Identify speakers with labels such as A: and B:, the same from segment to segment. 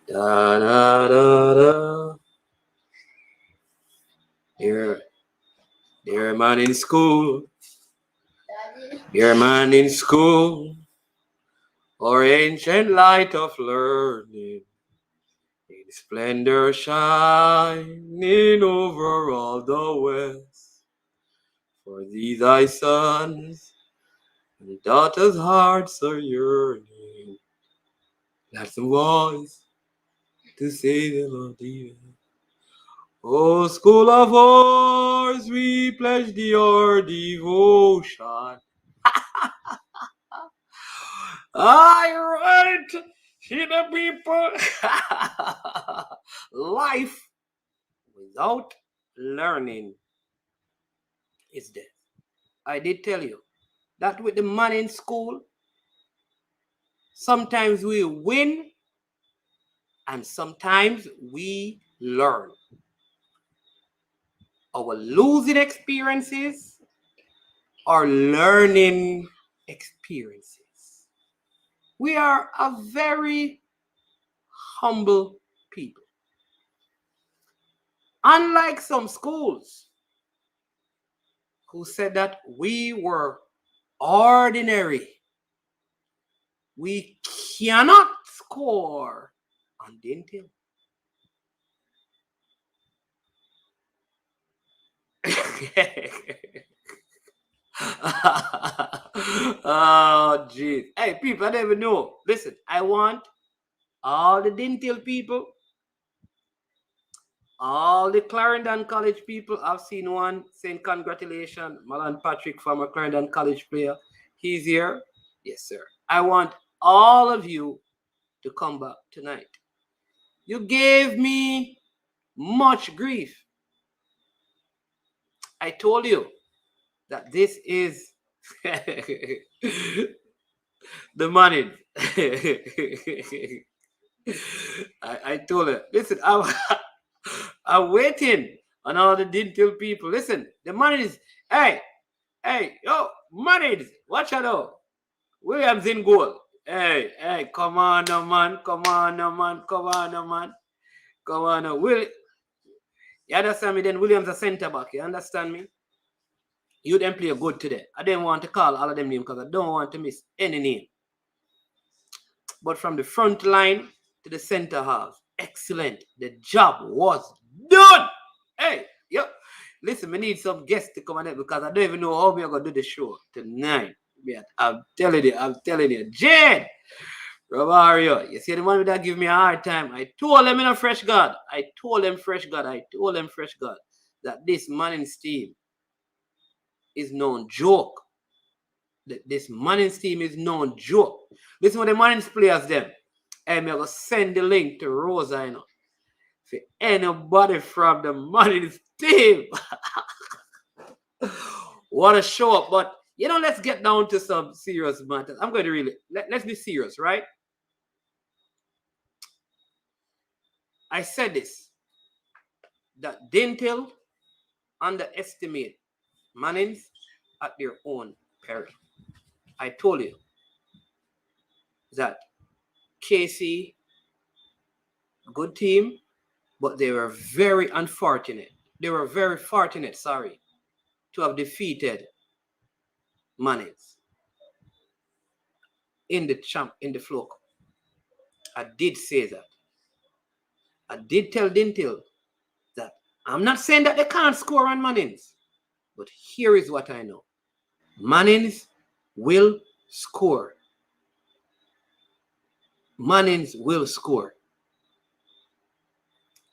A: Da da da da. Dear, dear man in school, dear man in school, or ancient light of learning, in splendor shining over all the west. For thee thy sons and daughters' hearts are yearning. That's the voice to say them of thee. O school of ours, we pledge thee our devotion. I write to the people. Life without learning is death. I did tell you that with the man in school, sometimes we win and sometimes we learn. Our losing experiences are learning experiences. We are a very humble people. Unlike some schools who said that we were ordinary, we cannot score on dental. Oh, jeez. Hey, people, I don't even know. Listen, I want all the dental people, all the Clarendon College people. I've seen one saying congratulations, Malan Patrick, former Clarendon College player. He's here. Yes, sir. I want all of you to come back tonight. You gave me much grief. I told you that this is the money. I told her, listen, I'm waiting on all the dental people. Listen, the money is, hey, yo, money, watch out though. Williams in goal. Hey, come on, no man, come on, no man, come on, no man, come on, no. You understand me? Then Williams a centre back. You understand me? You them play good today. I didn't want to call all of them names because I don't want to miss any name. But from the front line to the center half, excellent. The job was done. Hey, yo, listen, we need some guests to come on it because I don't even know how we're gonna do the show tonight. I'm telling you, Jade, Romario, you see the one that give me a hard time. I told him in a fresh God. I told him fresh God that this Mannings team is no joke. This Mannings team is no joke. Listen what the Mannings players them. I'm going to send the link to Rosa, you know. For anybody from the Mannings team. Want to show up. But, you know, let's get down to some serious matters. I'm going to really, let's be serious, right? I said this, that dental underestimate Mannings at their own peril. I told you that KC, good team, but they were very unfortunate. They were very fortunate, to have defeated Mannings in the floor. I did say that. I did tell Dintil that I'm not saying that they can't score on Mannings, but here is what I know. Mannings will score. Mannings will score.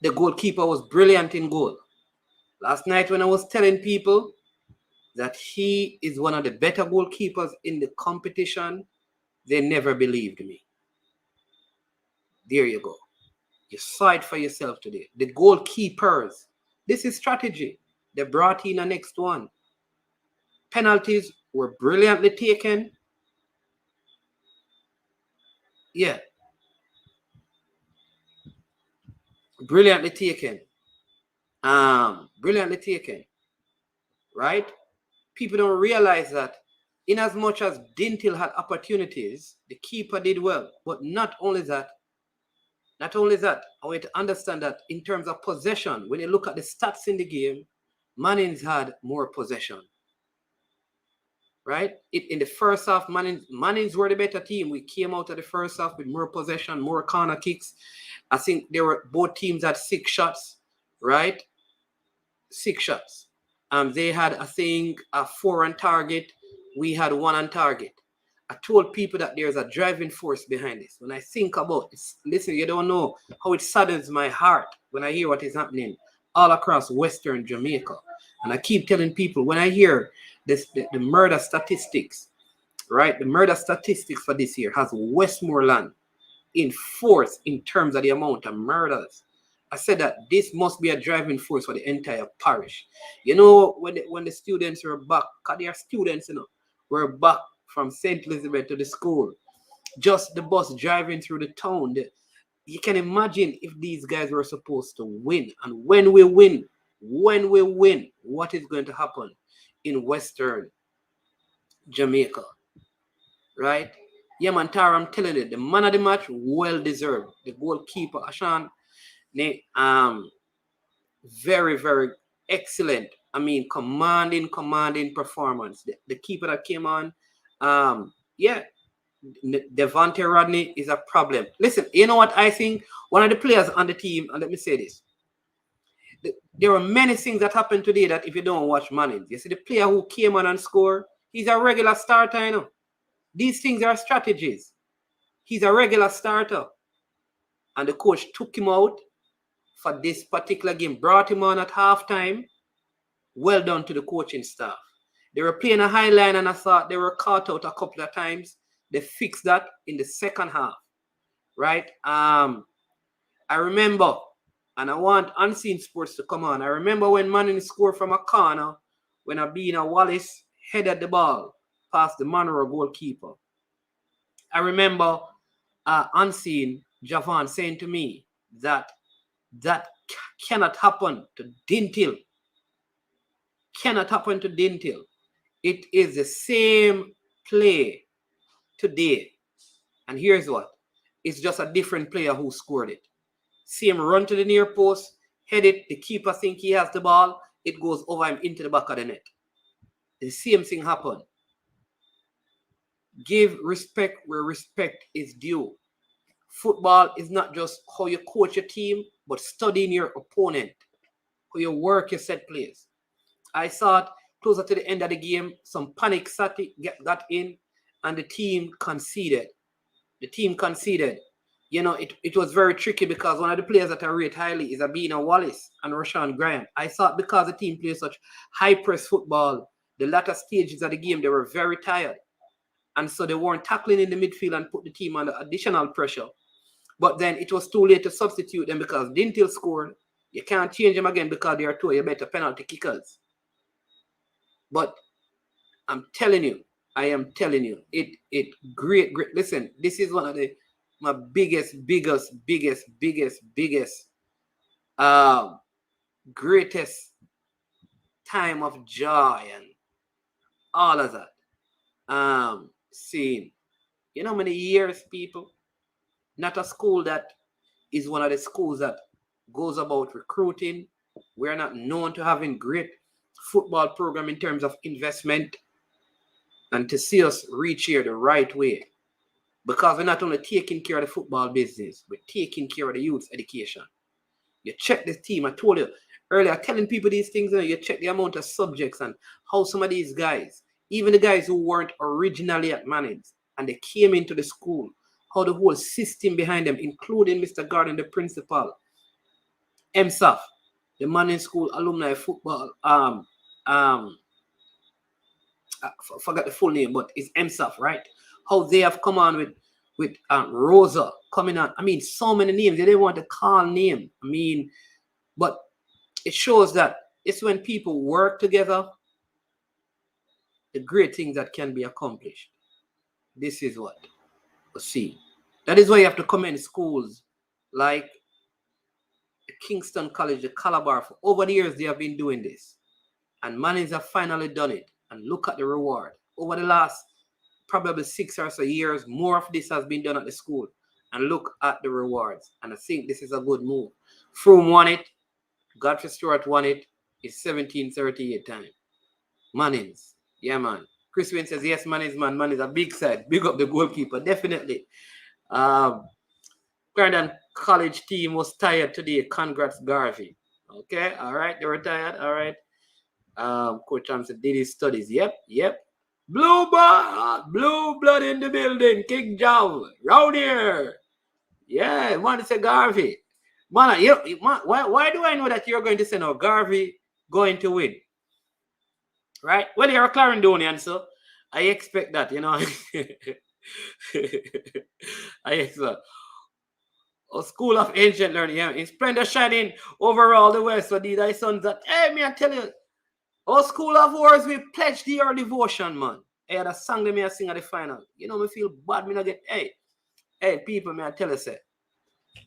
A: The goalkeeper was brilliant in goal. Last night when I was telling people that he is one of the better goalkeepers in the competition, they never believed me. There you go. You saw it for yourself today. The goalkeepers, this is strategy. They brought in the next one. Penalties were brilliantly taken. Yeah. Brilliantly taken. Brilliantly taken. Right? People don't realize that in as much as Dintil had opportunities, the keeper did well. But not only that, Not only that, I want you to understand that in terms of possession, when you look at the stats in the game, Mannings had more possession, right? In the first half, Mannings were the better team. We came out of the first half with more possession, more corner kicks. I think both teams had 6 shots, right? 6 shots. They had, I think, 4 on target. We had 1 on target. I told people that there's a driving force behind this. When I think about it, listen, you don't know how it saddens my heart when I hear what is happening all across Western Jamaica. And I keep telling people when I hear this, the murder statistics, right? The murder statistics for this year has Westmoreland in fourth in terms of the amount of murders. I said that this must be a driving force for the entire parish. You know, when the students were back, because they are students, were back from St. Elizabeth to the school, just the bus driving through the town. You can imagine if these guys were supposed to win. And when we win, what is going to happen in Western Jamaica, right? Yeah, man, Tara, I'm telling you, the man of the match, well deserved. The goalkeeper, Ashan, very, very excellent. I mean, commanding performance. The keeper that came on, yeah, Devontae Rodney is a problem. Listen, you know what I think? One of the players on the team, and let me say this. There are many things that happen today that if you don't watch Mannings, you see the player who came on and scored, he's a regular starter, you know. These things are strategies. He's a regular starter. And the coach took him out for this particular game, brought him on at halftime. Well done to the coaching staff. They were playing a high line and I thought they were caught out a couple of times. They fixed that in the second half, right? I remember, and I want Unseen Sports to come on. I remember when Manning scored from a corner when Abina Wallace headed the ball past the Monroe goalkeeper. I remember Unseen Javon saying to me that cannot happen to Dintil. Cannot happen to Dintil. It is the same play today. And here's what. It's just a different player who scored it. Same run to the near post, head it, the keeper think he has the ball, it goes over him into the back of the net. The same thing happened. Give respect where respect is due. Football is not just how you coach your team, but studying your opponent, how you work your set plays. I thought closer to the end of the game, some panic got in, and the team conceded. You know, it was very tricky because one of the players that I rate highly is Abina Wallace and Rashawn Grant. I thought because the team plays such high press football, the latter stages of the game, they were very tired. And so they weren't tackling in the midfield and put the team under additional pressure. But then it was too late to substitute them because Dintil scored. You can't change them again because they are two of your better penalty kickers. But I am telling you, it great. Listen, this is one of my biggest, greatest time of joy and all of that. Seeing, you know how many years, people? Not a school that is one of the schools that goes about recruiting. We're not known to having great football program in terms of investment, and to see us reach here the right way, because we're not only taking care of the football business, we're taking care of the youth education. You check this team. I told you earlier, telling people these things, you check the amount of subjects and how some of these guys, even the guys who weren't originally at Mannings, and they came into the school, how the whole system behind them, including Mr. Garden, the principal, MSAF, the Mannings School Alumni Football, I forgot the full name, but it's MSAF, right? How they have come on with Rosa coming on. I mean, so many names. They didn't want to call name. I mean, but it shows that it's when people work together, the great things that can be accomplished. This is what we see. That is why you have to commend schools like the Kingston College, the Calabar. For over the years, they have been doing this. And Mannings have finally done it. And look at the reward. Over the last probably 6 or so years, more of this has been done at the school. and look at the rewards. And I think this is a good move. Froome won it. Godfrey Stewart won it. It's 1738 time. Mannings. Yeah, man. Chris Wayne says, yes, Mannings, man. Man is a big side. Big up the goalkeeper. Definitely. Clarendon College team was tired today. Congrats, Garvey. Okay. All right. They were tired. All right. Coach Thompson did his studies. Yep. Blue blood in the building. King Jow. Round here. Yeah, man, it's a Garvey. Man, why do I know that you're going to say no? Garvey going to win. Right? Well, you're a Clarendonian, so I expect that, you know. I expect. A school of ancient learning, yeah. In splendor shining over all the west. So these thy sons that, hey, me I tell you, our school of wars, we pledge the your devotion, man. Hey, that song that me I sing at the final. You know, me feel bad, me not get, hey, people, me I tell you, say,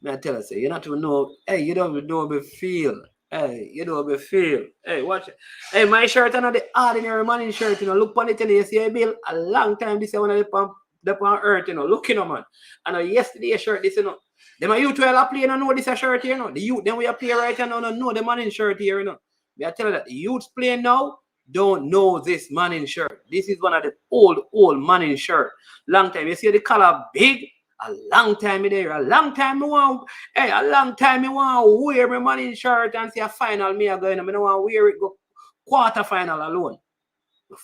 A: you not even know, hey, you don't even know me feel. Hey, you know me feel. Hey, watch it. Hey, my shirt and the ordinary man shirt, you know, look on it and you see a bill a long time this one of the on earth, you know, look, you know, man. And yesterday shirt, this, you know. Them a youth well play and know this a shirt here, you know. The youth, then we are play right now, know the man in shirt here, you know. Me I tell you that the youths playing now don't know this man in shirt. This is one of the old man in shirt. Long time. You see the color big. A long time in there. A long time me want. Hey, a long time me want wear my man in shirt and see a final me a going. I don't want wear it go quarter final alone.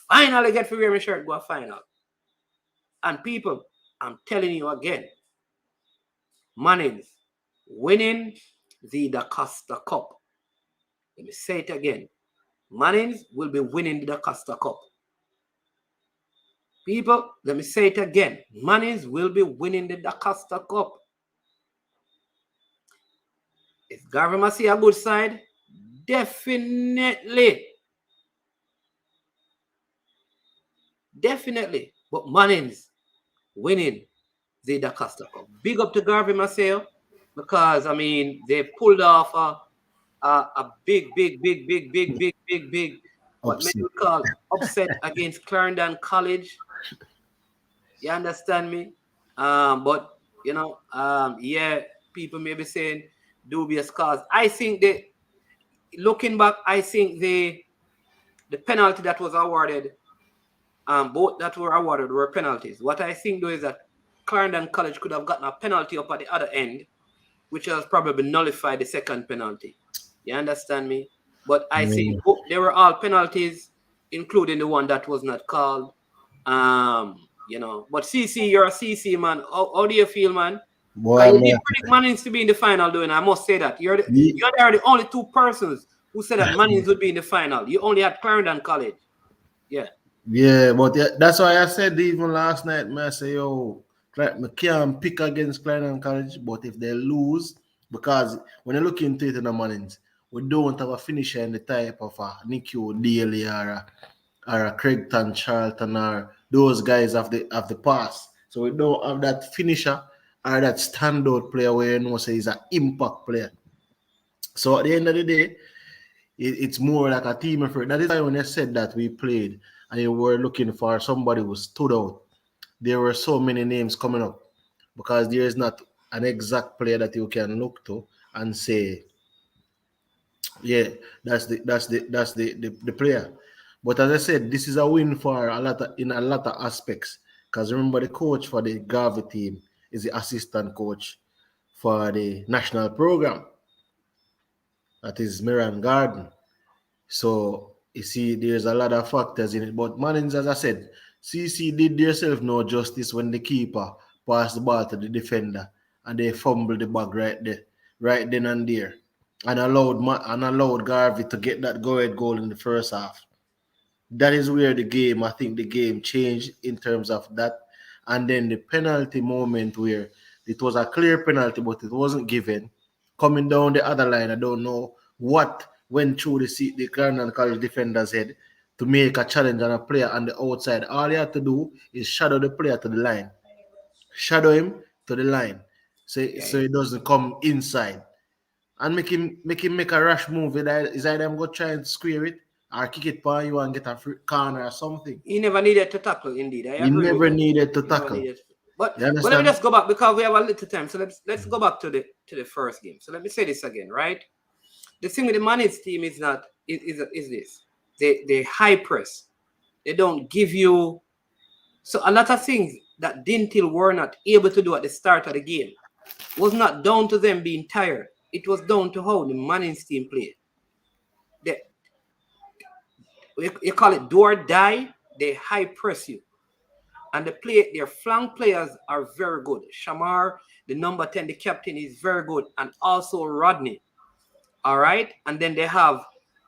A: Finally get to wear my shirt go a final. And people, I'm telling you again. Mannings winning the Dacosta Cup. Let me say it again. Mannings will be winning the Dacosta Cup. People, let me say it again. Mannings will be winning the Dacosta Cup. Is Garvey Maceo a good side? Definitely. But Mannings winning the Dacosta Cup. Big up to Garvey Maceo because, I mean, they pulled off a big, what many would call upset against Clarendon College. You understand me? But you know, yeah, people may be saying dubious cause. I think looking back, I think the penalty that was awarded, both that were awarded were penalties. What I think though is that Clarendon College could have gotten a penalty up at the other end, which has probably nullified the second penalty. You understand me? But I think they were all penalties, including the one that was not called. You know, but CC, you're a CC man. How do you feel, man? Because you did predict Mannings to be in the final, though, and I must say that you're the only two persons who said that Mannings would be in the final. You only had Clarendon College. Yeah.
B: Yeah, but that's why I said even last night, man, I say, yo, I can't pick against Clarendon College, but if they lose, because when you look into it in the mornings, we don't have a finisher in the type of a Nicky Daly or a Craigton Charlton or those guys of the past. So we don't have that finisher or that standout player where you know say he's an impact player. So at the end of the day, it's more like a team effort. That is why when I said that we played and you were looking for somebody who stood out, there were so many names coming up because there is not an exact player that you can look to and say, yeah, that's the player. But as I said, this is a win for in a lot of aspects. Because remember, the coach for the Garvey team is the assistant coach for the national program. That is Miran Garden. So you see, there's a lot of factors in it. But Mannings, as I said, CC did themselves no justice when the keeper passed the ball to the defender and they fumbled the bag right there, right then and there, and allowed Garvey to get that go-ahead goal in the first half. That is where I think the game changed in terms of that. And then the penalty moment where it was a clear penalty, but it wasn't given. Coming down the other line, I don't know what went through the Clarendon College defender's head to make a challenge on a player on the outside. All he had to do is shadow the player to the line. Shadow him to the line. So he doesn't come inside. And make him make a rash move. Is either I'm going to try and square it or kick it by you and get a free corner or something.
A: He never needed to tackle, indeed. I
B: He
A: agree
B: never
A: with that.
B: needed to tackle.
A: But
B: You
A: let me
B: understand?
A: just go back because we have a little time. So let's go back to the first game. So let me say this again, right? The thing with the Mannings team is not is this. They high press. They don't give you so a lot of things that Dintil were not able to do at the start of the game was not down to them being tired. It was down to how the Mannings team played. They, you call it do or die. They high press you. And their flank players are very good. Shamar, the number 10, the captain, is very good. And also Rodney. All right. And then they have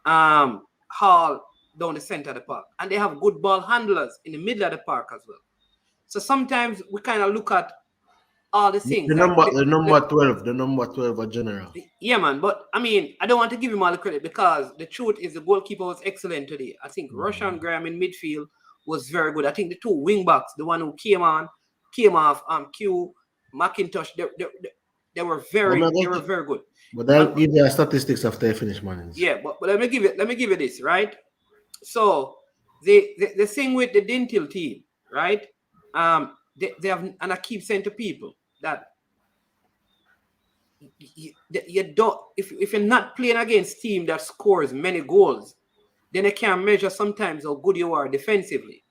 A: Hall down the center of the park. And they have good ball handlers in the middle of the park as well. So sometimes we kind of look at all the things.
B: The number 12 a general.
A: Yeah, man. But I mean, I don't want to give him all the credit because the truth is the goalkeeper was excellent today. I think Roshan Graham in midfield was very good. I think the two wing backs, the one who came off, Q McIntosh, they were very good.
B: But I'll give you statistics after I finish, Mannings.
A: Yeah, but let me give you this, right? So the thing with the Dintil team, right? They have, and I keep saying to people that you don't, if you're not playing against team that scores many goals, then they can't measure sometimes how good you are defensively.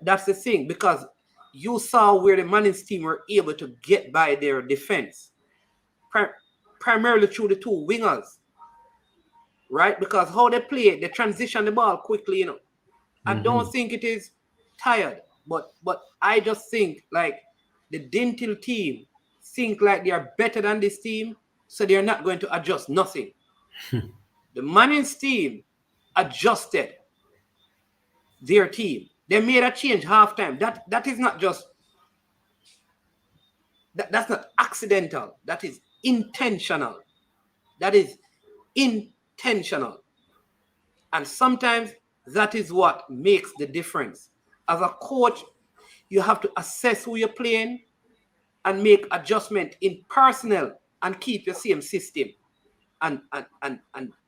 A: That's the thing, because you saw where the Mannings team were able to get by their defense, primarily through the two wingers, right? Because how they play, they transition the ball quickly, I don't think it is tired, but I just think like the Dintil team think like they are better than this team, so they're not going to adjust nothing. The Mannings team adjusted their team. They made a change halftime. That is not just that's not accidental. That is intentional. That is intentional. And sometimes that is what makes the difference. As a coach, you have to assess who you're playing and make adjustment in personnel and keep your same system. And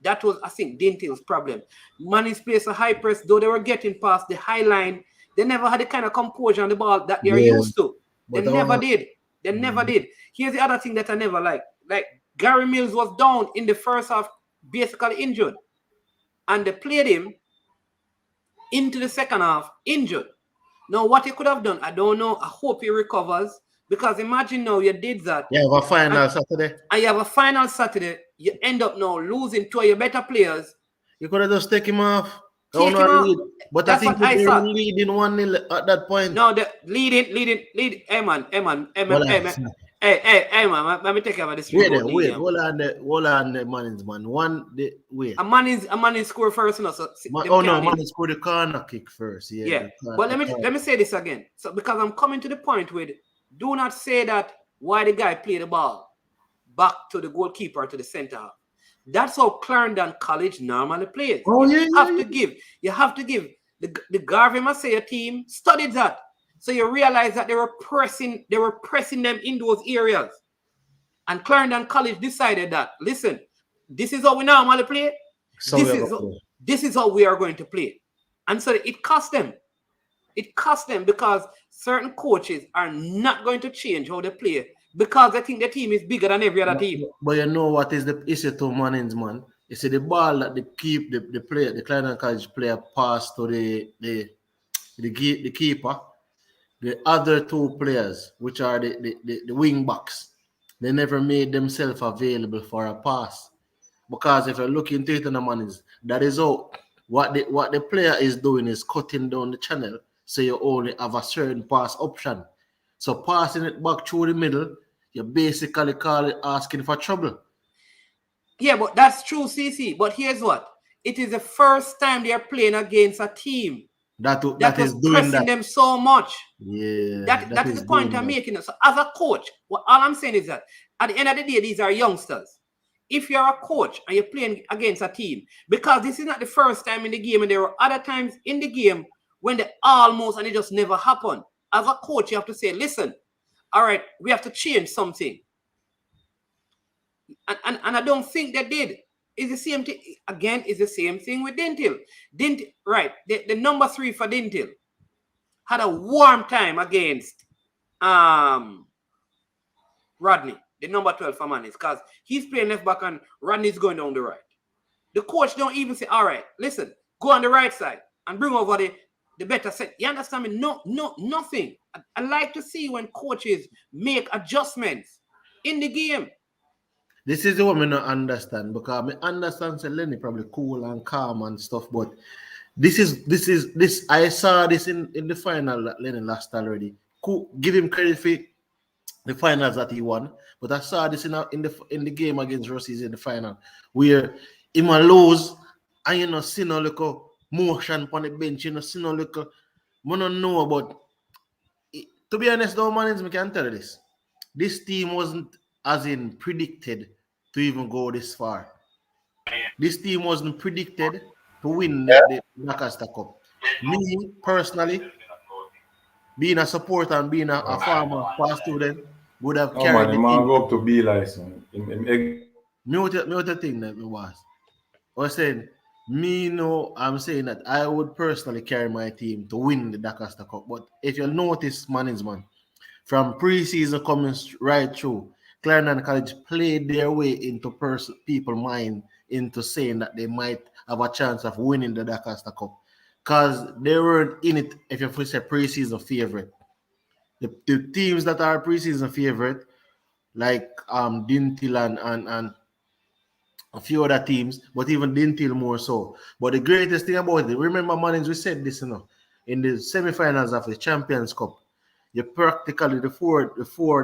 A: that was, I think, Dintil's problem. Mannings plays a high press, though they were getting past the high line. They never had the kind of composure on the ball that they're used to. They never did. They never did. Here's the other thing that I never liked. Like, Gary Mills was down in the first half, basically injured. And they played him into the second half, injured. Now, what he could have done, I don't know. I hope he recovers. Because imagine now you did that.
B: You have a final Saturday.
A: And you have a final Saturday. You end up now losing two of your better players.
B: You could have just taken him off.
A: Take him off.
B: But that's I think they were leading 1-0 at that point.
A: No, the leading. Hey man. Hey man, let me take over this.
B: Wait, hold on the Mannings, man. Wait.
A: A Mannings score first, so
B: Mannings scored the corner kick first. Yeah.
A: But let me say this again. So because I'm coming to the point with, do not say that why the guy played the ball back to the goalkeeper to the center. That's how Clarendon College normally plays. You have to give the Garvey Maceo team studied that. So you realize that they were pressing them in those areas. And Clarendon College decided that, listen, this is how we normally play. This is how we are going to play. And so it cost them. It cost them because certain coaches are not going to change how they play because they think the team is bigger than every other team.
B: But you know what is the issue to Mannings, man? You see the ball that they keep the player, the Clarendon College player pass to the keeper. The other two players, which are the wing backs, they never made themselves available for a pass. Because if you look into it in the Mannings, that is all. What the player is doing is cutting down the channel, so you only have a certain pass option. So passing it back through the middle, you basically call it asking for trouble.
A: Yeah, but that's true, CC. But here's what. It is the first time they are playing against a team that is pressing them so much.
B: Yeah.
A: That is the point I'm making. So as a coach, all I'm saying is that at the end of the day, these are youngsters. If you're a coach and you're playing against a team, because this is not the first time in the game, and there were other times in the game when they almost and it just never happened. As a coach, you have to say, listen, all right, we have to change something. And I don't think they did. It's the same thing. Again, it's the same thing with Dintil. Right, the number 3 for Dintil had a warm time against Rodney, the number 12 for Mannings, because he's playing left back and Rodney's going down the right. The coach don't even say, all right, listen, go on the right side and bring over the better set. You understand me? No, nothing. I like to see when coaches make adjustments in the game.
B: This is the one I don't understand, because I understand say Lenny probably cool and calm and stuff, but this I saw this in the final that Lenny lost already. Cool, give him credit for the finals that he won, but I saw this in the game against Rossies in the final where him a lose and you know see no little motion on the bench, you know see no little. I don't know about. To be honest, though, man, I can tell you this. This team wasn't as in predicted to even go this far. This team wasn't predicted to win the Dacosta Cup. Me personally, being a supporter and being a farmer, past student, would have
C: No man,
B: carried
C: the
B: the
C: man
B: team.
C: go up to be like son.
B: Me what the thing that me was. I was saying, I'm saying that I would personally carry my team to win the Dacosta Cup. But if you notice, Mannings, man, from preseason coming right through, Clarendon College played their way into people mind into saying that they might have a chance of winning the Dacosta Cup. Because they weren't in it, if you say preseason favorite. The teams that are preseason favorite, like Dintil and a few other teams, but even Dintil more so. But the greatest thing about it, remember, Mannings, we said this, in the semi-finals of the Champions Cup, you practically the four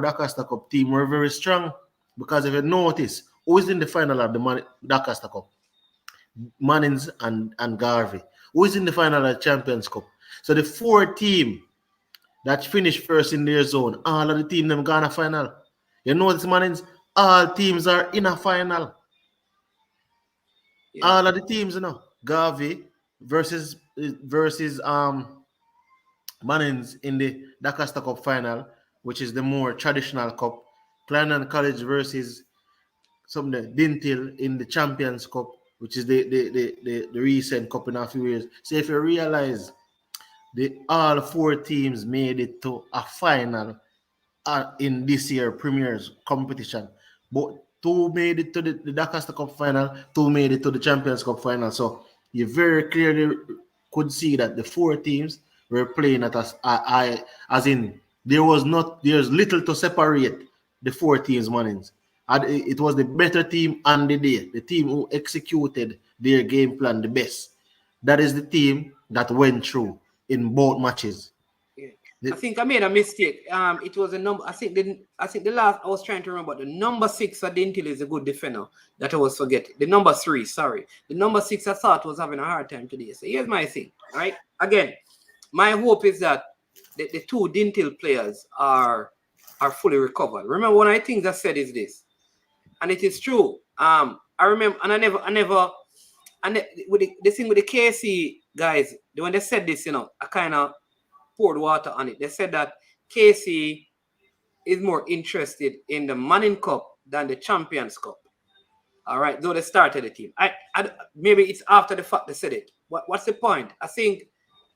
B: Dacosta Cup team were very strong, because if you notice, who is in the final of the Dacosta Cup? Mannings and Garvey. Who is in the final of the Champions Cup? So the four team that finished first in their zone, all of the team them gone a final. You notice, Mannings, all teams are in a final.
A: Yeah.
B: All of the teams, Garvey versus Mannings in the Dacosta Cup final, which is the more traditional cup. Clarendon College versus some the Dintil in the Champions Cup, which is the recent cup in a few years. So if you realize all four teams made it to a final in this year Premier's competition. But two made it to the Dacosta Cup final, two made it to the Champions Cup final. So you very clearly could see that the four teams were playing at us. As in there's little to separate the four teams, Mannings. And it was the better team on the day, the team who executed their game plan the best. That is the team that went through in both matches.
A: Yeah. I think I made a mistake. It was a number. I think the last I was trying to remember the number 6 for Dintil is a good defender that I was forgetting. The number 3, sorry, the number 6 I thought was having a hard time today. So here's my thing. All right, again, my hope is that the two Dintil players are fully recovered. Remember, one of the things I said is this, and it is true. I remember, and with the thing with the KC guys, when they said this, I kind of poured water on it. They said that KC is more interested in the Manning Cup than the Champions Cup. All right, though they started the team. I maybe it's after the fact they said it. What's the point? I think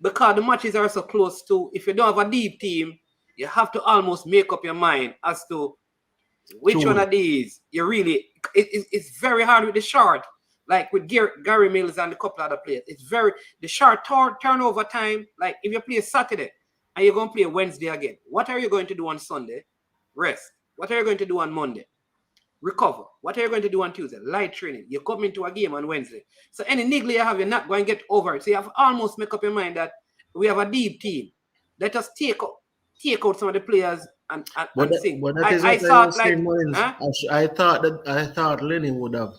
A: because the matches are so close to, if you don't have a deep team, you have to almost make up your mind as to which one of these you really. It's very hard with the short. Like with Gary Mills and a couple other players, it's the short turnover time. Like if you play Saturday and you're going to play Wednesday again, what are you going to do on Sunday? Rest. What are you going to do on Monday? Recover. What are you going to do on Tuesday? Light training. You come into a game on Wednesday. So any niggle you have, you're not going to get over it. So you have to almost make up your mind that we have a deep team. Let us take out some of the players and think.
B: But that is
A: I
B: what I
A: thought
B: was
A: like,
B: saying, Mannings. I thought Lenny would have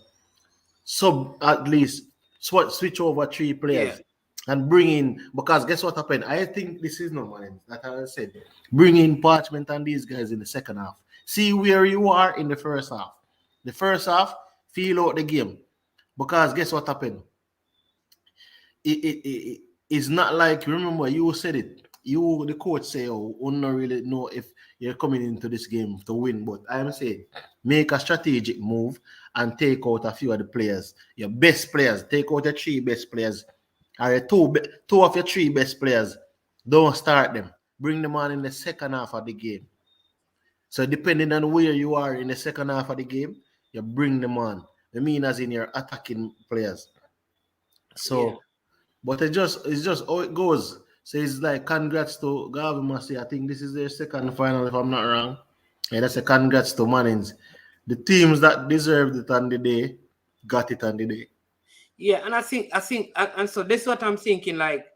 B: at least switch over 3 players and bring in, because guess what happened? I think this is no money that I said. Bring in Parchment and these guys in the second half. See where you are in the first half. The first half, feel out the game. Because guess what happened? It's not like, remember you said it. You, the coach, say, oh, we don't really know if you're coming into this game to win. But I'm saying, make a strategic move and take out a few of the players, your best players. Take out your 3 best players, or two of your 3 best players, Don't start them. Bring them on in the second half of the game. So depending on where you are in the second half of the game, you bring them on. I mean, as in your attacking players.
A: Yeah.
B: So, but it's just how it goes. So it's like congrats to Garvey Maceo. I think this is their second final, if I'm not wrong. And that's a congrats to Mannings. The teams that deserved it on the day got it on the day.
A: Yeah, and and so this is what I'm thinking. Like,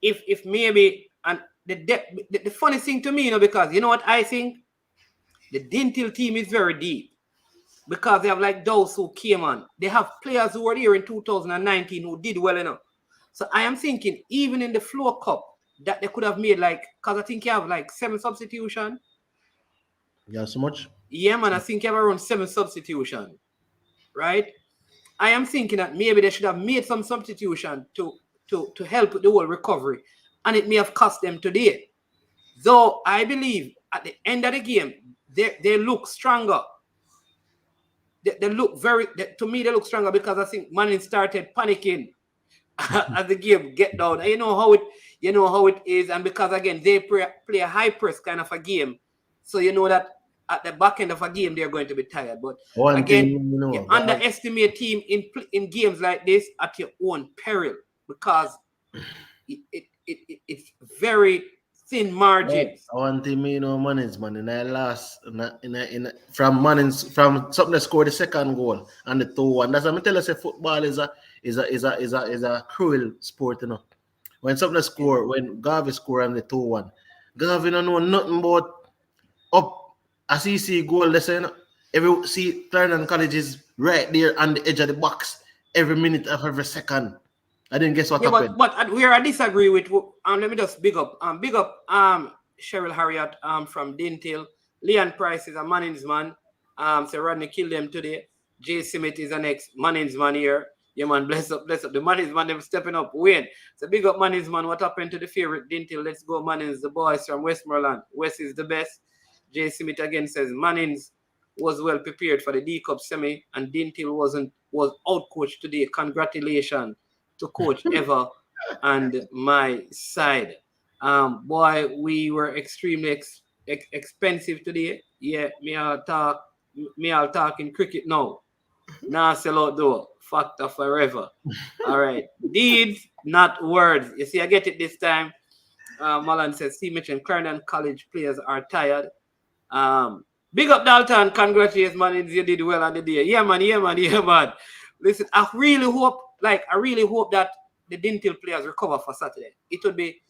A: if maybe and the funny thing to me, because you know what I think, the Dintil team is very deep because they have like those who came on. They have players who were here in 2019 who did well enough. So I am thinking even in the Floor Cup that they could have made like, because I think you have like 7 substitution.
B: Yeah, so much.
A: Yeah, man, I think you have around 7 substitution, right? I am thinking that maybe they should have made some substitution to help with the whole recovery, and it may have cost them today. Though I believe at the end of the game, they look stronger. They look to me, they look stronger because I think Manning started panicking as the game get down. And you know how it is, and because again they play a high press kind of a game, so you know that at the back end of a game they're going to be tired. But
B: One thing
A: again,
B: you
A: you
B: know,
A: underestimate team in games like this at your own peril because it's very thin margins.
B: one thing you know, Mannings, man, in the last, from Mannings, from something that scored the second goal and the 2-1. That's what I tell you, say football is a cruel sport, you know. When something score, when Garvey score and the 2-1, Garvey don't know nothing about up as he see goal. Listen, every see Clarendon College is right there on the edge of the box every minute of every second. I didn't guess what
A: Yeah,
B: happened.
A: but where I disagree with, let me just big up Cheryl Harriet from Dintil. Leon Price is a Mannings man. So Rodney killed them today. Jay Simmet is the next Mannings man here. Yeah, man, bless up. The Mannings man, them stepping up, win. So big up Mannings man. What happened to the favorite Dintil? Let's go Mannings, the boys from Westmoreland. West is the best. Jay Simmet again says Mannings was well prepared for the D Cup semi, and Dintil was outcoached today. Congratulations to Coach Ever and my side. Boy, we were extremely expensive today. Yeah, me all talk in cricket now. Now sell out though. Factor forever. All right. Deeds, not words. You see, I get it this time. Mullen says, see, Mitch and Clarendon College players are tired. Big up Dalton. Congratulations, man. You did well on the day. Yeah, man. Listen, I really hope that the Dintil players recover for Saturday. It would be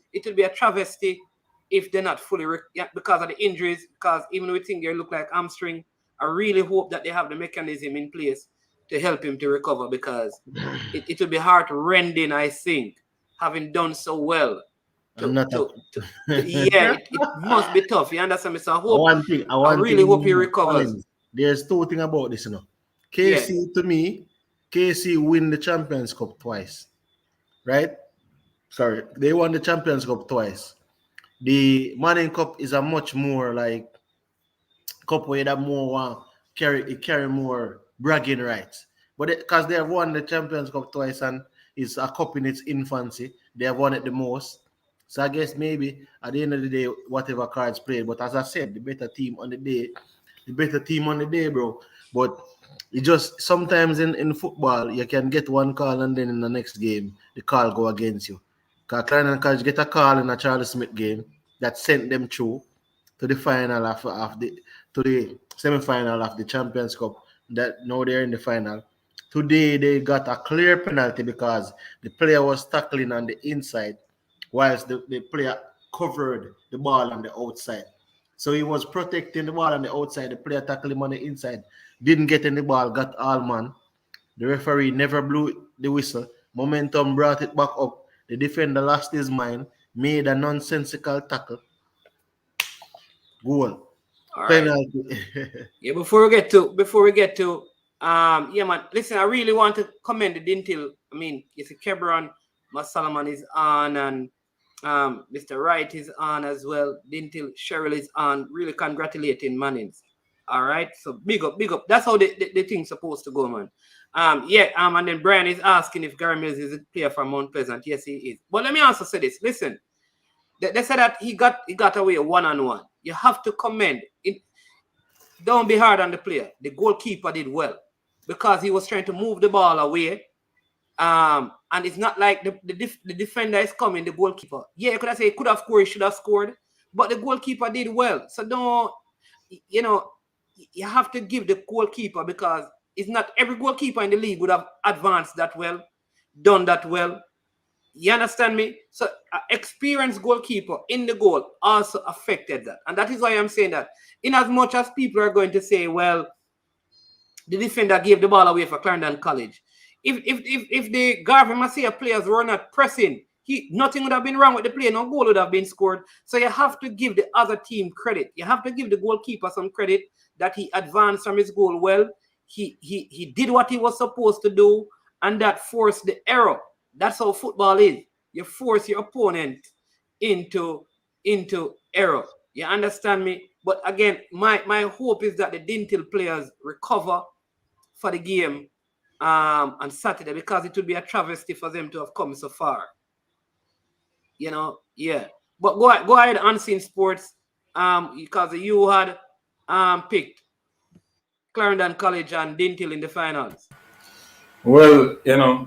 A: a travesty if they're not fully because of the injuries. Because even though we think they look like hamstring, I really hope that they have the mechanism in place to help him to recover because it would be heart-rending, I think, having done so well. Yeah, it must be tough. You understand me? So I really hope he recovers.
B: There's 2 things about this, you know. To me, KC win the Champions Cup twice, right? Sorry, they won the Champions Cup twice. The Manning Cup is a much more like cup where that more carry more bragging rights. But because they have won the Champions Cup twice and it's a cup in its infancy, they have won it the most. So I guess maybe at the end of the day, whatever cards played. But as I said, the better team on the day, bro. But it just sometimes in football you can get one call and then in the next game the call go against you. Because Clarendon College get a call in a Charles Smith game that sent them through to the final of the semi-final of the Champions Cup. That now they're in the final. Today they got a clear penalty because the player was tackling on the inside, whilst the player covered the ball on the outside. So he was protecting the ball on the outside. The player tackled him on the inside. Didn't get any ball, got all man. The referee never blew the whistle. Momentum brought it back up. The defender lost his mind, made a nonsensical tackle. Goal.
A: All right.
B: Penalty.
A: Yeah, before we get to yeah, man. Listen, I really want to commend the Dintil. I mean, you see, Kebron, Solomon is on, and Mr. Wright is on as well. Dintil, Cheryl is on. Really congratulating Mannings. All right, so big up. That's how the thing's supposed to go, man. And then Brian is asking if Garvey Maceo is a player from Mount Pleasant. Yes, he is. But let me also say this. Listen, They said that he got away 1-on-1. You have to commend it. Don't be hard on the player. The goalkeeper did well because he was trying to move the ball away. And it's not like the defender is coming, the goalkeeper. Yeah, could I say he could have scored, he should have scored, but the goalkeeper did well. So don't, you know, you have to give the goalkeeper, because it's not every goalkeeper in the league would have advanced that well, done that well. You understand me? So experienced goalkeeper in the goal also affected that. And that is why I'm saying that in as much as people are going to say, well, the defender gave the ball away for Clarendon College. If the Garvey Maceo players were not pressing, nothing would have been wrong with the play. No goal would have been scored. So you have to give the other team credit. You have to give the goalkeeper some credit that he advanced from his goal well. He did what he was supposed to do, and that forced the error. That's how football is. You force your opponent into error. You understand me? But again, my hope is that the Dintil players recover for the game on Saturday, because it would be a travesty for them to have come so far. Yeah. But go ahead, Unseen Sports, because you had picked Clarendon College and Dintil in the finals.
C: Well,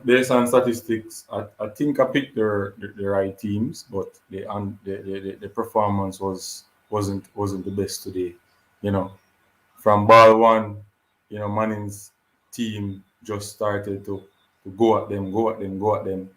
C: based on statistics, I think I picked the right teams, but the performance wasn't the best today. You know, from ball one, Manning's team just started to go at them,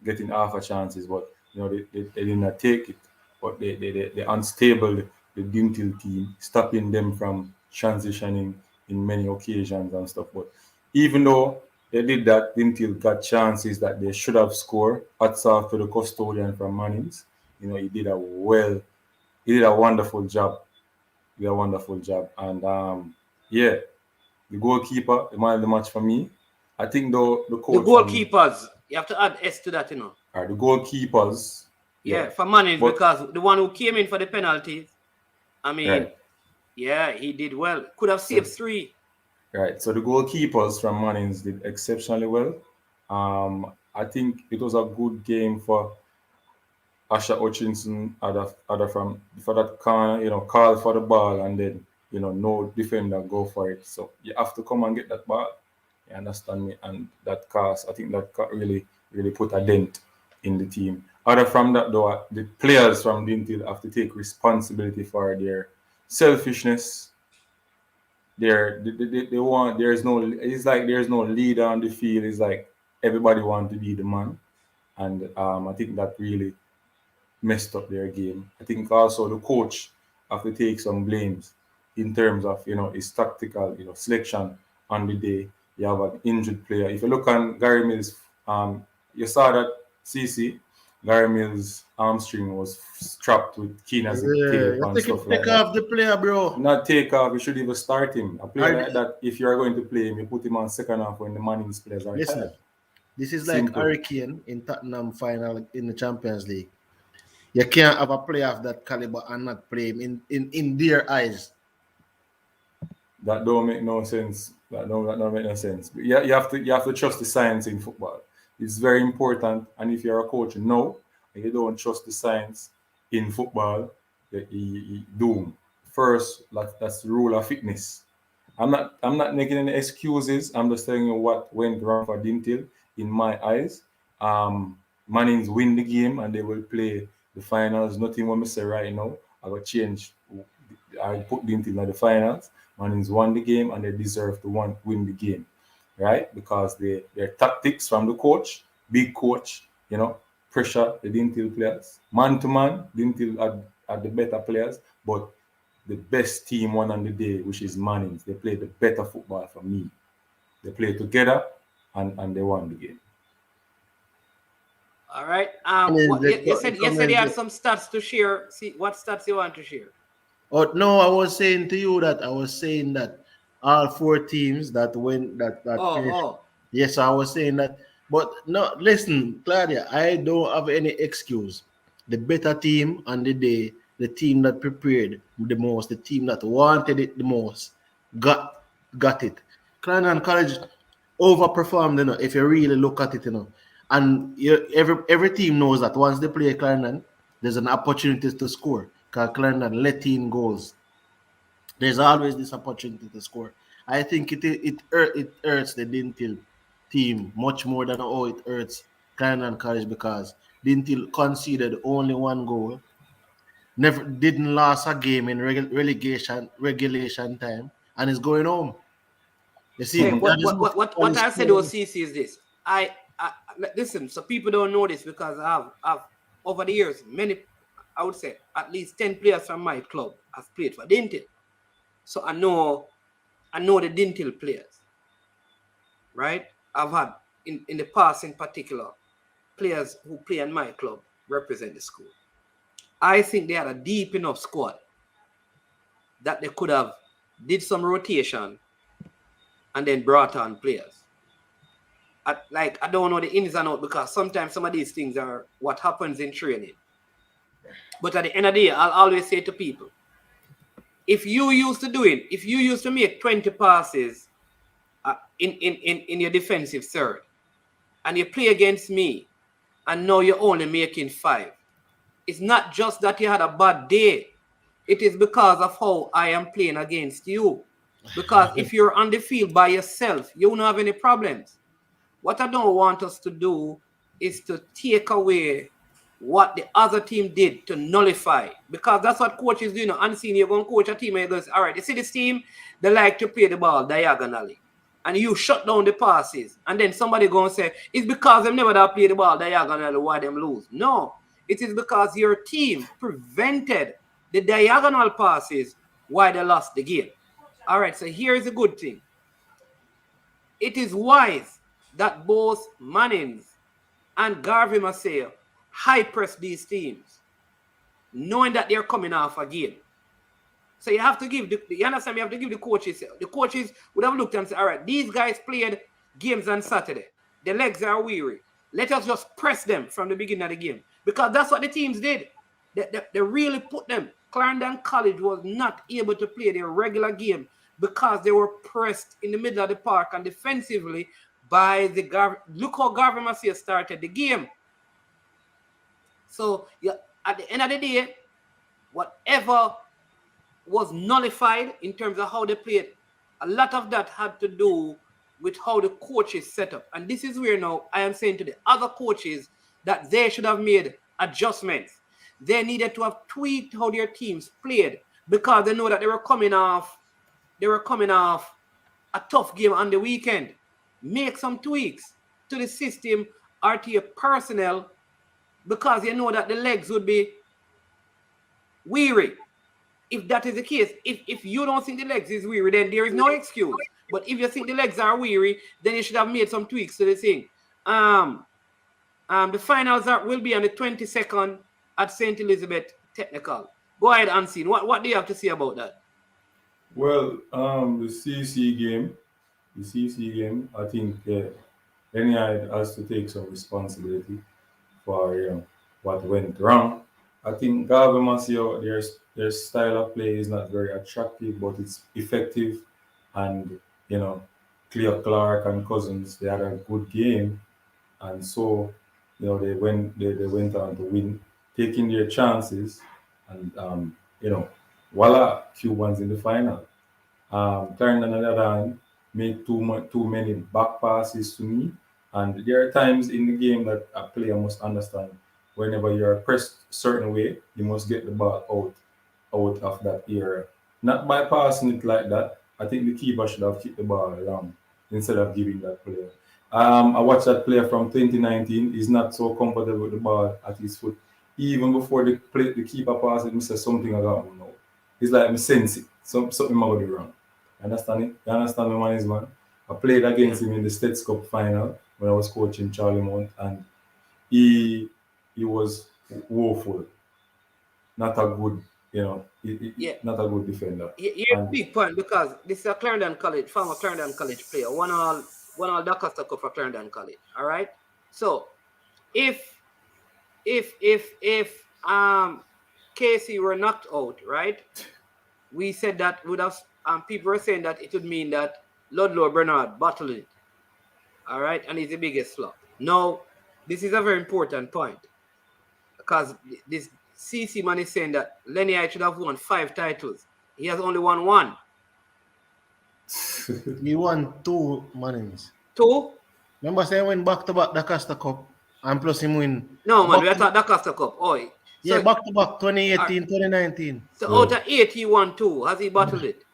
C: getting half a chances, but they did not take it. But they unstable the Dintil team, stopping them from transitioning in many occasions and stuff. But even though they did that, Dintil got chances that they should have scored. Hats off to the custodian from Mannings. He did a wonderful job. He did a wonderful job. And yeah, the goalkeeper, the man of the match for me. I think though the coach.
A: The goalkeepers, you have to add S to that,
C: All right, the goalkeepers.
A: Yeah, for Mannings, because the one who came in for the penalties, I mean,
C: right.
A: Yeah, he did well. Could have saved 3.
C: Right. So the goalkeepers from Mannings did exceptionally well. I think it was a good game for Asher Hutchinson, other from for that corner, call for the ball, and then no defender go for it. So you have to come and get that ball. You understand me? And that I think that really put a dent in the team. Other from that though, the players from Dintil have to take responsibility for their selfishness. They want, it's like there's no leader on the field. It's like everybody wants to be the man, and I think that really messed up their game. I think also the coach have to take some blames in terms of his tactical selection on the day. You have an injured player. If you look on Gary Mills, you saw that CC Gary Mills' hamstring was strapped with keen as a tape and stuff like that.
B: Take off the player, bro.
C: Not take off. You should even start him. A player like that, if you are going to play him, you put him on second half when the Mannings players are tired.
B: This is like Hurricane in Tottenham final in the Champions League. You can't have a player of that caliber and not play him in their eyes.
C: That don't make no sense. That don't make no sense. But you have to trust the science in football. It's very important. And if you're a coach, no, and you don't trust the science in football, you doom. First, that's the rule of fitness. I'm not making any excuses. I'm just telling you what went wrong for Dintil in my eyes. Mannings win the game and they will play the finals. Nothing what I say right now. I will change. I put Dintil in the finals. Mannings won the game and they deserve to win the game, right? Because their tactics from the coach, big coach, pressure the Dintil players. Man to man, Dintil are the better players, but the best team won on the day, which is Mannings. They played the better football for me. They played together and they won the game.
A: All right. You said you had some stats to share. See what stats you want to share.
B: Oh no, I was saying that all 4 teams that went that finished. Yes, I was saying that. But no, listen, Claudia, I don't have any excuse. The better team on the day, the team that prepared the most, the team that wanted it the most, got it. Clarendon College overperformed, if you really look at it, and every team knows that once they play Clarendon, there's an opportunity to score. Because Clarendon let in goals. There's always this opportunity to score. I think it hurts the Dintil team much more than how it hurts Clarendon College because Dintil conceded only one goal, never didn't last a game in regulation time, and is going home. You see,
A: Hey,
C: So
B: that is
A: what I said was CC is this. I listen. So people don't know this because I've over the years many, I would say at least 10 players from my club have played for Dintil. So I know the Dintil players, right? I've had in the past in particular players who play in my club represent the school. I think they had a deep enough squad that they could have did some rotation and then brought on players. I don't know the ins and outs because sometimes some of these things are what happens in training. But at the end of the day, I'll always say to people, if you used to make 20 passes in your defensive third, and you play against me, and now you're only making 5, it's not just that you had a bad day. It is because of how I am playing against you. Because if you're on the field by yourself, you won't have any problems. What I don't want us to do is to take away what the other team did to nullify, because that's what coaches do. Unseen, you're going to coach a team and you go, all right, you see this team, they like to play the ball diagonally. And you shut down the passes. And then somebody going to say, it's because them never play the ball diagonally why them lose. No, it is because your team prevented the diagonal passes why they lost the game. All right, so here's a good thing. It is wise that both Mannings and Garvey Maceo high press these teams, knowing that they're coming off a game. So you have to give you understand? You have to give the coaches. The coaches would have looked and said, all right, these guys played games on Saturday. The legs are weary. Let us just press them from the beginning of the game. Because that's what the teams did. They really put them. Clarendon College was not able to play their regular game because they were pressed in the middle of the park and defensively by the look how Garvey Maceo started the game. So at the end of the day, whatever was nullified in terms of how they played, a lot of that had to do with how the coaches set up. And this is where now I am saying to the other coaches that they should have made adjustments. They needed to have tweaked how their teams played because they know that they were coming off a tough game on the weekend. Make some tweaks to the system or to your personnel because you know that the legs would be weary. If that is the case, if you don't think the legs is weary, then there is no excuse. But if you think the legs are weary, then you should have made some tweaks to the thing. The finals will be on the 22nd at St. Elizabeth Technical. Go ahead, Unseen. What do you have to say about that?
C: Well, the CC game, I think NEI has to take some responsibility for what went wrong. I think Garvey Maceo, their style of play is not very attractive, but it's effective. And Cleo Clark and Cousins, they had a good game, and so they went on to win, taking their chances, and voila, Cubans in the final. Clarendon on the other hand made too many back passes to me, and there are times in the game that a player must understand. Whenever you're pressed a certain way, you must get the ball out of that area. Not by passing it like that. I think the keeper should have kicked the ball around instead of giving that player. I watched that player from 2019. He's not so comfortable with the ball at his foot. Even before the keeper passes it, he says something I don't know. It's like I sense it. Something might be wrong. Understand it? You understand the man is man? I played against him in the States Cup final when I was coaching Charlie Mount, and he was woeful. Not a good, not a good defender.
A: Here's a big point because this is a Clarendon College, former Clarendon College player, won all Dacosta Cup for Clarendon College. All right. So if Casey were knocked out, right? We said that would have people were saying that it would mean that Ludlow Bernard bottled it. All right, and he's the biggest flop. No, this is a very important point because this CC man is saying that Lenny I should have won 5 titles. He has only won 1.
B: He won 2 Mannings.
A: 2?
B: Remember saying win back to back Dacosta Cup and plus him win.
A: No man, we are talking Dacosta Cup. Oh, so,
B: yeah, back to back 2018, 2019.
A: So out of 8 he won 2. Has he battled it?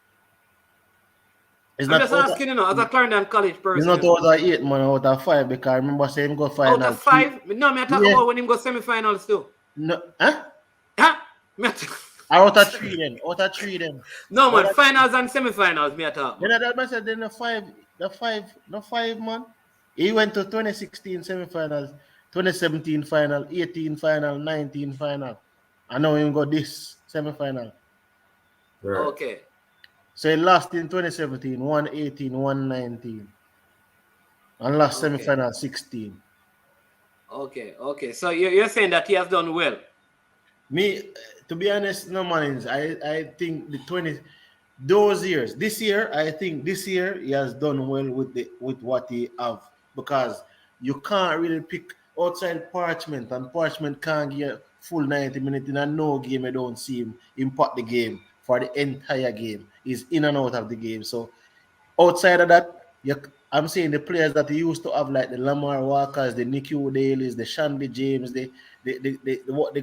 B: It's
A: I'm
B: not
A: just asking, as a Clarendon College person.
B: It's not out of 8 man, out of 5 because I remember saying him go final.
A: Out of 5? No, me I talk about when him go semi-finals too.
B: No, huh?
A: Out
B: of 3 then. Out of 3 then.
A: No man, finals and semi-finals me I talk.
B: Then I said then the 5 man. He went to 2016 semi-finals, 2017 final, 18 final, 19 final. I know him got this semi-final.
C: Right.
A: Okay.
B: So he lost in 2017, 118, 119. And lost semi-final 16.
A: Okay. So you're saying that he has done well?
B: Me, to be honest, no Mannings. I think those years. This year, I think this year he has done well with what he have, because you can't really pick outside Parchment, and Parchment can't get full 90 minutes in a no game. I don't see him impact the game for the entire game. He's in and out of the game. So outside of that, I'm saying the players that he used to have, like the Lamar Walkers, the Nicky O'Daly's, the Shandy James, the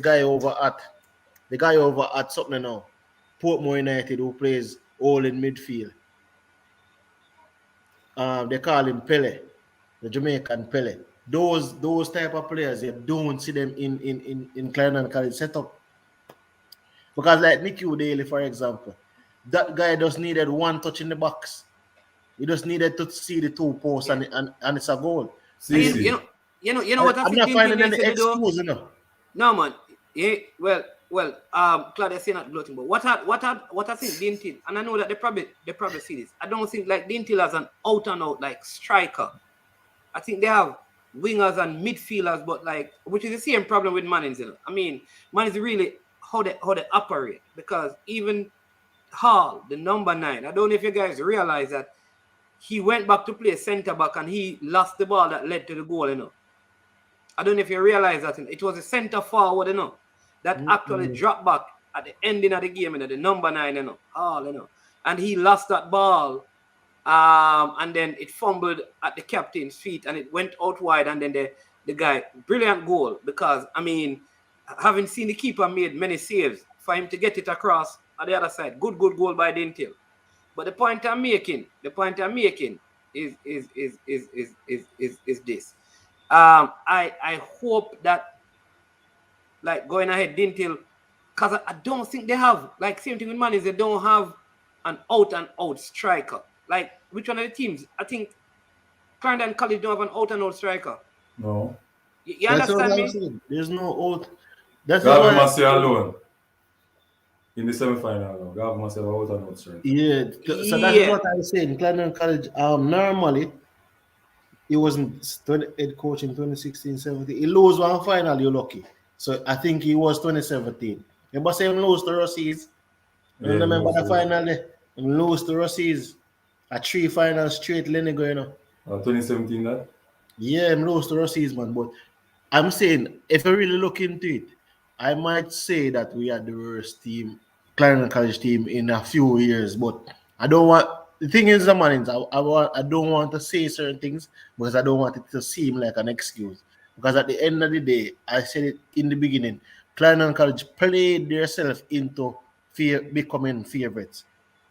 B: guy over at something now, Portmore United, who plays all in midfield. They call him Pele, the Jamaican Pele. Those type of players, you don't see them in Clarendon College setup. Because like Nicky O'Daly, for example, that guy just needed 1 touch in the box. He just needed to see the 2 posts and it's a goal.
A: You know what
B: I'm not finding any excuse, you know.
A: No man. Yeah, well, Claudia saying not gloating, but what I think Dintil, and I know that they probably see this. I don't think like Dintil has an out and out like striker. I think they have wingers and midfielders, but like, which is the same problem with Mannings, you know. I mean, Mannings really how they operate, because even Hall, the number 9, I don't know if you guys realize that he went back to play centre back and he lost the ball that led to the goal, you know. I don't know if you realize that, you know. It was a centre forward, you know, that actually dropped back at the ending of the game, you know, the number 9, you know, Hall, you know, and he lost that ball, and then it fumbled at the captain's feet and it went out wide, and then the guy, brilliant goal, because I mean, having seen the keeper made many saves for him to get it across at the other side, good goal by Dintil. But the point I'm making is this. I hope that, like, going ahead, Dintil, because I don't think they have, like, same thing with Mannings, they don't have an out and out striker. Like, which one of the teams? I think Clarendon College don't have an out and out striker.
C: No.
A: You understand me?
B: There's no out. That's
C: Garvey Maceo alone in the semi-final now. Garvey Maceo out and out striker.
B: Yeah. So that's what I was saying. Clarendon College, normally, he wasn't head coach in 2016, 17. He lose one final, you're lucky. So I think he was 2017. Remember saying lose to Rossies? Remember the final there? He lose to Rossies. A 3 finals straight, Lenny going on.
C: 2017, that?
B: Yeah, I'm lose to Rossies, man. But I'm saying, if you really look into it, I might say that we are the worst team, Clarendon College team, in a few years. But I don't want. The thing is, the Mannings, I don't want to say certain things because I don't want it to seem like an excuse. Because at the end of the day, I said it in the beginning, Clarendon College played themselves into becoming favorites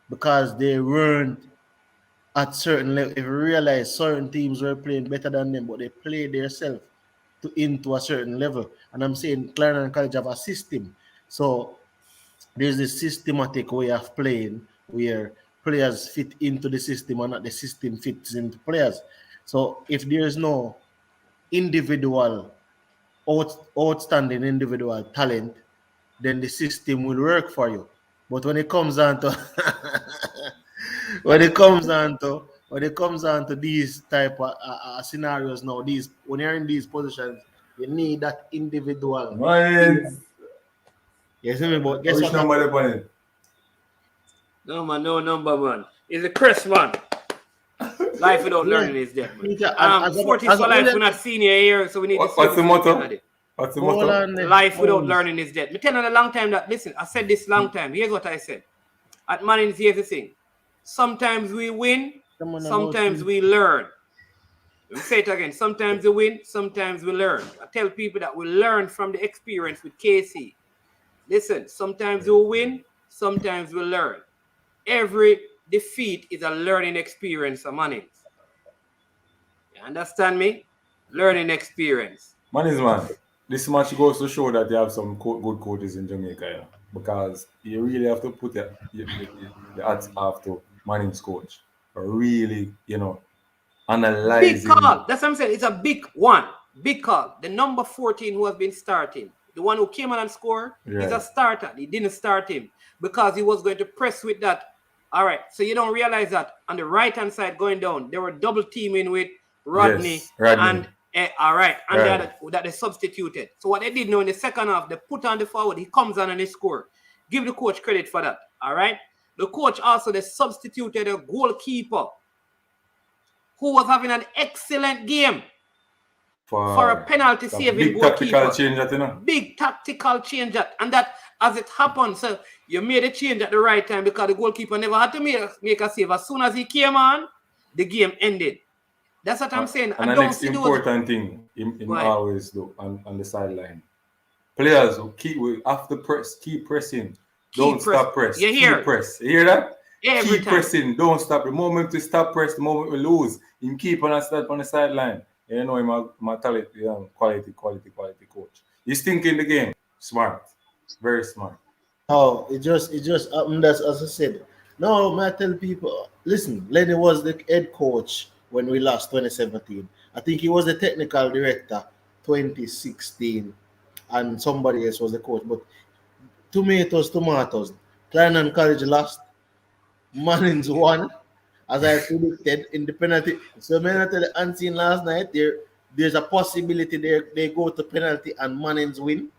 B: because they weren't at certain level. If you realize certain teams were playing better than them, but they played themselves into a certain level. And I'm saying Clarendon College have a system. So there's this systematic way of playing where players fit into the system and not the system fits into players. So if there's no individual, outstanding individual talent, then the system will work for you. But when it comes down to when it comes down to these type of scenarios now, when you're in these positions, you need that individual.
C: Mannings.
B: You see me? But guess
C: Which
B: what?
C: number they playing?
A: No man, no number man. It's a Chris man. Life without learning is death, man. 40 for life. We're not senior here, so we need to see
C: What's the motto? What's the
B: Hold
C: motto?
B: on there.
A: Life without
B: Mannings.
A: learning is dead. Me tell you a long time that, listen, I said this long time. Here's what I said. At Mannings, here's the thing. Sometimes we win,
B: Come on about
A: sometimes
B: him.
A: we learn. Let me say it again. Sometimes we win, sometimes we learn. I tell people that we learn from the experience with KC. Listen, sometimes we win, sometimes we learn. Every defeat is a learning experience for Mannings. You understand me? Learning experience.
C: Man, this match goes to show that you have some good coaches in Jamaica, you know, because you really have to put your hats off to Manning's coach. Really,
A: Big
C: analyzing.
A: call. That's what I'm saying. It's a big one. Big call. The number 14 who has been starting, the one who came on and scored, he's a
C: Right.
A: starter. He didn't start him because he was going to press with that. All right. So you don't realize that on the right hand side going down, they were double teaming with Rodney
C: Yes, Rodney.
A: and all right, and the
C: Right.
A: other that they substituted. So what they did now in the second half, they put on the forward. He comes on and he score. Give the coach credit for that. All right. The coach also they substituted a goalkeeper who was having an excellent game for a
C: For
A: penalty
C: a
A: saving
C: big tactical
A: goalkeeper.
C: change that, you know.
A: Big tactical change that, and that as it happened, so you made a change at the right time because the goalkeeper never had to make a save. As soon as he came on, the game ended. That's what I'm saying.
C: And
A: I
C: the
A: don't
C: next
A: see those.
C: important thing him
A: Go ahead.
C: always do on the sideline. Players who we have to press, keep pressing. Don't stop press.
A: You hear
C: Keep press. You hear that?
A: every
C: Keep
A: time.
C: pressing. Don't stop. The moment we stop press, the moment we lose, him keep on on the sideline. You know him a talent, quality coach. He's thinking the game. Smart. Very smart.
B: Oh, it just happened as I said. No, man, I tell people, listen, Lenny was the head coach when we lost 2017. I think he was the technical director 2016, and somebody else was the coach. But tomatoes. Clarendon College lost. Mannings won, as I predicted in the penalty. So, man, I tell the unseen last night, there's a possibility they go to penalty and Mannings win.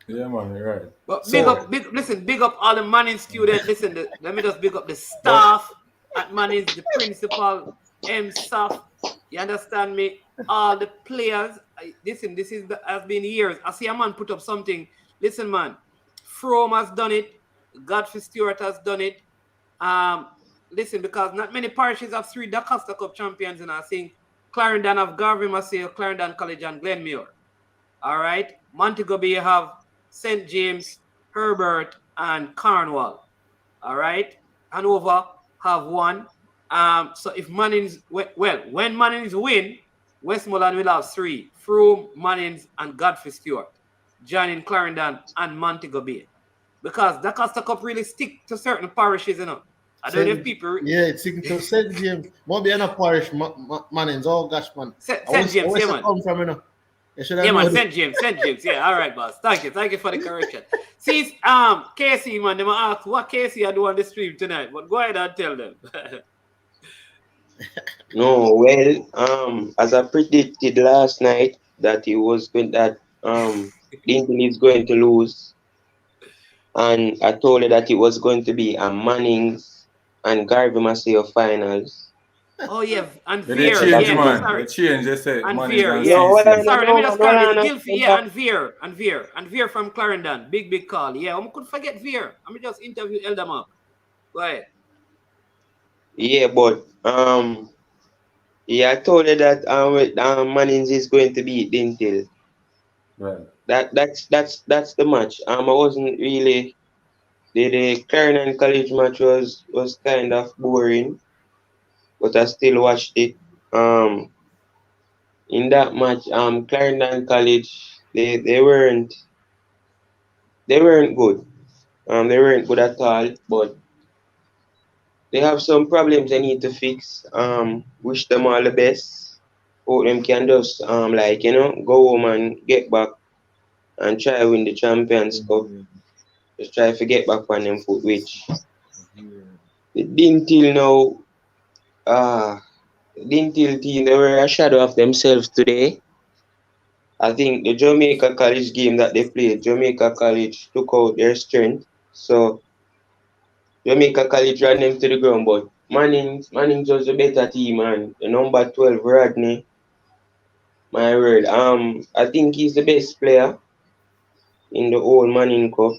C: Yeah, man, you're right.
A: But
C: So,
A: big up all the Manning students. Listen, let me just big up the
C: but
A: staff at Manning's, the principal, MSAF. You understand me? All the players. Listen, has been years. I see a man put up something. Listen, man. Frome has done it. Godfrey Stewart has done it. Um, Listen, because not many parishes have 3 Dacosta Cup champions, and I think Clarendon have Garvey Maceo, Clarendon College, and Glenmuir. All right. Montego Bay have St. James, Herbert, and Cornwall. All right. Hanover have 1. So if Mannings, when Mannings win, Westmoreland will have 3. Frome, Mannings, and Godfrey Stewart, joining Clarendon and Montego Bay. Because the Costa Cup really stick to certain parishes, you know. I don't know if people.
B: Yeah, it's to St. James. Maybe in a parish, Mannings. Oh, gosh, man.
A: St.
B: I
A: James,
B: wish
A: yeah,
B: I
A: man.
B: come from, you know. You should
A: Yeah,
B: have
A: man,
B: known.
A: St. James. Yeah, all right, boss. Thank you for the correction. See, Casey, man, they might ask what Casey I do on the stream tonight, but go ahead and tell them.
D: No, well, as I predicted last night that he was going that Lincoln is going to lose, and I told her that it was going to be a Mannings and Garvey Maceo finals.
A: Oh yeah, and
C: they
A: Veer,
D: Because I
C: change,
A: yeah,
D: believe.
C: man.
A: sorry,
C: They change. They say
A: and
C: man is
A: Veer,
C: on
A: yeah.
D: No,
C: CC.
A: Sorry, let me just correct this. Gilfie, yeah,
D: hold
A: and Veer from Clarendon, big call. Yeah, I could forget Veer. I'm just interview Elder Mark. Go ahead.
D: Yeah, but yeah, I told her that Mannings is going to beat Dintil.
C: Right.
D: That's the match. I wasn't really the Clarendon College match was kind of boring, but I still watched it. Um, in that match, Clarendon College they weren't good. They weren't good at all, but they have some problems they need to fix. Wish them all the best. Hope them can just go home and get back and try win the Champions Cup. Just try to get back on them foot, which they didn't till now. Didn't till team they were a shadow of themselves today. I think the Jamaica College game that they played, Jamaica College took out their strength. So Jamaica College ran them to the ground, but Mannings was a better team, and the number 12 Rodney, My word. I think he's the best player in the whole Manning Cup.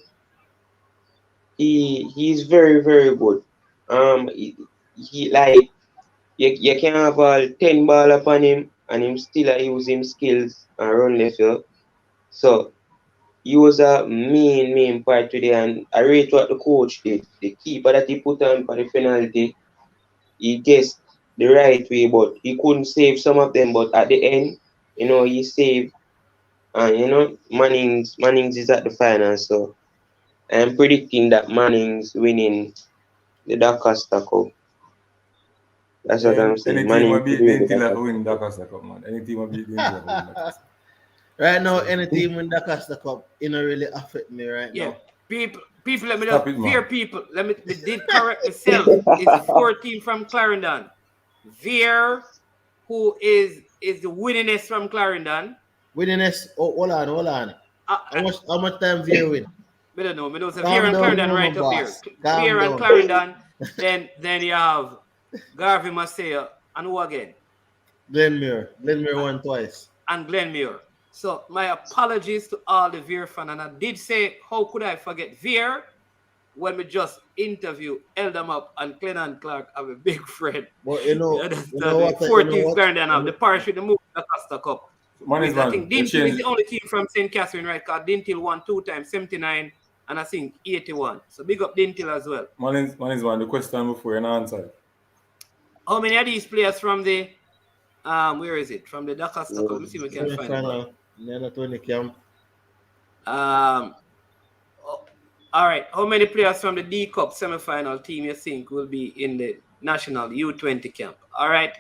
D: He's very very good. He like you can have all 10 ball upon him and him still use him skills and run the field. So he was a main part today, and I rate what the coach did. The keeper that he put on for the penalty, he guessed the right way, but he couldn't save some of them. But at the end, he saved. And Mannings is at the final, so I'm predicting that Mannings winning the Dacosta Cup. That's what
C: Yeah,
D: I'm saying.
C: any team will
D: Mannings will
C: beat
D: win the
C: Dintilla
D: Dacosta
C: win
D: Cup.
C: Dacosta Cup, man. Any team will beat Dintilla win Dacosta.
B: Right now,
C: So
B: any team in the Costa Cup, it don't really affect me right
A: Yeah,
B: now.
A: people, let me just
C: stop it,
A: veer
C: man.
A: people. Me did correct myself. It's 14 from Clarendon. Veer, who is the winningest from Clarendon.
B: Winningest, hold on.
A: Uh,
B: How much time Veer win?
A: I don't know. Me know it's Veer
B: Calm
A: and
B: down
A: Clarendon
B: now, my
A: right up there.
B: boss. Calm
A: Veer and
B: down.
A: Clarendon. Then you have Garvey Maceo and who again?
B: Glenmere won twice.
A: And Glenmuir. So my apologies to all the Veer fans. And I did say, how could I forget Veer when we just interview Eldam Up and Clennon Clark have a big friend.
B: But
A: You
B: you
A: understand?
B: know
A: The
B: what? You know
A: 14th
B: what?
A: Clarendon have the parachute, the move the Costa Cup.
C: Man is
A: With I
C: man,
A: think
C: they
A: Dintil is
C: change
A: the only team from St. Catherine, right? Because Dintil won 2 times, 79 and I think 81. So big up Dintil as well.
C: man is man. The question before you answer.
A: How many are these players from the where is it? From the Dacosta Cup? Let me see if we can find it.
B: Semi-final, the 20 camp.
A: Um all right. How many players from the D Cup semi-final team you think will be in the national U20 camp? All right.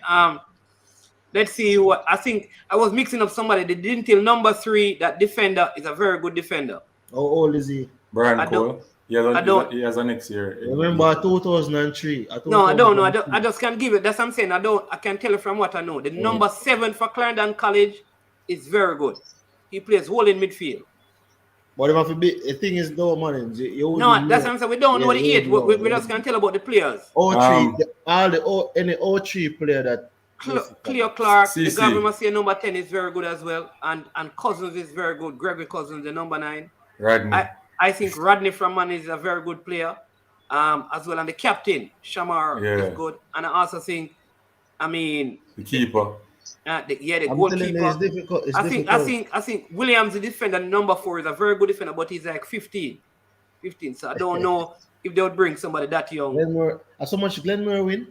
A: Let's see what I think. I was mixing up somebody. They didn't tell number 3. That defender is a very good defender.
B: How old is he?
C: Brian
A: I don't.
C: Cole. He has
A: I don't.
C: he has a next year.
B: Remember 2003.
A: No, I don't know. I just can't give it. That's what I'm saying. I can tell you from what I know. The
B: Yeah.
A: number 7 for Clarendon College is very good. He plays whole in midfield.
B: But if I be, the thing is, though, man,
A: No, that's what I'm saying. We don't know the age. We just can't tell about the players.
B: Any O3 player that
A: Cleo Clark, the
C: CC.
A: Garvey Maceo number 10 is very good as well. And Cousins is very good. Gregory Cousins, the number 9.
C: Rodney.
A: I think Rodney from Man is a very good player. As well. And the captain, Shamar, is good. And I also think,
C: the keeper.
A: The goalkeeper.
B: It's difficult.
A: I think Williams, the defender, number 4, is a very good defender, but he's like 15. So I don't know if they would bring somebody that young.
B: So much Glenmore win.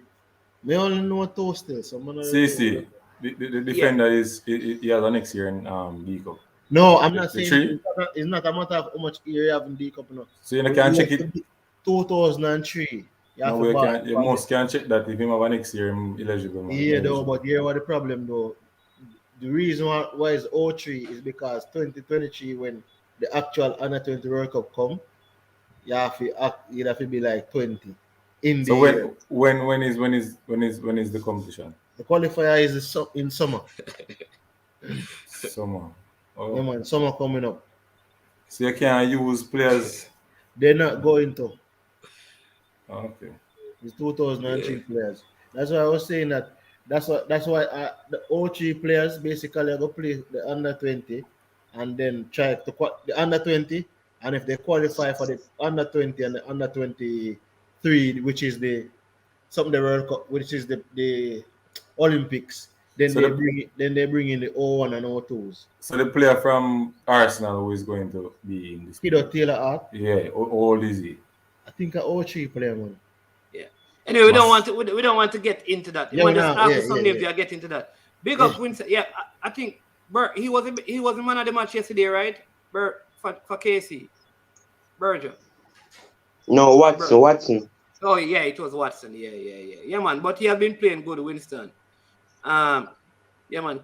B: We only know Toaster. So
C: CC. The defender he has a next year in D Cup.
B: No, I'm not saying it's not a matter of how much year you have in D Cup now.
C: So you can't check it.
B: 2003.
C: You most can check that if him have a next year I'm eligible.
B: Yeah, though, but here what the problem though. The reason why it's 03 is because 2023 when the actual under 20 World Cup come, you have to be like 20 in
C: so
B: the
C: when
B: year.
C: when is the competition?
B: The qualifier is in summer.
C: Summer. Oh.
B: Yeah, man, summer coming up.
C: So you can't use players.
B: They're not going to.
C: Okay.
B: It's 2003 players. That's why I was saying that. That's why the 03 players basically go play the under 20, and then try to the under 20, and if they qualify for the under 20 and the under 23, which is the World Cup, which is the Olympics, then
C: So
B: they bring in the 01 and 02s.
C: So the player from Arsenal who is going to be in this?
B: Peter Taylor Hart.
C: Yeah, how old is he?
B: I think an 03 player, man.
A: Yeah. Anyway, we don't want to get into that. You want to ask some names. You get into that. Big up Winston. Yeah, I think Bert. He was the man of the match yesterday, right? Bert for KC. Berger.
D: No, Watson.
A: Oh yeah, it was Watson. Yeah, man. But he has been playing good, Winston. Yeah, man.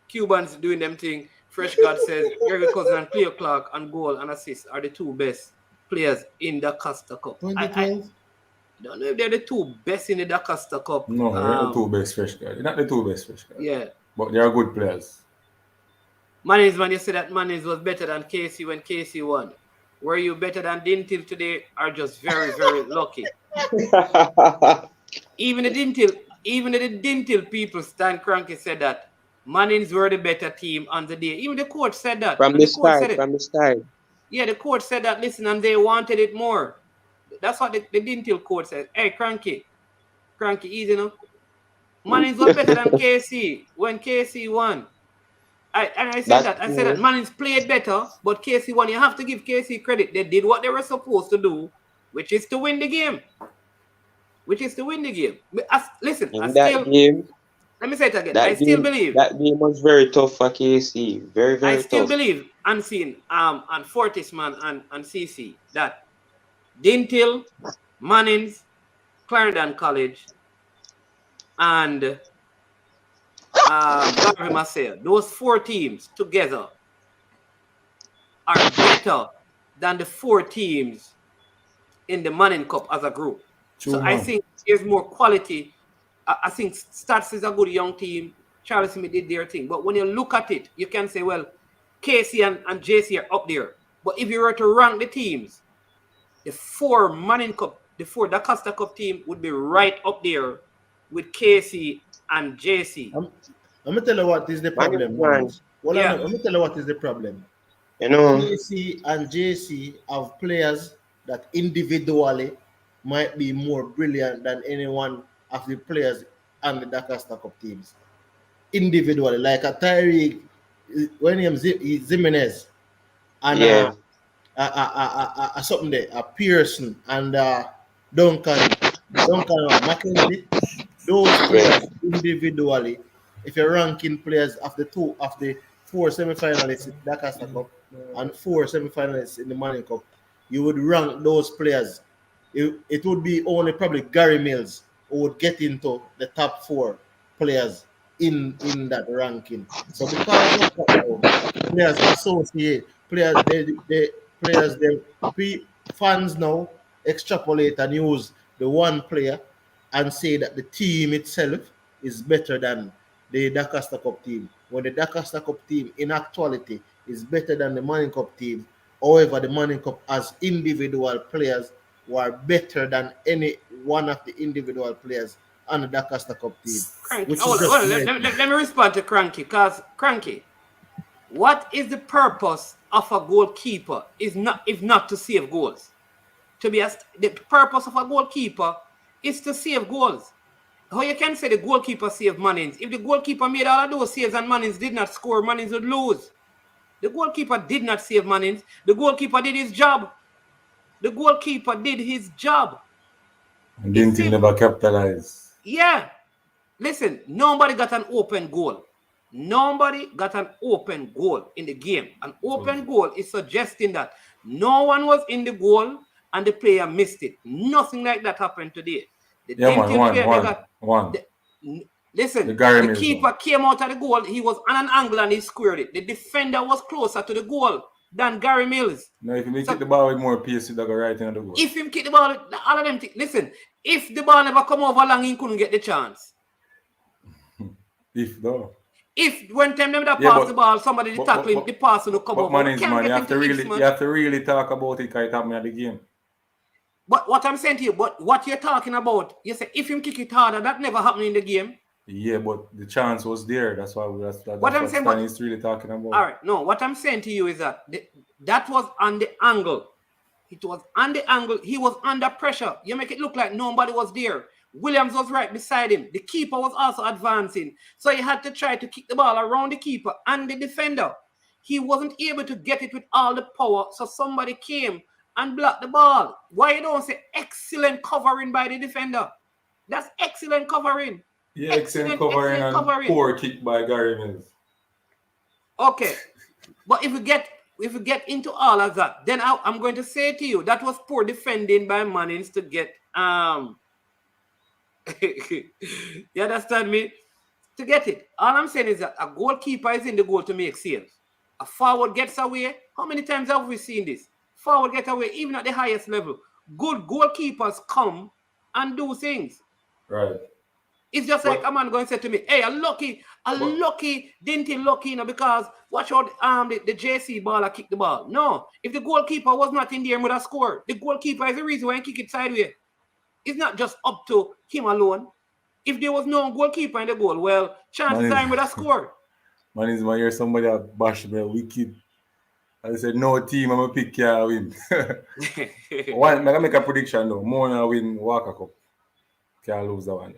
A: Cubans doing them thing. Fresh God says Gregory Cousins and Cleo Clark on goal and assist are the 2 best players in the Dacosta Cup.
B: 2012.
A: I don't know if they're the 2 best in the Dacosta Cup.
C: No, they're not the 2 best fresh guys. They're not the 2 best fresh guys.
A: Yeah.
C: But they are good players.
A: Mannings, man, you said that Mannings was better than Casey when Casey won. Were you better than Dintil today or just very, very lucky? Even the Dintil people, Stan Cranky said that Mannings were the better team on the day. Even the coach said that.
D: From
A: And
D: the
A: the coach said
D: start,
A: it.
D: from the start.
A: Yeah, the coach said that, listen, and they wanted it more. That's what the didn't tell coach said. Hey, Cranky, easy enough. Mannings was better than KC when KC won. I said
D: That's
A: that. I said that
D: true.
A: Mannings played better, but KC won. You have to give KC credit. They did what they were supposed to do, which is to win the game. Listen, I
D: In that
A: still,
D: game,
A: let me say it again. I
D: that
A: still
D: game,
A: believe.
D: that game was very tough for KC. Very,
A: I
D: very
A: still
D: tough.
A: believe unseen and Fortisman and CC that Dintil, Mannings, Clarendon College, and Garvey Maceo, those 4 teams together are better than the 4 teams in the Manning Cup as a group.
C: True,
A: So I
C: man.
A: think there's more quality. I think Stats is a good young team. Charles Smith did their thing. But when you look at it, you can say, well, KC and JC are up there. But if you were to rank the teams, the 4 Manning Cup, the 4 Dacosta Cup team would be right up there with KC and JC.
B: I'm gonna tell you what is the problem,
D: Man,
B: Mannings. Well,
A: Yeah.
B: I'm gonna tell you what is the problem.
D: you know,
B: KC and JC have players that individually might be more brilliant than any one of the players on the Dacosta Cup teams. Individually, like a Tyreek, when him Jimenez, and
D: yeah,
B: something there, a Pearson and Duncan, Mackenzie. Those
D: yeah.
B: players individually, if you're ranking players of the 4 semi-finalists in the Dacosta Cup and 4 semi-finalists in the Manning Cup, you would rank those players. It would be only probably Gary Mills who would get into the top 4 players in that ranking. So because of that, now, players associate players fans now extrapolate and use the one player and say that the team itself is better than the Dacosta Cup team. When the Dacosta Cup team, in actuality, is better than the Manning Cup team. However, the Manning Cup has individual players who are better than any one of the individual players on the Dacosta Cup team,
A: Cranky.
B: which is
A: Oh,
B: just
A: well,
B: my
A: let me respond to Cranky, because Cranky, what is the purpose of a goalkeeper is not if not to save goals? The purpose of a goalkeeper is to save goals. How you can say the goalkeeper saved Mannings? If the goalkeeper made all of those saves and Mannings did not score, Mannings would lose. The goalkeeper did not save Mannings. The goalkeeper did his job. The goalkeeper did his job.
C: And didn't he never capitalize?
A: Yeah. Listen, nobody got an open goal. Nobody got an open goal in the game. An open goal is suggesting that no one was in the goal and the player missed it. Nothing like that happened today. The
C: One.
A: Listen,
C: the
A: keeper came out of the goal. He was on an angle and he squared it. The defender was closer to the goal than Gary Mills.
C: No, if you kick the ball with more pace, he'd go right into the goal.
A: If him kick the ball, all of them listen, if the ball never come over long, he couldn't get the chance.
C: If though.
A: If when time them that pass the ball, somebody tackle him, the pass will come over.
C: Mannings, man, you have to really talk about it because it happened at the game.
A: But what I'm saying to you, but what you're talking about, you say if him kick it harder, that never happened in the game.
C: Yeah, but the chance was there. That's why
A: what
C: Stanley's really talking about.
A: All right, no, what I'm saying to you is that that was on the angle. It was on the angle. He was under pressure. You make it look like nobody was there. Williams was right beside him. The keeper was also advancing. So he had to try to kick the ball around the keeper and the defender. He wasn't able to get it with all the power. So somebody came and blocked the ball. Why you don't say excellent covering by the defender? That's excellent covering.
C: Yeah, excellent covering and poor kick by Gary Mills.
A: Okay. But if we get into all of that, then I'm going to say to you that was poor defending by Mannings to get you understand me? To get it. All I'm saying is that a goalkeeper is in the goal to make saves. A forward gets away. How many times have we seen this? Forward get away, even at the highest level. Good goalkeepers come and do things.
C: Right.
A: It's just like a man going to say to me, hey, didn't he lucky, because watch out the JC baller kick the ball. No, if the goalkeeper was not in there, he would have scored. The goalkeeper is the reason why he kick it sideways. It's not just up to him alone. If there was no goalkeeper in the goal, well, chances are he would have scored.
C: Man is my hear somebody that bash me wicked. I said no team I'm a pick can win. One, I'm gonna make a prediction though. Mona win Walker Cup. Can't lose that one.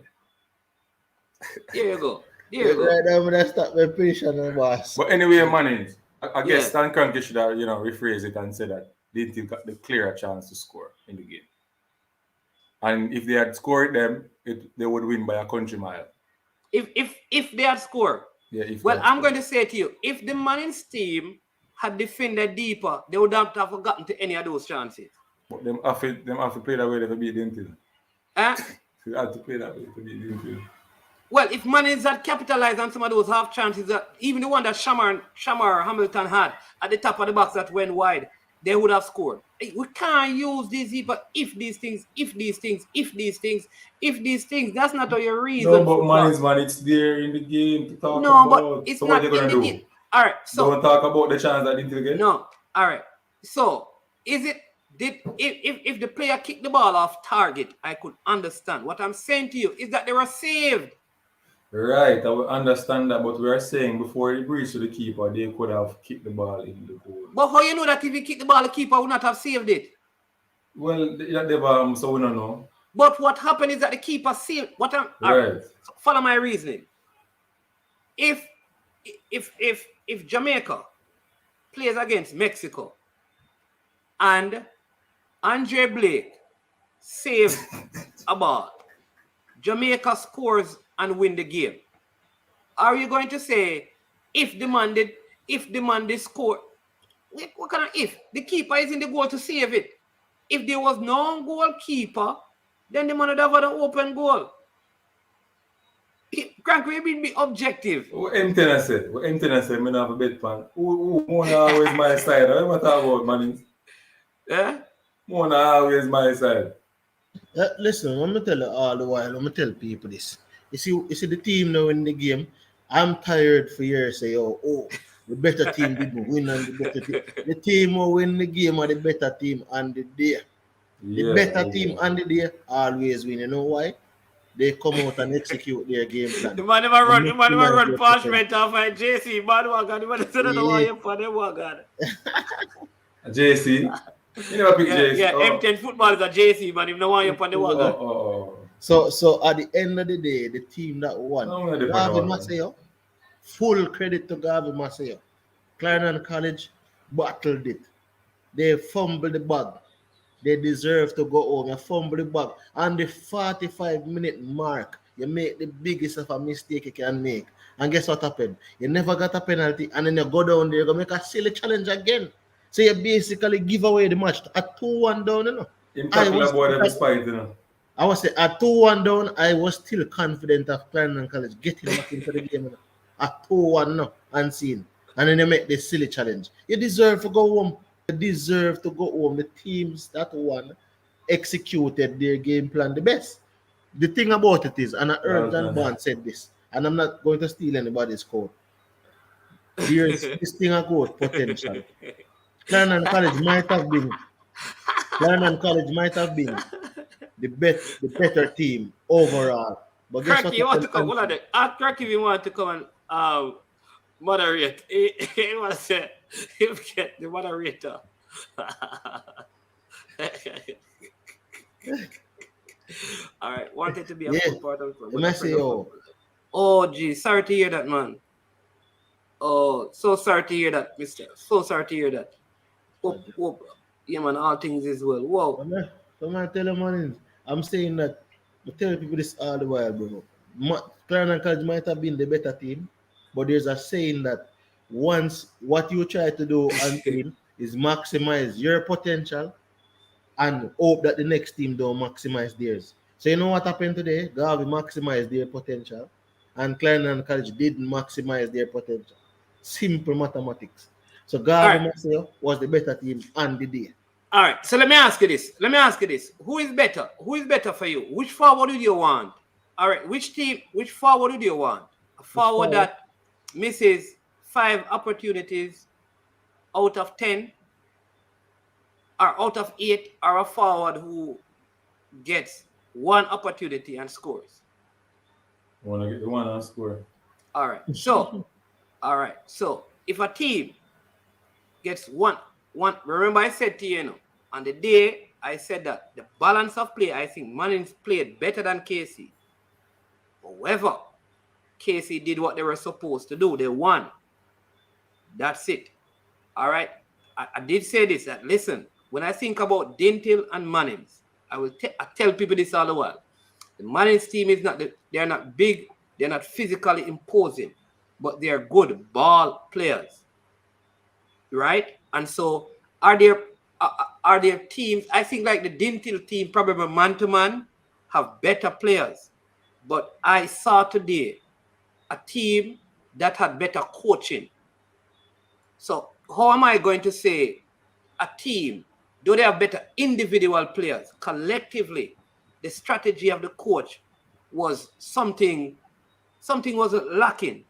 A: There you go. There you
B: Wait,
A: go.
B: right now, I'm gonna start my prediction, boss.
C: But anyway, Mannings, I guess
A: Yeah.
C: Stan Kroenke should have, rephrase it and say that they didn't got the clearer chance to score in the game. And if they had scored them, they would win by a country mile.
A: If they had scored,
C: Yeah, if they
A: well,
C: had
A: I'm
C: scored.
A: going to say to you, if the Mannings team had defended deeper, they would not have gotten to any of those chances.
C: But them have to play that way to beat Dintil.
A: Eh?
C: They had to play that way to beat Dintil.
A: Well, if Mannings had capitalized on some of those half chances, even the one that Shamar Hamilton had at the top of the box that went wide, they would have scored. We can't use these people if these things. That's not how you reason
C: No, but
A: football.
C: Mannings, man, it's there in the game to talk
A: No, but
C: about.
A: it's
C: So what
A: not
C: you gonna
A: in the
C: do?
A: game. All right, so
C: Don't talk about the chance that Dintil get.
A: no, all right. So is it if the player kicked the ball off target, I could understand. What I'm saying to you is that they were saved.
C: Right, I will understand that, but we are saying before he breached to the keeper, they could have kicked the ball in the goal.
A: But how you know that if he kicked the ball, the keeper would not have saved it?
C: Well, so we don't know.
A: But what happened is that the keeper saved. All right,
C: Right.
A: so follow my reasoning. If Jamaica plays against Mexico and Andre Blake saves a ball, Jamaica scores and win the game, are you going to say if the man did score? What kind of if? The keeper is in the goal to save it. If there was no goalkeeper, then the man would have had an open goal. Crank, we be objective.
C: What emptiness say? Me not have a bet pan. Who Mona always my side? What am I talking about, Mannings?
A: Eh?
C: Mona always my side.
B: Listen, let me tell you all the while, let me tell people this. You see the team now in the game. I'm tired for years say, oh, the better team didn't win and the better team. The team who win the game are the better team on the day. The better team on the day always win. You know why? They come out and execute their game plan.
A: The man never
B: They maximize
A: run
B: their
A: parchment off a JC. Man, wagon. The man said, I don't want you for them wagon.
C: JC. You never pick JC.
A: Yeah,
C: Oh.
A: M10 football is a JC, man. If no want you for the wagon.
C: Oh.
B: So at the end of the day, the team that won,
C: No, we're different
B: Garvey
C: one.
B: Maceo, full credit to Garvey Maceo. Clarendon College battled it. They fumbled the bag. They deserve to go home. You fumble the bag. On the 45-minute mark, you make the biggest of a mistake you can make. And guess what happened? You never got a penalty, and then you go down there, you go make a silly challenge again. So you basically give away the match at 2-1 down, you know.
C: Him tackle about every spite, you know.
B: I was saying at 2-1 down, I was still confident of Clarendon College getting back into the game. You know. At 2-1 now, unseen. And then you make this silly challenge. You deserve to go home. You deserve to go home. The teams that won executed their game plan the best. The thing about it is, and I heard John Bond said this, and I'm not going to steal anybody's quote. There's this thing about potential. Clarendon College might have been the better team overall. But guess
A: Cracky, you want to come? Hold on there. Ask Cracky if you want to come and moderate. He want to say, he'll get the moderator. All right, wanted to be a full part of it.
B: Maceo.
A: Oh, gee, sorry to hear that, man. Oh, so sorry to hear that, mister. So sorry to hear that. Hope, yeah, man, all things is well. Whoa.
B: Come on, tell them, man. I'm saying that, I tell people this all the while, bro. Clarendon College might have been the better team, but there's a saying that once what you try to do on team is maximize your potential and hope that the next team don't maximize theirs. So you know what happened today? Garvey maximized their potential, and Clarendon College didn't maximize their potential. Simple mathematics. So Garvey Maceo was the better team on the day.
A: All right. So let me ask you this. Who is better? Who is better for you? Which forward do you want? All right. Which forward do you want? A forward that misses 5 opportunities out of 10 or out of 8, or a forward who gets 1 opportunity and scores?
C: I want to get the one and score.
A: All right. So All right. So if a team gets one, remember I said to you, on the day I said that the balance of play, I think Mannings played better than Casey. However, Casey did what they were supposed to do. They won. That's it. All right. I did say this, that listen, when I think about Dintil and Mannings, I tell people this all the while. The Mannings team is not, they're not big, they're not physically imposing, but they're good ball players, right? And so are there are there teams? I think like the Dintil team, probably man to man, have better players. But I saw today a team that had better coaching. So how am I going to say a team, do they have better individual players? Collectively, the strategy of the coach was something was lacking,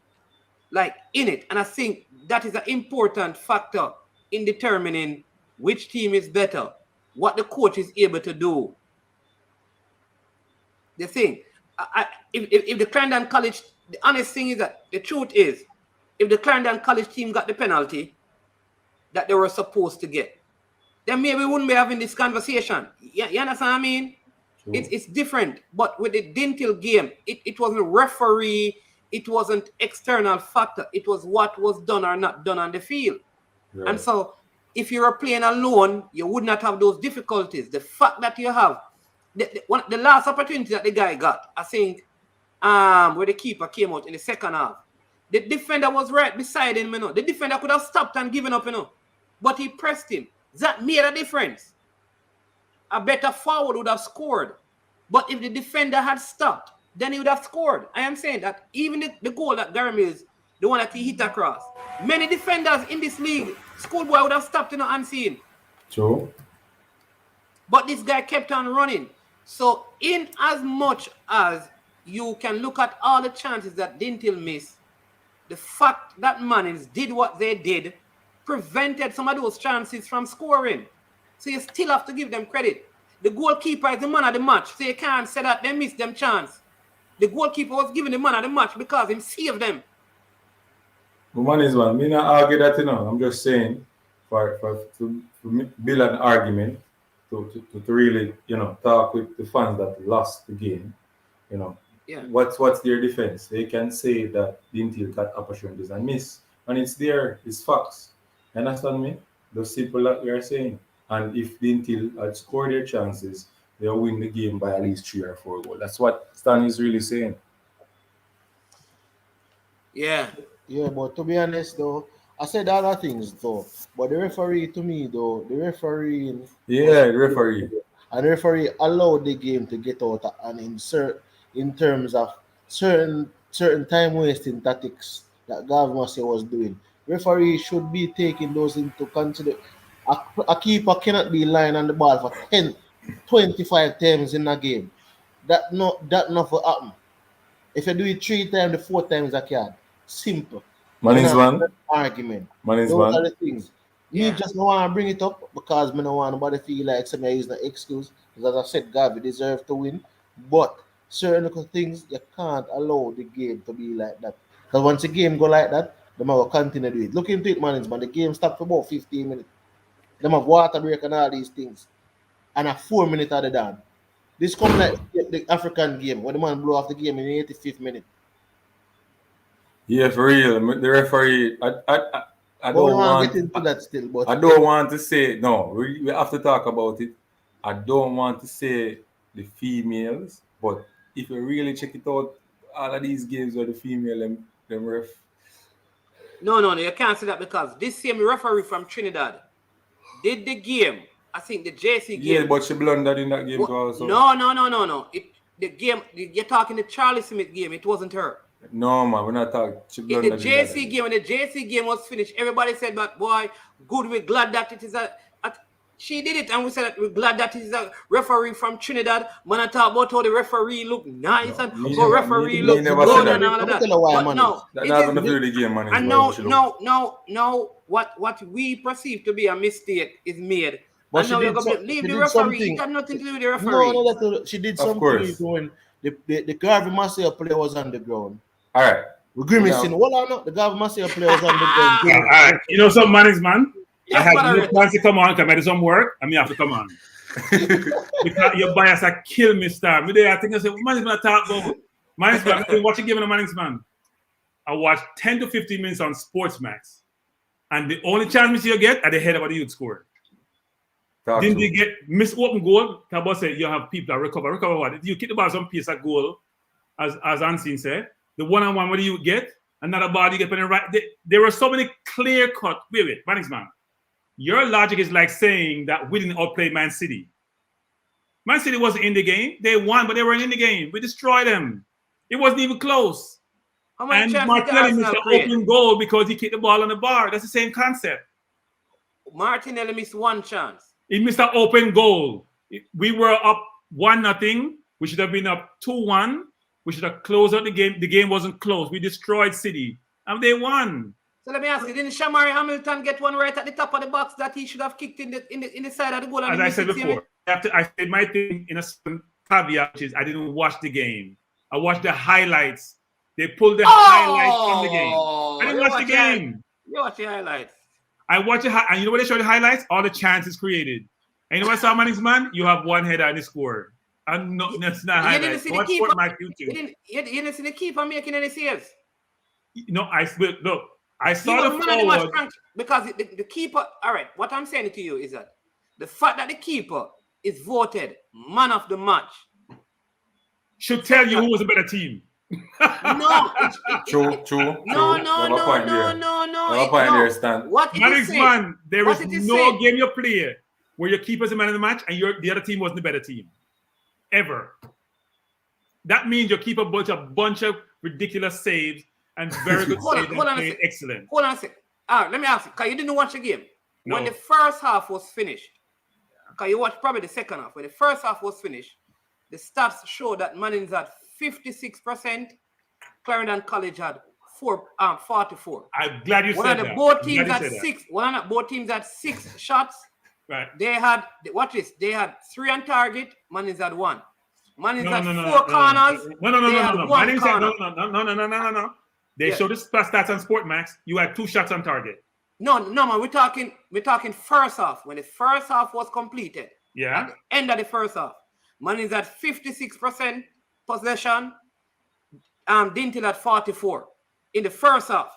A: like in it. And I think that is an important factor in determining which team is better, what the coach is able to do. The thing, if the Clarendon College, the honest thing is that the truth is, if the Clarendon College team got the penalty that they were supposed to get, then maybe we wouldn't be having this conversation. You understand what I mean? Sure. It's different. But with the Dintil game, it wasn't referee, it wasn't external factor. It was what was done or not done on the field. Right. And so if you were playing alone, you would not have those difficulties. The fact that you have the last opportunity that the guy got, I think, where the keeper came out in the second half, the defender was right beside him, The defender could have stopped and given up, But he pressed him. That made a difference. A better forward would have scored. But if the defender had stopped, then he would have scored. I am saying that even the goal that Garvey is, the one that he hit across, many defenders in this league, schoolboy would have stopped, and seen.
C: True.
A: But this guy kept on running. So in as much as you can look at all the chances that Dintil missed, the fact that Mannings did what they did prevented some of those chances from scoring. So you still have to give them credit. The goalkeeper is the man of the match, so you can't say that they missed them chance. The goalkeeper was given the man of the match because he saved them.
C: The Mannings one, me not argue that, I'm just saying to build an argument to really, talk with the fans that lost the game, Yeah. What's their defense? They can say that Dintil got opportunities and miss, and it's there, it's facts. You understand me? The simple that we are saying. And if Dintil had scored their chances, they'll win the game by at least 3 or 4 goals. That's what Stan is really saying.
A: Yeah.
B: Yeah, but to be honest though, I said other things though. But the referee to me though, the referee.
C: Yeah, the referee.
B: And the referee allowed the game to get out and insert in terms of certain time wasting tactics that Garvey Maceo was doing. Referee should be taking those into consideration. A keeper cannot be lying on the ball for 10, 25 times in a game. That not will happen. If you do it 3 times, the 4 times I can. Simple.
C: Mannings one.
B: Argument.
C: Mannings
B: those
C: one.
B: are the things. Me just don't want to bring it up because I don't want nobody feel like somebody is no excuse. Because as I said, Garvey deserves to win. But certain things you can't allow the game to be like that. Because once the game go like that, they will continue to do it. Look into it, man. The game stopped for about 15 minutes. They have water break and all these things. And a 4 minute are they done. This come like the African game where the man blow off the game in the 85th minute.
C: Yeah, for real. The referee, I don't want
B: to get into that still, but
C: I don't want to say no. We have to talk about it. I don't want to say the females, but if you really check it out, all of these games where the female them ref.
A: No, you can't say that because this same referee from Trinidad did the game. I think the JC game.
C: Yeah, but she blundered in that game also.
A: No. The game you're talking the Charlie Smith game. It wasn't her.
C: No, man, we're not talking.
A: In the JC game, when the JC game was finished, everybody said, "But boy, good. We're glad that it is a." She did it, and we said that we're glad that it is a referee from Trinidad. Man, I talk about how the referee look nice and how referee look good and all of that. But no,
C: that's not going to do the game, man.
A: And no, what we perceive to be a mistake is made. But and now you're going to leave the referee. It got nothing to do with the referee.
B: No, she did something when the Garvey Maceo player was on the ground.
C: All right.
B: We're grimacing.
C: Yeah.
B: What are not the Garvey Maceo players on the
E: All
B: bench?
E: right. You know some Mannings, man? I
A: Yes,
E: had no
A: moderator.
E: chance to come on because I did some work and me have to come on. Because your bias are kill me, star. Me there, I think I said, Mannings, man, talk about Mannings, man. I watch a game on Mannings, man. I watched 10 to 15 minutes on Sportsmax. And the only chance me see you get at the head of the youth score. Didn't you get miss open goal? Kabo said you have people that recover. Recover what? You kick the ball some piece of goal, as Anseen said. The one-on-one, what do you get? Another ball you get on the right. There were so many clear cut. Wait, Mannings, man. Your logic is like saying that we didn't outplay Man City. Man City wasn't in the game. They won, but they weren't in the game. We destroyed them. It wasn't even close.
A: How many
E: And
A: chances did
E: Martinelli missed
A: Arsenal
E: the
A: create?
E: open goal because he kicked the ball on the bar. That's the same concept.
A: Martinelli missed one chance.
E: He missed an open goal. We were up 1-0. We should have been up 2-1. We should have closed out the game. The game wasn't close. We destroyed City. And they won.
A: So let me ask you, didn't Shamari Hamilton get one right at the top of the box that he should have kicked in the side of the goal?
E: As I said before, I said my thing in a certain caveat, which is I didn't watch the game. I watched the highlights. They pulled the highlights from the game. I didn't watch the game.
A: You watch the highlights.
E: I watched it, and you know what they showed the highlights? All the chances created. And you know what, saw Mannings, man? You have one header and he scored. And no, that's not
A: You didn't
E: highlights.
A: see the
E: Watch
A: keeper.
E: Sportmax YouTube.
A: You didn't see the keeper making any saves.
E: No, look. I
A: He
E: saw
A: was
E: the
A: man of the match,
E: forward.
A: Frank, because the keeper. All right, what I'm saying to you is that the fact that the keeper is voted man of the match
E: Should tell you who was a better team.
A: No,
C: True.
A: No.
C: Stan.
A: What it
E: Mannings,
A: is saying,
E: man, there
A: what
E: is
A: it is
E: no
A: saying-
E: game you play where your keeper's the man of the match and the other team wasn't the better team. Ever. That means your keeper bunch of ridiculous saves and very good
A: Hold on,
E: saves and
A: hold on a
E: played
A: sec.
E: excellent.
A: Hold on a sec. All right, let me ask you, because you didn't watch the game. When
E: No.
A: the first half was finished, because you watched probably the second half, when the first half was finished, the stats show that Mannings had 56%, Clarendon College had 44.
E: I'm glad you
A: One
E: said
A: of the
E: that.
A: both
E: I'm
A: teams
E: glad you
A: had
E: said that.
A: six. Both teams had 6 shots.
E: Right.
A: They had watch this. They had 3 on target. Mannings had 1. Mannings had 4
E: No.
A: corners.
E: No.
A: They had 1
E: Mannings said
A: corner.
E: no. They
A: Yeah.
E: showed the stats on Sportmax. You had 2 shots on target.
A: No, man. We're talking first half. When the first half was completed,
E: Yeah.
A: at the end of the first half, Mannings had 56% possession. Dintil at 44 in the first half.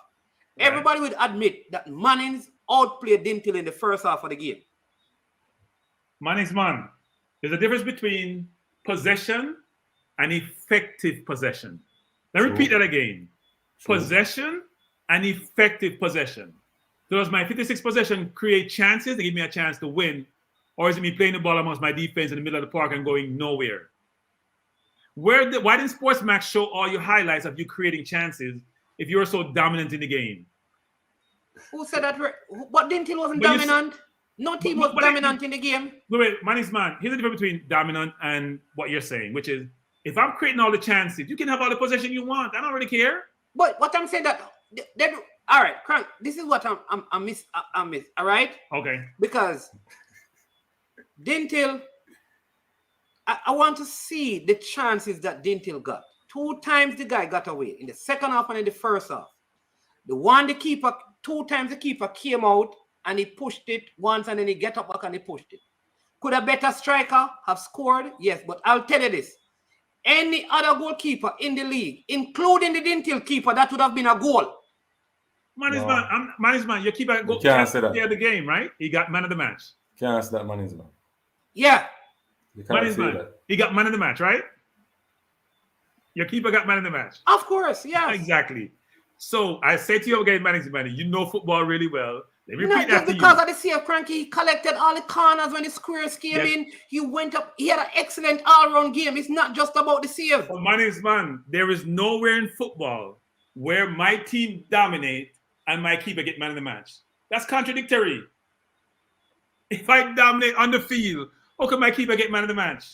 E: Right.
A: Everybody would admit that Mannings outplayed Dintil in the first half of the game.
E: Mannings, man, there's a difference between possession and effective possession. Let me repeat that again. Possession and effective possession. Does my 56 possession create chances? They give me a chance to win. Or is it me playing the ball amongst my defense in the middle of the park and going nowhere? Why didn't Sportsmax show all your highlights of you creating chances if you're so dominant in the game?
A: Who said that? But Dintil wasn't
E: But you
A: dominant. No team was dominant in the game.
E: Wait, Mannings, man, here's the difference between dominant and what you're saying, which is if I'm creating all the chances, you can have all the possession you want. I don't really care.
A: But what I'm saying that all right, Crank, this is what I miss. All right,
E: Okay.
A: because Dintil, I want to see the chances that Dintil got. 2 times the guy got away in the second half and in the first half. The keeper, 2 times the keeper came out and he pushed it once and then he get up back and he pushed it. Could a better striker have scored? Yes, but I'll tell you this. Any other goalkeeper in the league, including the Dintil keeper, that would have been a goal.
E: Mannings, man, your keeper
C: You can't say that.
E: the game, right? He got man of the match.
C: Can't ask that Mannings, man.
A: Yeah.
C: You can't
E: Mannings,
C: say
E: man,
C: that.
E: he got man of the match, right? Your keeper got man of the match.
A: Of course, yes.
E: Exactly. So I say to you again, Mannings, you know football really well. Let me
A: Not
E: repeat
A: just
E: that to
A: because
E: you.
A: of the save, Cranky, he collected all the corners when the squares came
E: Yes.
A: in. He went up. He had an excellent all-round game. It's not just about the save.
E: But Mannings, man, there is nowhere in football where my team dominate and my keeper get man of the match. That's contradictory. If I dominate on the field, how can my keeper get man of the match?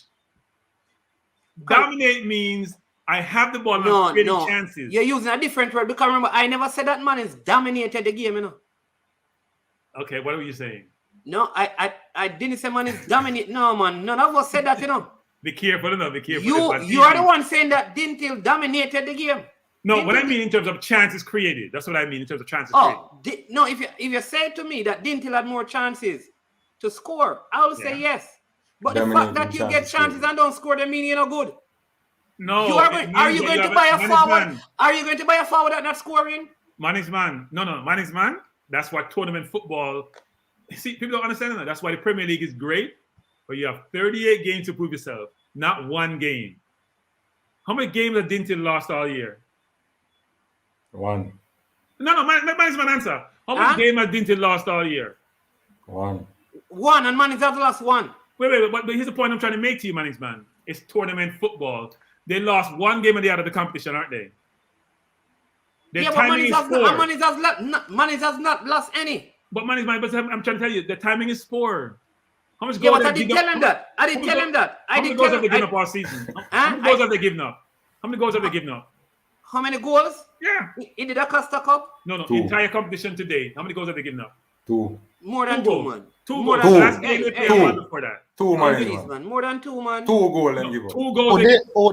E: Dominate means I have the ball and I'm creating chances.
A: You're using a different word because remember, I never said that Mannings dominated the game, you know.
E: Okay, what were you saying?
A: No, I didn't say Mannings dominate. No, man, none of us said that, you know.
E: Be careful, no, be careful.
A: You are the one saying that Dintil dominated the game.
E: No, what I mean in terms of chances created. That's what I mean in terms of chances created.
A: No, if you say to me that Dintil had more chances to score, I will say yes. But the fact that you get chances and don't score, they mean you're not good.
E: No.
A: Are you going to buy a forward? Are you going to buy a forward that's not scoring?
E: Mannings man. No. Mannings man. That's why tournament football. See, people don't understand that. That's why the Premier League is great, but you have 38 games to prove yourself, not one game. How many games have Dintil lost all year?
C: One.
E: No, Mannings man answer. How many games has Dintil lost all year?
C: One,
A: and Mannings has lost one.
E: Wait, but here's the point I'm trying to make to you, Mannings man. It's tournament football. They lost one game at the end of the competition, aren't they? Their timing is poor.
A: Mannings has not lost any.
E: But Mannings man, but I'm trying to tell you, the timing is poor. How much
A: goals? I did tell him that. How
E: many goals have they given up all season? How many goals have they given up? How many goals have they given up?
A: How many goals?
E: Yeah.
A: In the Dacosta Cup?
E: No. Entire competition today. How many goals have they given up?
C: 2.
A: More than 2, man.
E: 2 goals. Last game they played one before that.
C: 2, man.
A: More than 2, man.
C: 2 goals and give up.
E: 2 goals.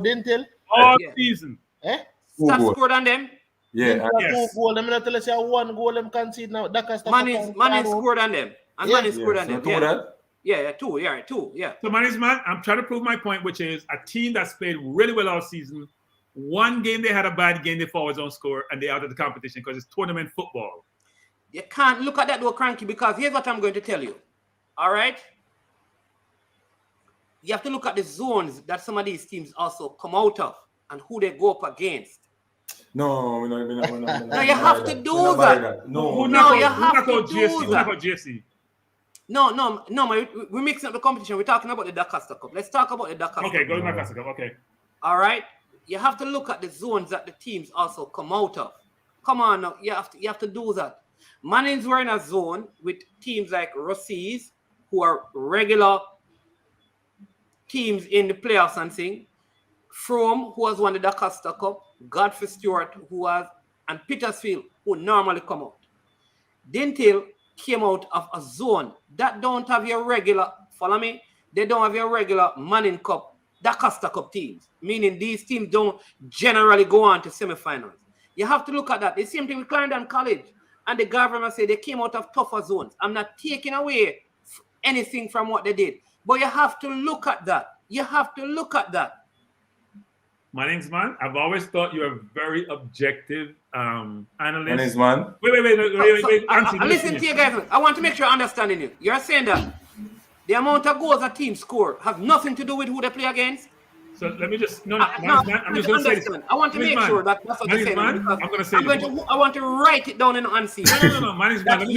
B: Dintil?
E: All season.
A: Stats scored on them?
C: Yeah.
B: 2 goals. I'm not telling you 1 goal them concede now. Dacosta
A: Mannings scored on them. And Mannings scored on them. Yeah, 2. Yeah, 2. Yeah.
E: So Mannings man, I'm trying to prove my point, which is a team that's played really well all season. One game they had a bad game, they forwards don't score, and they're out of the competition because it's tournament football.
A: You can't look at that though, Cranky, because here's what I'm going to tell you. All right? You have to look at the zones that some of these teams also come out of and who they go up against.
C: No,
A: you have to do that.
C: No,
A: you have to do that. No, we're mixing up the competition. We're talking about the Dacosta Cup. Let's talk about the Dacosta Cup.
E: Okay, go to the Dacosta Cup. Okay.
A: All right? You have to look at the zones that the teams also come out of. Come on now, you have to do that. Mannings were in a zone with teams like Rossies, who are regular teams in the playoffs and thing. From, who has won the Dacosta Cup, Godfrey Stewart, and Petersfield, who normally come out. Dintil came out of a zone that don't have your regular, follow me? They don't have your regular Manning Cup, Dacosta Cup teams, meaning these teams don't generally go on to semifinals. You have to look at that. The same thing with Clarendon College and the Garvey Maceo, they came out of tougher zones. I'm not taking away anything from what they did, but you have to look at that.
E: Mannings man, I've always thought you're a very objective analyst.
C: Mannings man.
E: Wait.
A: Listen to you guys. I want to make sure I'm understanding you. You're saying that the amount of goals a team score has nothing to do with who they play against?
E: So let me just I'm just going to say this.
A: I want to make sure that's what you're saying.
E: I'm going to say
A: I want to write it down in the unseen.
E: No, Mannings man.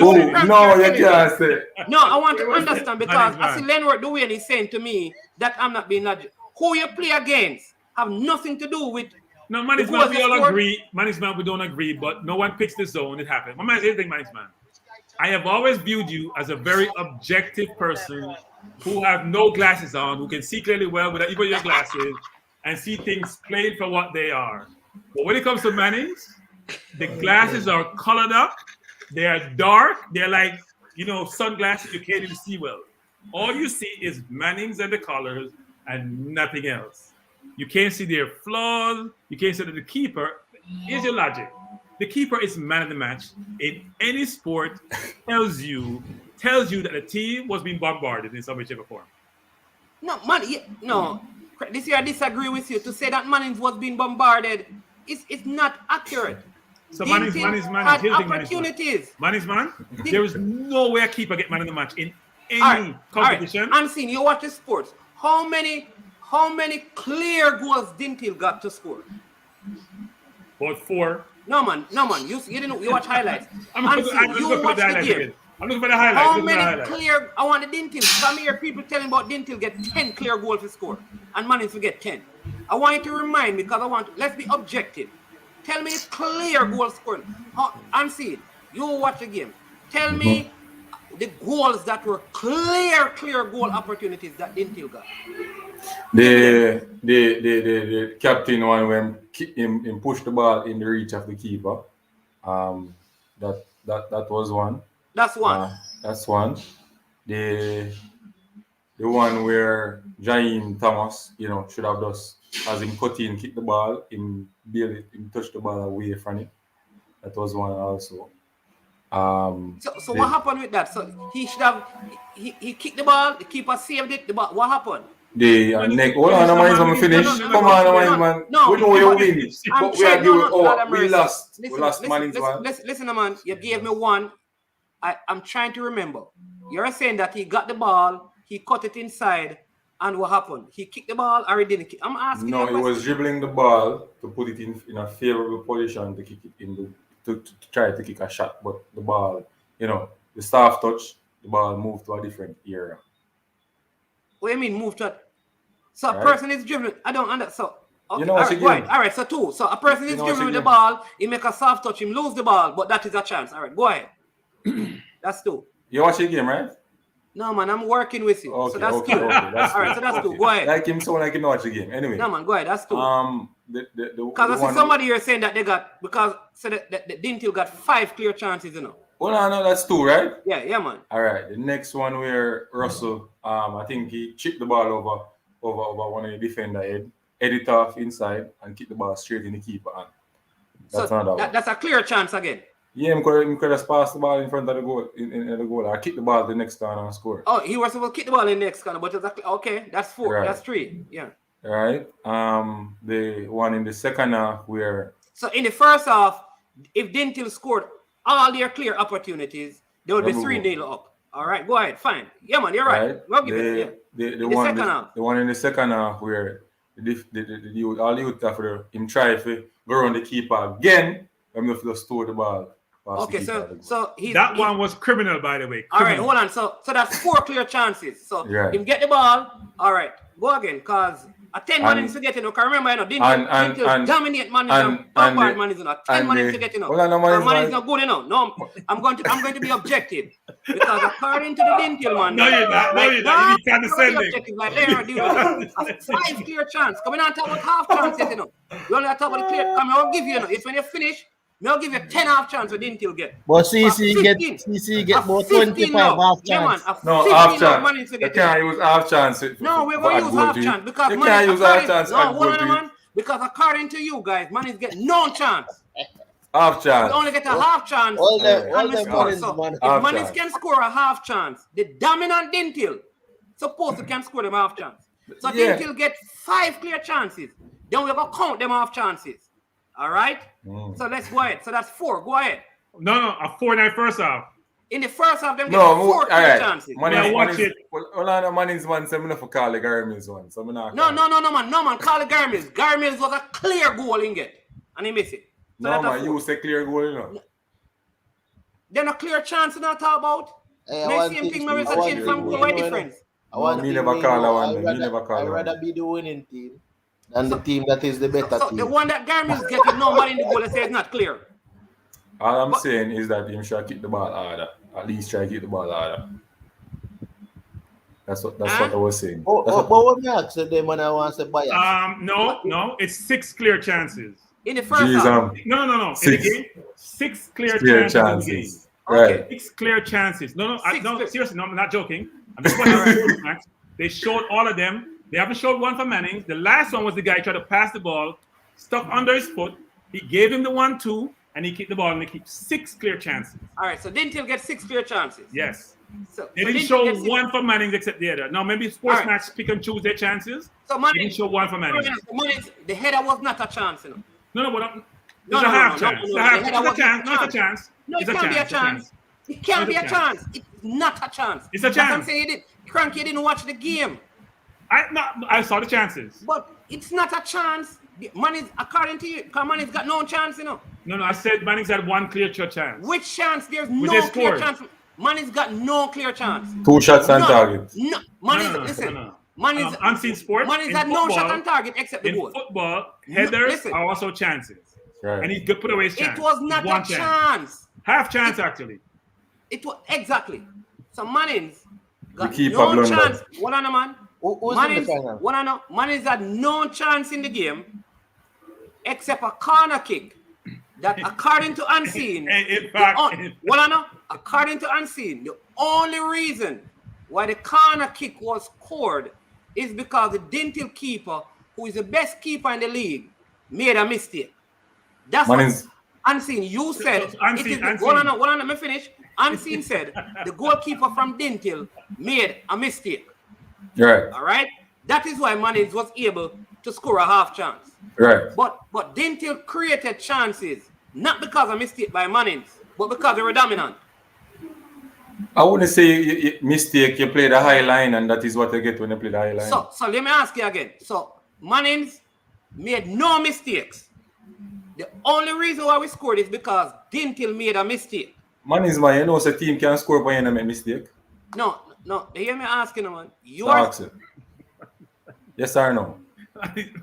C: No, you can't say.
A: No, I want to understand because I see Lenward Dwayne is saying to me that I'm not being logical. Who you play against have nothing to do with.
E: No, Mannings man, we all agree. Mannings man, we don't agree, but no one picks the zone. It happens. My man, anything, Mannings man. I have always viewed you as a very objective person who have no glasses on, who can see clearly well without even your glasses, and see things played for what they are. But when it comes to Mannings, the glasses are colored up, they are dark, they're like, sunglasses you can't even see well. All you see is Mannings and the colors and nothing else. You can't see their flaws, you can't see that the keeper. Here's your logic. The keeper is man of the match in any sport, tells you that the team was being bombarded in some way, shape, or form.
A: No. This year I disagree with you. To say that Mannings was being bombarded, it's not accurate.
E: So Mannings
A: had opportunities.
E: Mannings man, there is no way a keeper get man of the match in any competition.
A: Unseen, you watch the sports. How many clear goals Dintil got to score?
E: About 4.
A: No man. You didn't. You watch highlights.
E: I'm looking for the highlights.
A: How many clear? I want the Dintil. Some here people telling about Dintil get 10 clear goals to score, and Mannings to get 10. I want you to remind me because let's be objective. Tell me clear goal scoring. Unseen. You watch the game. Tell me the goals that were clear goal opportunities that Dintil got.
C: The captain one when him pushed the ball in the reach of the keeper. That was one.
A: That's one.
C: That's one. The one where Jaime Thomas, should have just as him cut in, kick the ball, him touch the ball away from it. That was one also.
A: So what happened with that? So he should have he kicked the ball, the keeper saved it, the ball. What happened?
C: The neck. Hold on, man, man, finish. Come on, man.
A: No,
C: we know you win, but we are giving. Oh, we lost. We lost Mannings one.
A: Listen, man. You gave me one. I'm trying to remember. You're saying that he got the ball, he cut it inside, and what happened? He kicked the ball or he didn't kick? I'm asking.
C: No, he was dribbling the ball to put it in a favorable position to kick it in to try to kick a shot, but the ball, the soft touch, the ball moved to a different area.
A: What do you mean move to? So a person is dribbling. I don't understand. So okay,
C: you know what
A: all right. So two. So a person is dribbling with the ball. He make a soft touch. Him lose the ball, but that is a chance. All right, go ahead. That's two.
C: You watch the game, right?
A: No, man, I'm working with you.
C: Okay,
A: so that's
C: okay,
A: two.
C: okay, that's
A: all right, so that's two. Go ahead.
C: Like him, so like him watch the game. Anyway.
A: No, man, go ahead. That's two. Because I see somebody here saying that they got the Dintil got 5 clear chances,
C: Well, no, that's 2, right?
A: Yeah, man.
C: All right. The next one where Russell, I think he chipped the ball over one of the defender head it off inside and kick the ball straight in the keeper hand. That's
A: so
C: another one.
A: That's a clear chance again.
C: Yeah, he could have passed the ball in front of the goal in the goal. I kick the ball the next corner and score.
A: Oh, he was supposed to kick the ball in the next corner, but okay, that's 4.
C: Right.
A: That's 3. Yeah.
C: Right. The one in the second half where.
A: So in the first half, if Dintil scored all their clear opportunities, they would be 3-0 up. All right, go ahead. Fine. Yeah, man, you're right. We'll give it. Yeah.
C: The one in the second half where all the youth after him try to go around the keeper again, I'm going to store the ball.
A: Okay, so
E: that one was criminal, by the way. Criminal.
A: All right, hold on. So that's 4 clear chances. So him get the ball. All right, go again, cause a 10 man is to get Because remember, Dintil dominate Mannings and Mannings. 10 man is to get Mannings not good enough. No, I'm going to be objective because according to the Dintil man.
E: No, you're not. No, you're not. You can't send
A: objective. Like a 5 clear chance. Coming on top of half chances, You only on top of the clear. I'll give you. It's when you finish. I'll give you 10 half chance. Dintil get.
B: But CC get more 25 half chance.
C: Half chance. You can't use half chance.
A: No, we're going to use half chance because
C: you can't use half chance.
A: Man, because according to you guys, Mannings get no chance.
C: Half chance.
A: We only get a half chance. If Mannings can score a half chance, the dominant Dintil supposed to can score them half chance. So Dintil get 5 clear chances. Then we're going to count them half chances. All right? So let's go ahead. So that's 4. Go ahead.
E: No, a 4 in the first half.
A: In the first half, them get 4 clear chances.
C: Mannings one, so I'm not for Carly Garmil's one. So
A: no, man. Carly Garmil's. Garmil's was a clear goal in get. And he missed it. So
C: no, man, you say clear goal,
A: Then a clear chance not talk about. Next same thing, Marissa change from goal. Why difference?
C: Me never call that one.
B: I'd rather be the winning team than the team that is the better team.
A: The one that Garmil's getting nobody in the goal, they say it's not clear.
C: All I'm saying is that him should keep the ball harder. At least try to keep the ball harder. That's what I was saying.
B: But what me ask them when I want to buy it?
E: No. It's 6 clear chances.
A: In the first half?
E: No.
C: 6.
E: In the game, 6 clear chances. In the game.
C: Right.
E: Okay. 6 clear chances. No, seriously, no, I'm not joking. I'm just watching They showed all of them. They haven't showed one for Mannings. The last one was the guy who tried to pass the ball, stuck under his foot. He gave him the 1-2, and he kicked the ball, and they keep 6 clear chances.
A: All right, so Dintil get 6 clear chances.
E: Yes.
A: So
E: they didn't show one for Mannings except the other. Now, maybe sports match pick and choose their chances.
A: So Mannings,
E: they didn't show one for Mannings.
A: The header was not a chance,
E: No, but there's a half chance. It's a chance.
A: No, it can't be a chance. It can't be a chance. It's not a chance.
E: It's a chance.
A: I'm saying Cranky didn't watch the game.
E: I saw the chances.
A: But it's not a chance. Mannings, according to you, because Mannings got no chance, No,
E: I said Mannings had 1 clear chance.
A: Which chance? There's no clear chance. Mannings got no clear chance.
C: 2 shots on target.
A: No. Mannings, listen. Mannings,
E: unseen sports.
A: Mannings had no shot on target except the goal.
E: In football, headers are also chances.
C: Right.
E: And he could put away his chance.
A: It was not a chance.
E: Half chance, actually.
A: It was exactly. So Mannings got
C: no
A: chance. What on, man?
B: Mannings,
A: Mannings had no chance in the game except a corner kick that, according to Unseen, according to Unseen, the only reason why the corner kick was scored is because the Dintil keeper who is the best keeper in the league, made a mistake. That's
C: Mannings.
A: what Unseen, you said. Hold on, let me finish. Unseen said the goalkeeper from Dintil made a mistake.
C: Right.
A: All right? That is why Mannings was able to score a half chance.
C: Right.
A: But Dintil created chances, not because of mistake by Mannings, but because they were dominant.
C: I wouldn't say mistake. You play the high line, and that is what you get when you play the high line.
A: So let me ask you again. So Mannings made no mistakes. The only reason why we scored is because Dintil made a mistake.
C: Mannings, man, you know, the team can score when you make mistake.
A: No. Hear me asking, man.
C: Yes or no?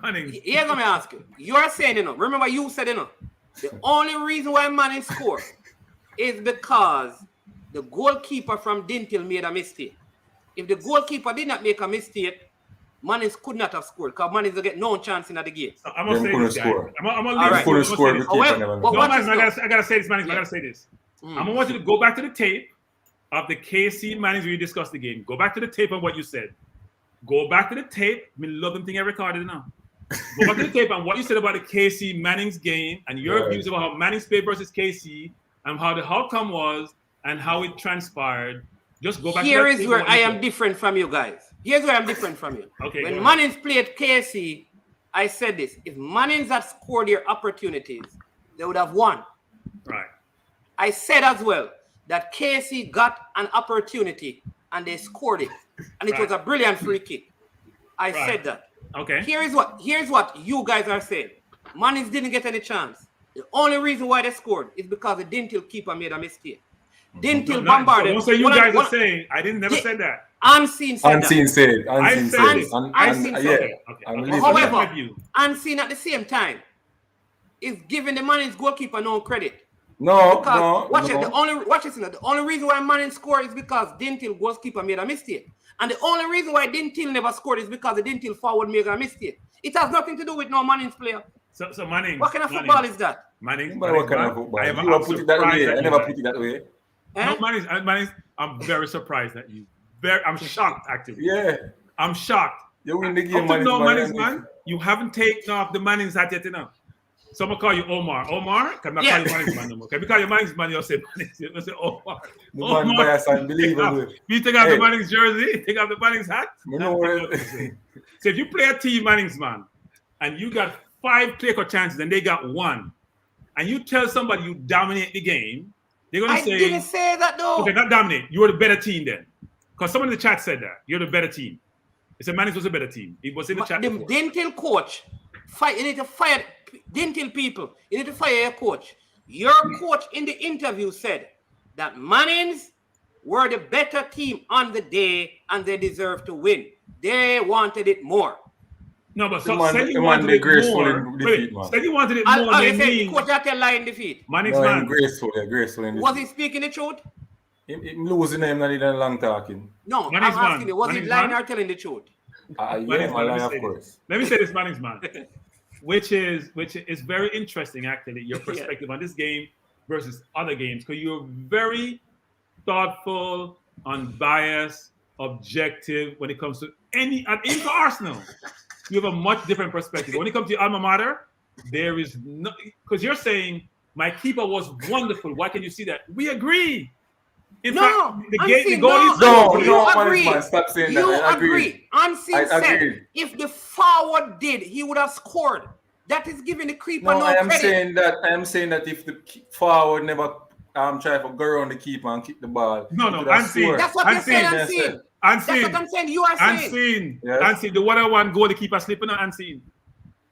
E: Mannings.
A: Here's what I ask you. You are saying, remember you said, the only reason why Mannings scored is because the goalkeeper from Dintil made a mistake. If the goalkeeper did not make a mistake, Mannings could not have scored because Mannings will get no chance in the game.
E: So I'm gonna say this, guys. I'm gonna
A: All right.
C: Couldn't score.
E: I gotta say this, Mannings. I gotta say this. I'm gonna want you to go back to the tape of the KC Mannings where you discussed the game. Go back to the tape of what you said. Go back to the tape. I love them thing I recorded now. Go back to the tape and what you said about the KC Mannings game and your views about how Mannings played versus KC and how the outcome was and how it transpired. Just go back.
A: Here is where I am different from you guys. Here's where I'm different from you.
E: Okay.
A: When Mannings played KC, I said this: if Mannings had scored their opportunities, they would have won.
E: Right.
A: I said as well that KC got an opportunity and they scored it, and it was a brilliant free kick. I said that.
E: Okay.
A: Here's what you guys are saying. Mannings didn't get any chance. The only reason why they scored is because the Dintil keeper made a mistake. Dintil bombarded.
E: Don't say you guys are saying. I didn't never said that.
A: Unseen said
C: Unseen
A: that.
C: said.
E: I said it.
A: Unseen said it.
E: Okay.
A: However, Unseen at the same time is giving the Mannings goalkeeper no credit. Watch it. The only reason why Mannings scored is because Dintil goalkeeper made a mistake. And the only reason why Dintil never scored is because the Dintil forward made a mistake. It has nothing to do with no Mannings player.
E: So Mannings.
A: What kind of football is that?
E: Mannings.
C: What kind of football? You never put it that way. I never put it that way.
E: No, Mannings, I'm very surprised at you. I'm shocked, actually.
C: Yeah.
E: I'm shocked.
C: You win the game,
E: Mannings, man. You haven't taken off the Mannings hat yet enough. So I'm going to call you Omar. Omar? Can I call you Mannings man no more? Can we call you Mannings man? You'll say Mannings. You'll say Omar.
C: The man bias unbelievable.
E: You take off the Mannings jersey, take off the Mannings hat. So if you play a team Mannings man, and you got 5 clear-cut chances and they got 1, and you tell somebody you dominate the game, they're going to say... I
A: didn't say that though.
E: Okay, not dominate. You were the better team then. Because someone in the chat said that. You're the better team. They said Mannings was a better team. It was in the chat.
A: The Dintil coach, you need to fire Dintil people. You need to fire your coach. Your coach in the interview said that Mannings were the better team on the day and they deserved to win. They wanted it more.
E: No, but said you wanted it more. Said you wanted it more than me.
A: Coach that can lie in defeat.
E: Mannings man.
C: Graceful in defeat.
A: Was he speaking the truth?
C: Him losing him not even long talking.
A: No, I'm asking you, was he lying or telling the truth?
C: Of course.
E: Let me say this, Mannings man. Which is very interesting, actually, your perspective on this game versus other games, because you're very thoughtful, unbiased, objective when it comes to even for Arsenal. You have a much different perspective. When it comes to your alma mater, there is no, because you're saying my keeper was wonderful. Why can you see that? We agree. In fact,
A: you agree.
C: Stop saying
A: you
C: that.
A: agree. Unseen said if the forward did, he would have scored. That is giving the keeper no credit.
C: I am saying that if the forward never try to go around the keeper and kick the ball.
E: Unseen.
A: That's what they said. Unseen. That's what I'm saying. You are saying.
E: Unseen. Yes. Unseen. The 1-on-1 goal, the keeper sleeping on unseen.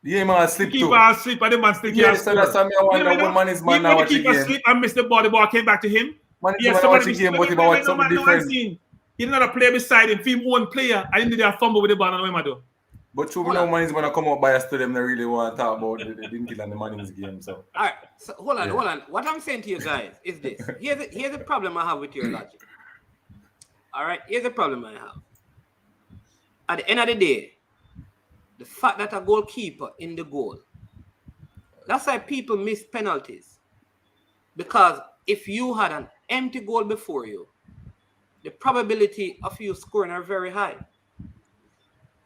C: Yeah, man, sleep too.
E: The keeper sleep and the man still
C: can't score. That's what I wonder when man is man now watch the game.
E: Sleep and missed the ball came back to him.
C: Man is man watch the game, but he watch something different.
E: He did not play beside him, film one player. I didn't do that fumble with the ball and what do.
C: But true, now man is going to come out biased to them. They really want to talk about the Dintil and the Mannings game. So.
A: All right, so hold on. What I'm saying to you guys is this. Here's the problem I have with your logic. All right, here's the problem I have. At the end of the day, the fact that a goalkeeper in the goal, that's why people miss penalties. Because if you had an empty goal before you, the probability of you scoring are very high.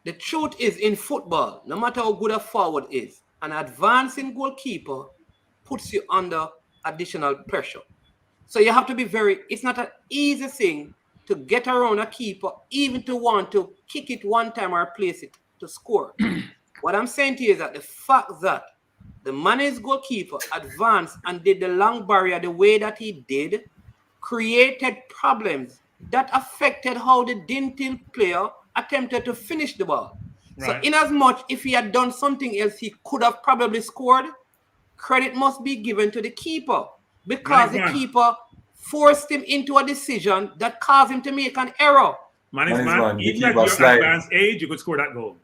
A: the truth is in football, no matter how good a forward is, an advancing goalkeeper puts you under additional pressure. So you have to be it's not an easy thing to get around a keeper, even to want to kick it one time or place it to score. What I'm saying to you is that the fact that the Mannings goalkeeper advanced and did the long barrier the way that he did created problems that affected how the Dintil player attempted to finish the ball. Right. So in as much if he had done something else, he could have probably scored. Credit must be given to the keeper because the keeper forced him into a decision that caused him to make an error.
E: Mannings man, even at your advanced age, you could score that goal.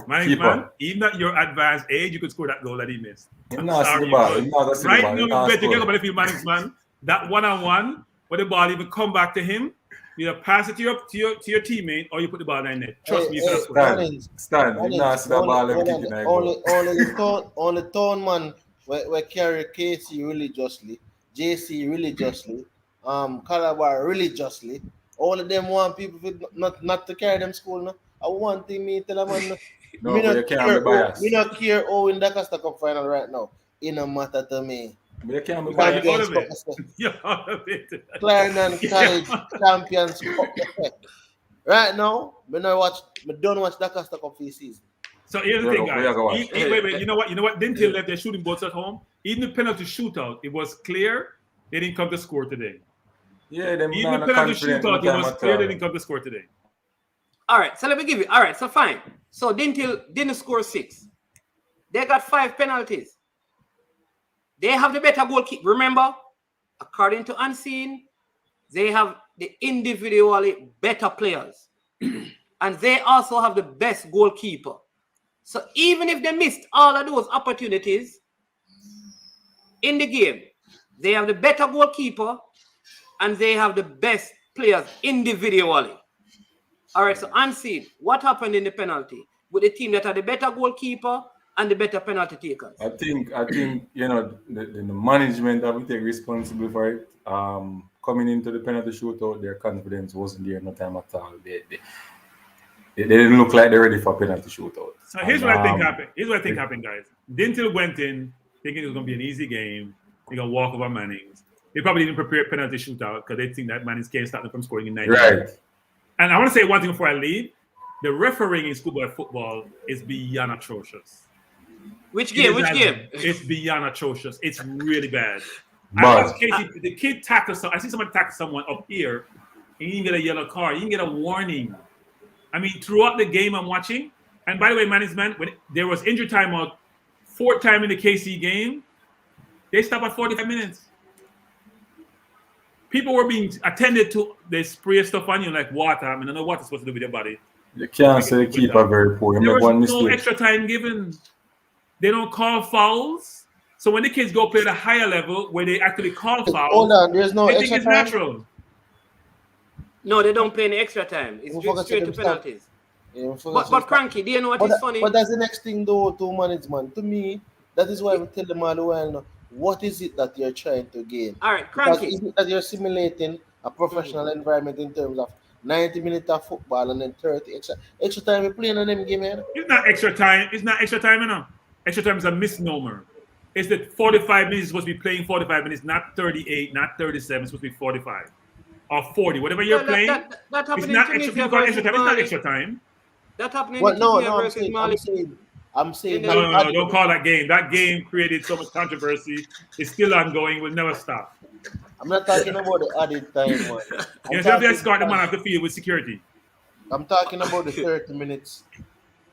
E: Mannings man, even at your advanced age, you could score that goal that he missed. I'm sorry, right now, you better get up on the field, Mannings man. That one-on-one, where the ball even come back to him, you either pass it to your teammate or you put the ball in there. Trust me,
C: Stand.
B: Only Tone man we carry KC religiously, JC religiously, Calabar religiously. All of them want people not to carry them school. No? I want thing me tell them man. Me not care who in Dacosta Cup final right now. It no matter to me.
C: You can't be biased.
B: Clarendon College champions. Right now, me don't watch Dacosta Cup this season.
E: So here's the thing, guys. Wait. You know what? Dintil left their shooting boats at home. Even the penalty shootout, it was clear they didn't come to score today.
C: Yeah,
E: even the penalty shootout, it was clear they didn't come to score today.
A: All right, so let me give you. All right, so fine. So Dintil didn't score 6. They got 5 penalties. They have the better goalkeeper. Remember, according to Unseen, they have the individually better players. And they also have the best goalkeeper. So even if they missed all of those opportunities in the game, they have the better goalkeeper and they have the best players individually. All right, so Unseen, what happened in the penalty with the team that had the better goalkeeper and the better penalty takers?
C: I think the management that we take responsibility for it. Coming into the penalty shootout, their confidence wasn't there no time at all. They didn't look like they're ready for penalty shootout.
E: So here's what I think happened. Here's what I think happened, guys. Dintil went in thinking it was going to be an easy game. They're going to walk over Mannings. They probably didn't prepare penalty shootout because they think that Mannings can't stop them from scoring in 90 minutes. And I want to say one thing before I leave. The refereeing in schoolboy football is beyond atrocious.
A: Which game?
E: It's beyond atrocious. It's really bad. I watched Casey, the kid tackle I see somebody tackle someone up here, and you didn't get a yellow card. You didn't get a warning. I mean, throughout the game I'm watching, and by the way, Mannings man, when there was injury timeout, 4th time in the KC game, they stopped at 45 minutes. People were being attended to. They spray stuff on you like water. I mean, I know what it's supposed to do with your body.
C: You can't say the keeper very poor.
E: There was no extra time given. They don't call fouls. So when the kids go play at a higher level where they actually call fouls,
B: hold on, there's no
E: they
B: extra
E: think it's
B: time.
E: natural.
A: No, they don't play any extra time. It's straight to penalties. But Cranky, do you know what is funny?
B: But that's the next thing though to management. To me, that is why I tell them all the while, what is it that you're trying to gain?
A: All right, Cranky.
B: Is it that you're simulating a professional environment in terms of 90 minutes of football and then 30 extra time you're playing on them game?
E: It's not extra time. It's not extra time enough. Extra time is a misnomer. It's that 45 minutes is supposed to be playing 45 minutes, not 38, not 37. It's supposed to be 45 or 40, whatever you're playing.
A: That
E: it's not extra time. It's not extra time.
A: That happened in Tunisia versus Mali.
B: I'm saying
E: no, don't call that game. That game created so much controversy. It's still ongoing. Will never stop.
B: I'm not talking about the added time one.
E: You have to escort the man off the field with security.
B: I'm talking about the 30 minutes.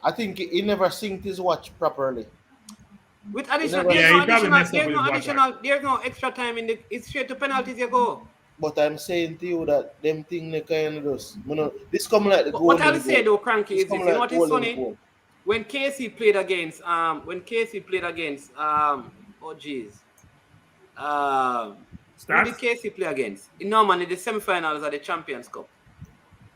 B: I think he never synced his watch properly.
A: With additional, there's no extra time in it's straight to penalties you go.
B: But I'm saying to you that them thing they kind of does. This come like the goal.
A: What I'll say though, Cranky, is this. You know what is funny? When KC played against who did KC play against? In Normandy, the semi-finals of the Champions Cup.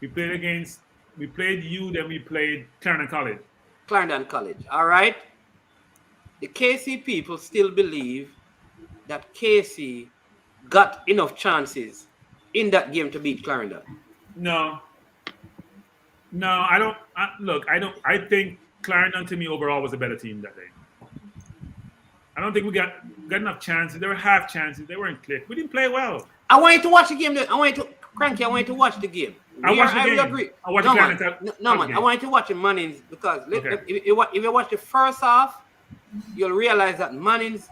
E: We played you, then we played Clarendon College.
A: Clarendon College, all right? The KC people still believe that KC got enough chances in that game to beat Clarendon.
E: No. No, I don't. I don't. I think Clarendon to me overall was a better team that day. I don't think we got enough chances. There were half chances. They weren't click. We didn't play well.
A: I want you to watch the game. I want you to Cranky. I want you to watch the game.
E: I watched the
A: I will
E: game.
A: agree.
E: I watched
A: no,
E: the
A: man.
E: Clarendon.
A: No, man. I want you to watch the Mannings because if you watch the first half, you'll realize that Mannings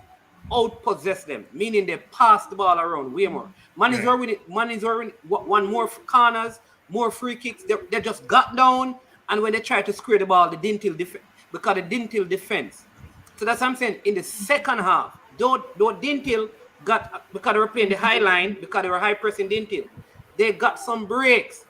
A: outpossessed them, meaning they passed the ball around way more. Mannings were winning. Mannings were winning. One more corners, more free kicks. They just got down, and when they tried to square the ball, they didn't till defense because they didn't till defense. So that's what I'm saying. In the second half, though Dintil got, because they were playing the high line, because they were high pressing Dintil, they got some breaks.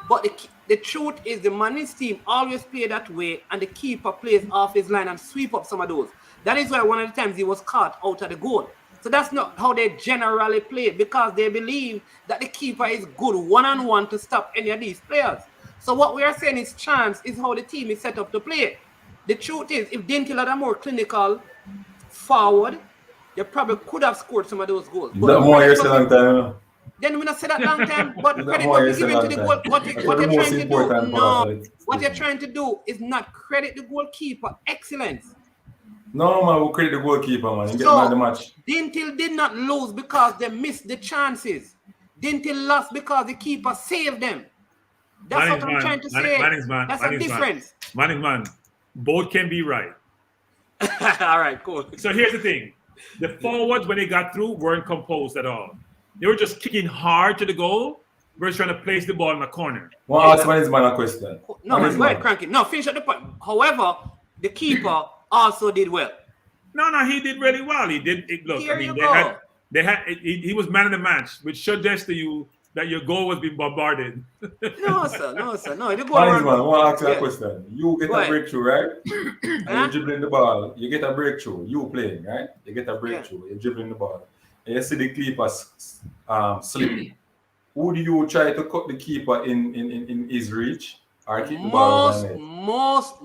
A: But the truth is the Mannings team always play that way, and the keeper plays off his line and sweep up some of those. That is why one of the times he was caught out of the goal. So that's not how they generally play, because they believe that the keeper is good one-on-one to stop any of these players. So what we are saying is chance is how the team is set up to play. The truth is, if Dintil had a more clinical forward, they probably could have scored some of those goals.
C: But that more years a long time.
A: Then we not say that long time, but credit will be given to the goal. What you're trying to do, no, what you're trying to do is not credit the goalkeeper excellence.
C: No, man, we credit the goalkeeper, man. You get man the match.
A: Dintil did not lose because they missed the chances. Dintil lost because the keeper saved them. That's what I'm trying to say. That's a difference.
E: Mannings, man. Both can be right.
A: All right, cool.
E: So here's the thing. The forwards, when they got through, weren't composed at all. They were just kicking hard to the goal versus trying to place the ball in the corner.
C: Well, ask Mannings man a question.
A: No, man, go ahead, Cranky. No, finish at the point. However, the keeper also did well.
E: No, he did really well. He did. Look,
A: Here
E: I mean,
A: you
E: they had. He was man of the match, which suggests to you that your goal was being bombarded.
A: No, sir. No.
C: Mannings man, I want to ask you a question. You get
A: Go
C: a
A: ahead.
C: breakthrough, right? And you're dribbling the ball. You get a breakthrough. You playing, right? You get a breakthrough. You're dribbling the ball. And you see the keeper slip. Would you try to cut the keeper in his reach or keep the ball on the net?
A: Most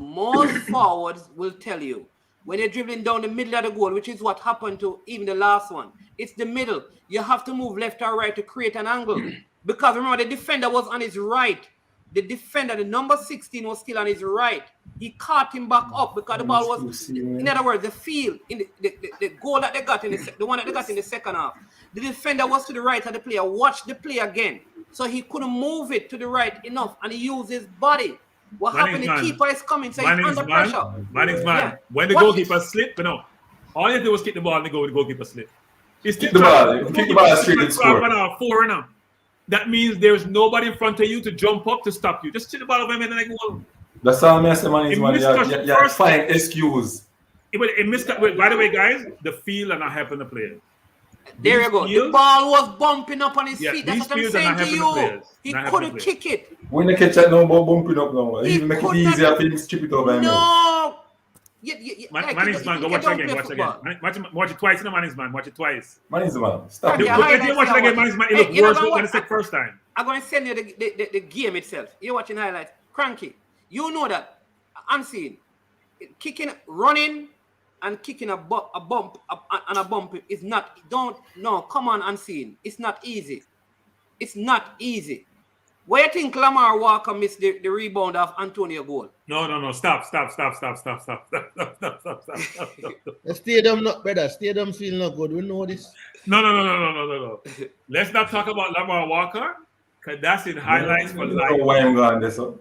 A: forwards will tell you when you're dribbling down the middle of the goal, which is what happened to even the last one. It's the middle. You have to move left or right to create an angle. Because remember, the defender was on his right. The defender, the number 16, was still on his right. He caught him back up because the ball was, in other words, the field, in the goal that they got in the one that they got in the second half. The defender was to the right of the player. Watch the play again. So he couldn't move it to the right enough, and he used his body. What happened? The keeper is coming, so he's under pressure.
E: Mannings man. When the goalkeeper slipped, all he had to do was kick the ball and the goalkeeper slipped. Kick the ball straight and score. 4 now. That means there's nobody in front of you to jump up to stop you. Just kick the ball over him and then go.
C: That's all I'm saying, man. You're fine excuse.
E: By the way, guys, the field are not helping the players.
A: There you go. The ball was bumping up on his feet. That's what I'm saying to you. He couldn't kick it.
C: When the catch that number bumping up now, even make it easier for him to strip it over.
A: No.
E: Mannings man, go watch it again. Watch it twice, Mannings man. Watch it twice.
C: Mannings man, stop.
E: Watch it again, Mannings man. It looked worse than the first time.
A: I'm going to send you the game itself. You're watching highlights. Cranky. You know that I'm seeing kicking, running, and kicking a bump is not. Come on, unseen. It's not easy. It's not easy. Where you think Lamar Walker missed the rebound of Antonio goal?
E: No. Stop.
B: The stadium not better. Stadium feel not good. We know this.
E: No. Let's not talk about Lamar Walker, because that's in highlights for life.
C: Why I'm going this up?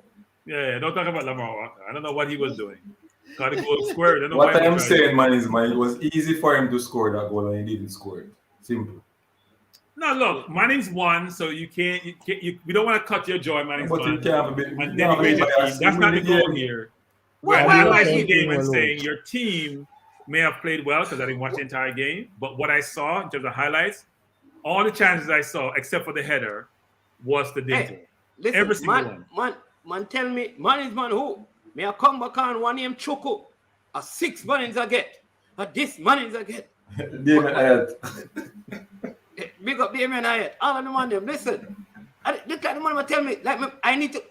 E: Yeah, don't talk about Lamar Walker. I don't know what he was doing. Got to go square.
C: What I am saying, man, it was easy for him to score that goal and he didn't score it. Simple.
E: No, look, Mannings won, so you can't. We don't want to cut your joy, Mannings won.
C: You can't have a bit.
E: That's not the goal here. We're analyzing the game and saying your team may have played well because I didn't watch the entire game. But what I saw in terms of highlights, all the chances I saw, except for the header, was the danger.
A: Listen,
E: every single one.
A: Man, tell me, Mannings man who? May I come back on one name Choco? A 6 Mannings I get. A this Mannings I get. Big up Damien Hyatt. All of them on them. Listen. Look at the man tell me, I need to,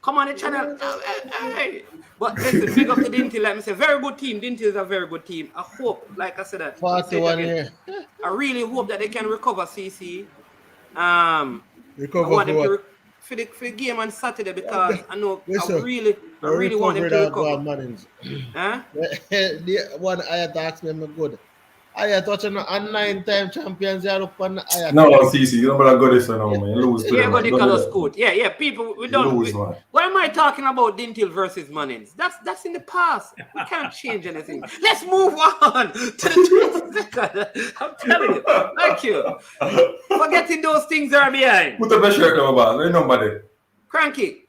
A: come on the channel. But listen, big up to Dintil. Like I say, very good team. Dintil is a very good team. I hope, like I said, that
B: 41 years.
A: I really hope that they can recover CC.
B: Recover
A: for the game on Saturday because I know
B: Yes,
A: I
B: sir.
A: really want him to recover.
B: Mannings.
A: Huh?
B: The one I had to ask me, I'm good. I had touching a 9-time champions here up on I
C: No, CC, you don't better go this one now, man. You lose to
A: Yeah,
C: them,
A: go
C: man.
A: the
C: Don't do
A: color
C: that.
A: scoot. Yeah. People, we
C: You
A: don't.
C: lose, man.
A: Why am I talking about Dintil versus Mannings? That's in the past. We can't change anything. Let's move on to the 22nd. I'm telling you. Thank you. Forgetting those things are behind.
C: Put the best shirt on, man. Ain't nobody.
A: Cranky,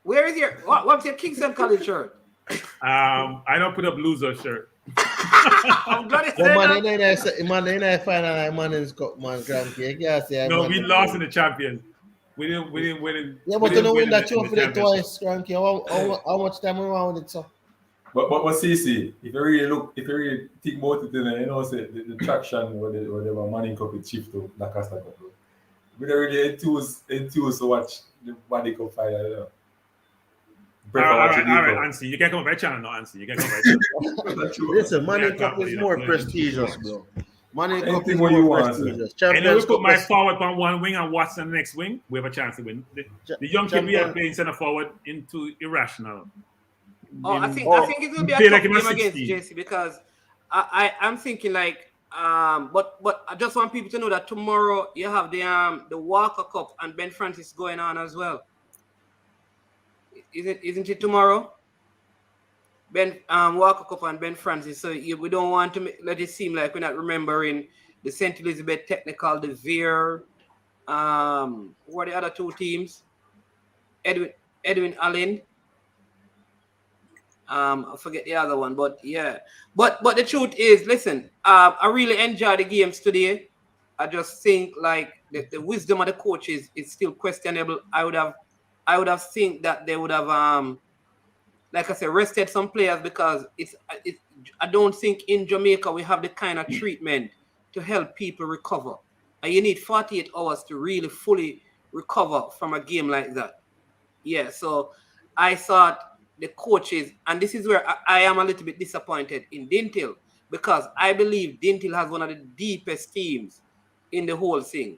A: where is your what's your Kingston College shirt?
E: I don't put up loser shirt.
A: I'm glad you said that.
B: Man, in a final Mannings Cup, man, Cranky. You can't say
E: No, we lost in the champions. We didn't win it.
B: Yeah, but you don't win that trophy
E: championship.
B: twice, Cranky. How much time we want it, so?
C: But CC, if you really think about it, you know, say the traction where they were Manning Cup with Chief to Dacosta Cup. We don't really enthused to watch the Manning Cup final, you know.
E: All right, Ansi. You can come by channel now, Ansi. You can come by channel.
B: Listen, Manning
E: Yeah,
B: Cup is
E: yeah,
B: more
E: yeah.
B: prestigious, bro. Manning Cup
C: Anything
B: is
C: what you
B: more
C: want,
B: prestigious.
E: And then we put my
B: Cup is-
E: forward on one wing and Watson next wing. We have a chance to win. The young kid we are
B: Champion-
E: playing center forward into irrational.
A: Oh, I think it will be a
E: Feel
A: tough
E: like him
A: game
E: at
A: against
E: 16.
A: JC because I'm thinking like but I just want people to know that tomorrow you have the Walker Cup and Ben Francis going on as well. Isn't it tomorrow? Ben Walker Cup and Ben Francis. So we don't want to let it seem like we're not remembering the St. Elizabeth Technical, the Veer, who are the other two teams? Edwin Allen. I forget the other one, but yeah. But the truth is, listen, I really enjoyed the games today. I just think like the wisdom of the coaches is still questionable. I would have think that they would have like I said, rested some players because I don't think in Jamaica we have the kind of treatment to help people recover. And you need 48 hours to really fully recover from a game like that. Yeah, so I thought the coaches, and this is where I am a little bit disappointed in Dintil because I believe Dintil has one of the deepest teams in the whole thing.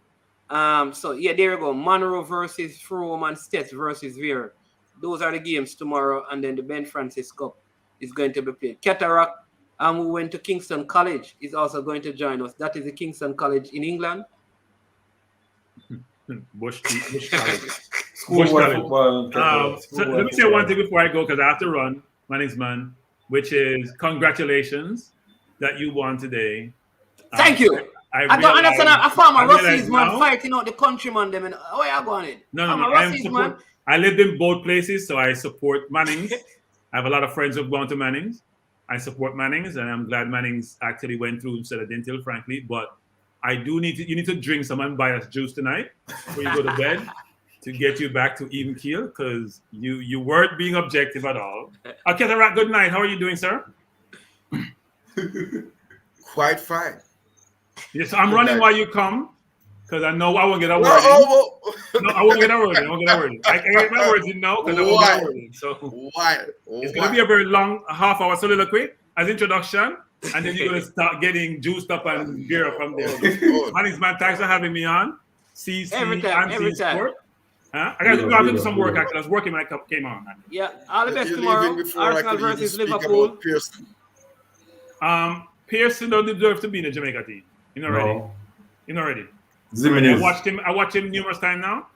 A: So yeah, there you go. Monroe versus Frome and Stets versus Veer. Those are the games tomorrow, and then the Ben Francis Cup is going to be played. Cataract, who went to Kingston College, is also going to join us. That is the Kingston College in England.
E: Bush College.
C: School
E: Bush
C: wide
E: College.
C: football.
E: So let me say one thing before I go, because I have to run, Mannings man, which is congratulations that you won today.
A: Thank you. I don't understand a farmer Russies man fighting out the countryman them. Oh, you going in?
E: No. I lived in both places, so I support Mannings. I have a lot of friends who've gone to Mannings. I support Mannings, and I'm glad Mannings actually went through instead of Dintil, frankly. But I do need to drink some unbiased juice tonight before you go to bed to get you back to even keel, because you weren't being objective at all. Okay, Cataract, good night. How are you doing, sir?
F: Quite fine.
E: Yes, I'm running while you come, because I know I won't get a word in. No, I won't get a word in. I can get my words in now because I won't get a word in. So it's going to be a very long half-hour soliloquy as introduction, and then you're going to start getting juiced up and gear up from there. Mannings man, thanks for having me on.
A: Every time.
E: Sport. Huh? I got to do some work. Actually, I was working when I came on.
A: Yeah, all the best tomorrow. Arsenal versus Liverpool.
E: Pearson don't deserve to be in the Jamaica team. You know already.
C: Zimenez.
E: I watched him numerous times now.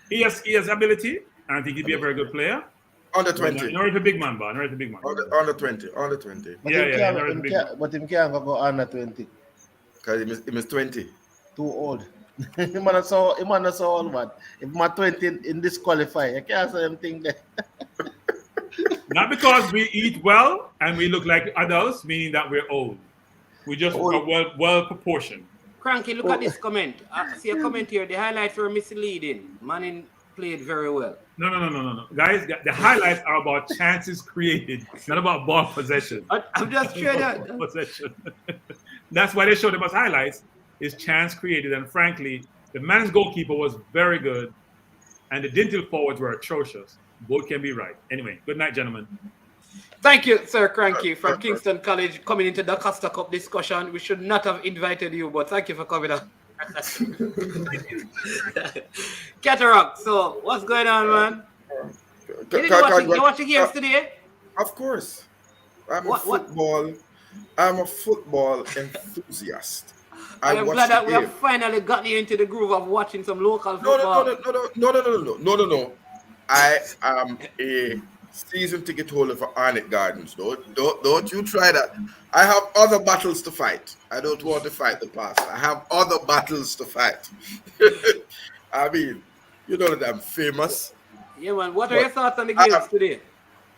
E: He has ability, and I think he'd be a very good player.
F: Under 20.
E: You know, he's a big man, but
F: Under 20. Under 20.
B: But him can't go under 20.
F: Because he is 20.
B: Too old. He man so old, man. If my 20 in disqualify, I can't say anything there.
E: Not because we eat well and we look like adults, meaning that we're old. We just are well proportioned.
A: Cranky, look at this comment. See a comment here. The highlights were misleading. Manning played very well.
E: No. Guys, the highlights are about chances created, not about ball possession.
A: I'm just sure that.
E: Possession. That's why they showed them as highlights, is chance created. And frankly, the man's goalkeeper was very good, and the Dintil forwards were atrocious. Both can be right. Anyway, good night, gentlemen.
A: Thank you, Sir Cranky from Kingston College, coming into the Dacosta Cup discussion. We should not have invited you, but thank you for coming on. Cataract. So what's going on, man? You didn't watch it. You watch the games today?
F: Of course, I'm a
A: What? What?
F: football. I'm a football enthusiast. I
A: I am
F: watch
A: glad
F: the
A: that we have
F: game.
A: finally gotten you into the groove of watching some local
F: No, no, no,
A: football.
F: no, no, no, no, no, no, no, no, no. I am a season ticket holder for Arnett Gardens. Don't you try that. I have other battles to fight. I don't want to fight the past. I have other battles to fight. I mean, you know that I'm famous,
A: Yeah, man. What are
F: but
A: your thoughts on the games
F: um,
A: today?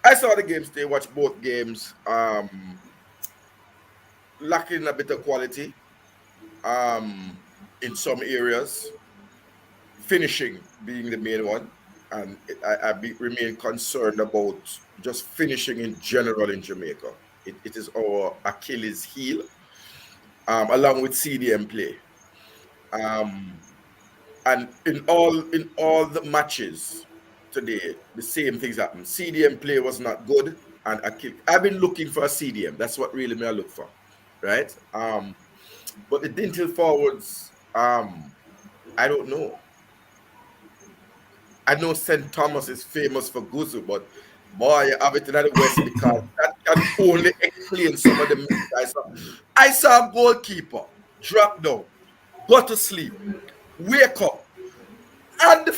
F: I saw the games today. Watched both games. Lacking a bit of quality. In some areas. Finishing being the main one, and remain concerned about just finishing in general in Jamaica. It is our Achilles heel, along with CDM play. Um, and in all the matches today, the same things happened. CDM play was not good, and I've been looking for a CDM. That's what really me I look for, right? But the dental forwards, I don't know. I know St. Thomas is famous for Guzu, but boy, you have it in the West because that can only explain some of the mistakes I saw. I saw a goalkeeper drop down, go to sleep, wake up, and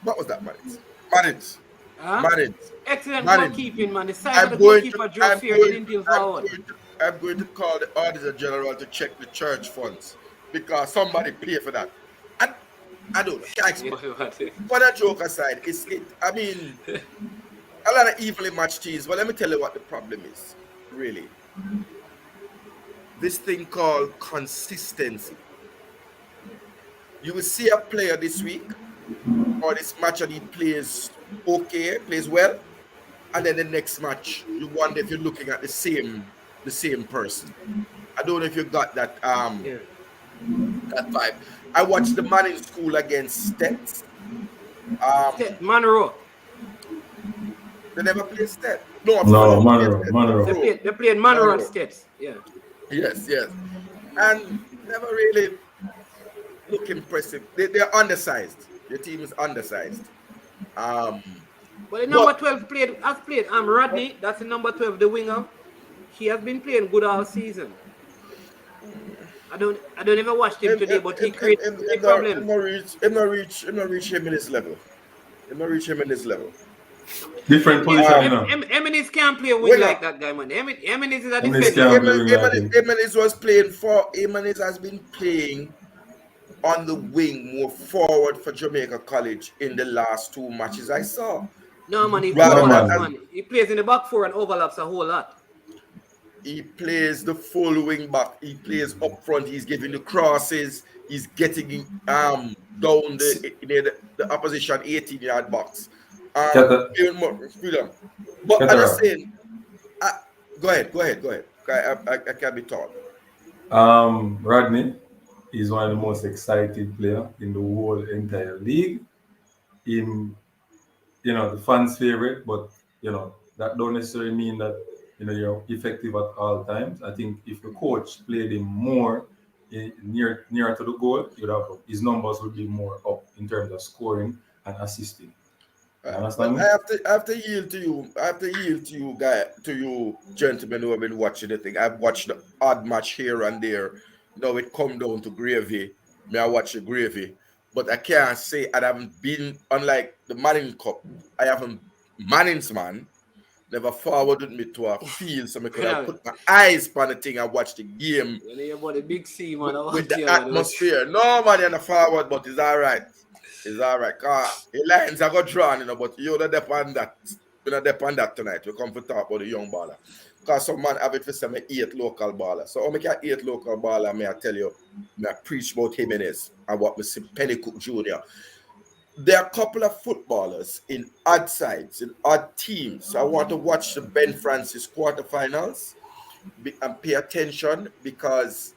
F: what was that, Mannings? Mannings,
A: Huh?
F: Mannings,
A: Excellent
F: Mannings.
A: goalkeeping, man. The size of
F: I'm
A: the
F: going to,
A: goalkeeper drove
F: I'm
A: fear the
F: going to,
A: Indian
F: I'm
A: forward.
F: going to, I'm going to call the auditor general to check the church funds because somebody pay for that. And I don't know. Can't explain. But that joke aside, I mean, a lot of evenly matched teams. But let me tell you what the problem is, really. This thing called consistency. You will see a player this week or this match and he plays okay, plays well, and then the next match, you wonder if you're looking at the same person. I don't know if you got
A: Yeah.
F: that vibe. I watched the Manning School against Stets. Um,
A: Monroe.
F: they never played Stet. No, I'm sorry,
C: No,
F: they played
C: Monroe,
F: Stet.
C: Monroe.
F: Monroe.
A: They played Monroe and
F: Monroe.
A: Steps. Yeah.
F: Yes, yes. And never really look impressive. They're undersized. Your team is undersized. Um,
A: But the number
F: but
A: 12 has played Rodney, that's the number 12, the winger. He has been playing good all season. I don't ever watched him
F: him,
A: today,
F: him,
A: but he
F: him, him,
A: created
F: him,
A: many
F: him, not, him,
A: problems.
F: not reach, him, not reach, him, not reach him in his level. Him, not reach him in his level.
C: Different position, you know.
A: Eminis can't play a wing
F: Winger.
A: like that guy, man. Eminis is a
C: Eminis
A: defender.
C: can't play wing like him.
F: Emanis was playing for. Emanis has been playing on the wing more forward for Jamaica College in the last two matches I saw.
A: No, man, he
C: No,
F: Rather
A: overlaps,
C: man.
F: than
A: man. He plays in the back four and overlaps a whole lot.
F: he plays the full wing back. He plays up front. He's giving the crosses. He's getting down the opposition 18-yard box.
C: Cata-
F: Even more freedom. But I'm just
C: Cataract.
F: saying. Uh, go ahead. I can't be taught.
C: Rodney is one of the most excited player in the whole entire league. In the fans' favorite, but that don't necessarily mean that you're effective at all times. I think if the coach played him more near to the goal, his numbers would be more up in terms of scoring and assisting. You
F: Well,
C: understand
F: I
C: me?
F: have to yield to you. I have to yield to you gentlemen who have been watching the thing. I've watched the odd match here and there. Now it come down to gravy. May I watch the gravy, but I can't say I haven't been unlike the Manning Cup. I haven't Manning's man never forwarded me to a field so I could have put my eyes on the thing and watch the game
A: When you hear about the big C, man, I
F: with
A: want
F: the
A: you, man.
F: atmosphere. Nobody on the forward, but it's all right. It's all right. The lines are got drawn, but you don't depend that. We don't depend that tonight. We come to talk about the young baller. Because some man have it for some 8 local baller. So I make an 8 local baller, may I tell you, may I preach about Jimenez and what we see Penny Cook Jr. There are a couple of footballers in odd sides, in odd teams. So I want to watch the Ben Francis quarterfinals and pay attention because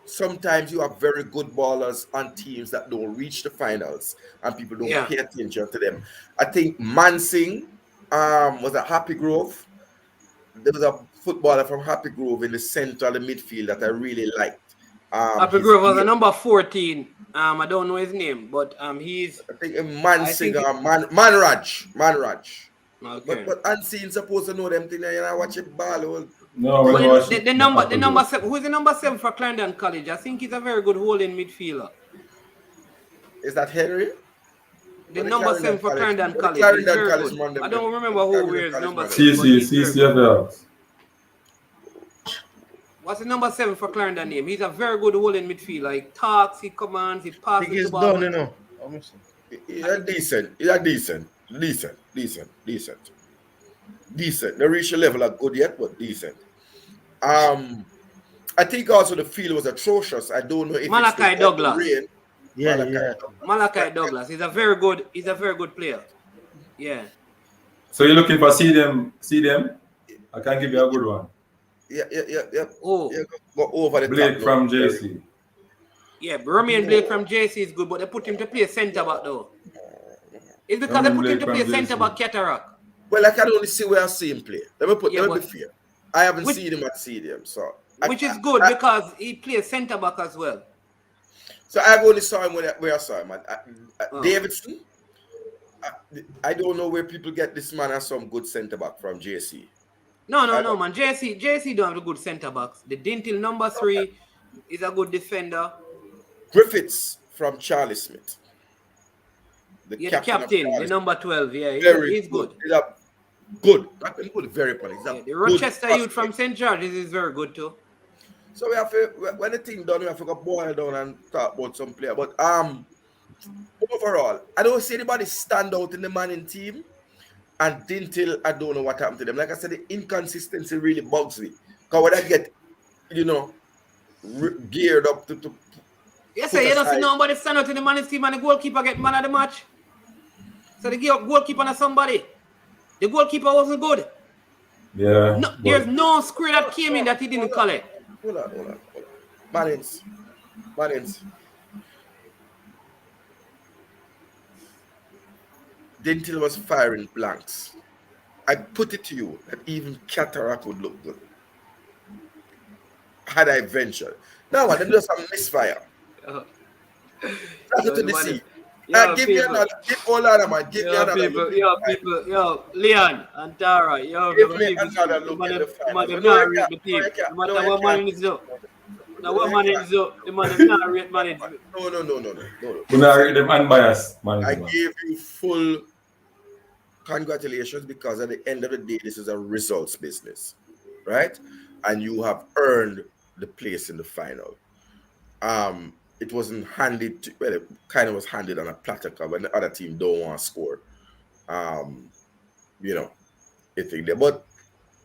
F: sometimes you have very good ballers on teams that don't reach the finals and people don't
A: Yeah.
F: pay attention to them. I think Mansing was at Happy Grove. There was a footballer from Happy Grove in the center of the midfield that I really liked.
A: Happy
F: He's
A: Grove was a
F: here.
A: number 14. I don't know his name, but he's
F: I think
A: I think
F: Manraj.
A: okay.
F: But unseen supposed to know them things. You know, watch it ball.
C: No,
A: But
C: we're watching
A: the number 7. Who's the number 7 for Clarendon College? I think he's a very good holding midfielder.
F: Is that Henry?
A: The number 7 for Clarendon College is
F: Clarendon
A: very
F: College
A: good.
F: man,
A: I don't remember who
F: Clarendon
A: wears
F: College
A: number
F: man.
A: 7, but he's very good.
C: CCFL.
A: What's the number 7 for Clarendon name? He's a very good holding midfielder. He talks, he commands, he
B: I
A: passes
B: think he's
A: the ball.
B: done, you know.
F: Decent. They reach a level of good yet, but decent. I think also the field was atrocious. I don't know if
A: Malachi
F: it's
A: Douglas.
F: rain.
B: Yeah.
A: Malachi Douglas. He's a very good player. Yeah.
C: So you're looking for CDM? I can give you a good one.
F: Yeah.
A: Oh.
F: Yeah, go over the
C: Blake
F: top
C: from
F: now.
C: JC.
A: Yeah, Romain Blake from JC is good, but they put him to play centre back though. It's because they
C: Romain
A: put him to
C: Blake
A: play
C: from
A: centre
C: JC.
A: back Cataract.
F: Well, I can only see where I see him play. Let me
A: Yeah,
F: be fair. I haven't seen him at CDM, so
A: Which is good because he plays centre back as well.
F: So I've only saw him where I saw him.
A: Oh.
F: Davidson. I don't know where people get this man as some good centre back from JC.
A: No, man. JC don't have the good centre backs. The Dintil number 3 is a good defender.
F: Griffiths from Charlie Smith.
A: The captain, the number 12. Yeah, he's good.
F: He's a good. Not been good, very funny.
A: Yeah, the Rochester youth from St. George's is very good too.
F: So we have to, when the thing done, we have to go boil down and talk about some player. But overall, I don't see anybody stand out in the Manning team. And Dintil, I don't know what happened to them. Like I said, the inconsistency really bugs me. Because when I get, geared up to
A: Yes, sir, you don't see nobody stand out in the Mannings team and the goalkeeper get man of the match. So the goalkeeper and somebody. The goalkeeper wasn't good.
C: Yeah.
A: No, there's no square that came in that he didn't collect.
F: Hold on. Mannings. Dintil was firing blanks. I put it to you that even Cataract would look good. Had I ventured. Now, let me do some misfire. That's to the sea. Give me another. Give all other man. Give me another.
A: Yo, Leon and Tara.
F: Give me another look at the fire.
A: Man, they've not rate the team. No matter what man is up. Now what man is up, the man they've not rate management.
F: No.
C: We not rate them unbiased
F: I
C: management.
F: gave you full congratulations because at the end of the day, this is a results business, right? And you have earned the place in the final. It wasn't handed to, well, it kind of was handed on a platter when the other team don't want to score. I think they, but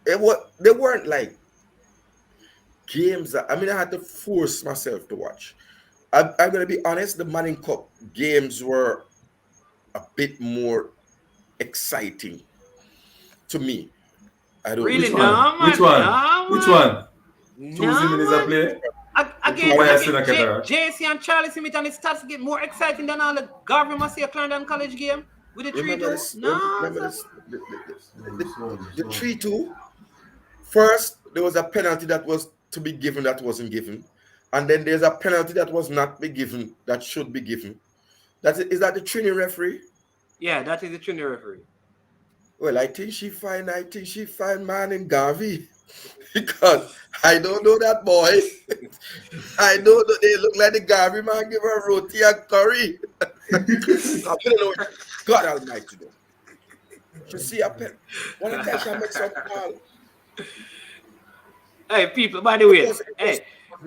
F: they weren't like games that, I had to force myself to watch. I'm going to be honest, the Manning Cup games were a bit more exciting to me. I don't
A: Really?
C: Which one? Choosing him as a player?
A: Again, JC and Charlie Smith and the stats get more exciting than all the Garvey Maceo Clarendon College game with the 3-2.
F: The 3-2. First, there was a penalty that was to be given that wasn't given. And then there's a penalty that was not be given that should be given. Is that the Trini referee?
A: Yeah, that is the Trini referee.
F: Well, I think she fine man in Garvey. Because I don't know that boy. I know that they look like the Garvey man give her roti and curry. I don't know. God almighty though. You see a pen. One time she makes some call.
A: Hey, people, by the way, hold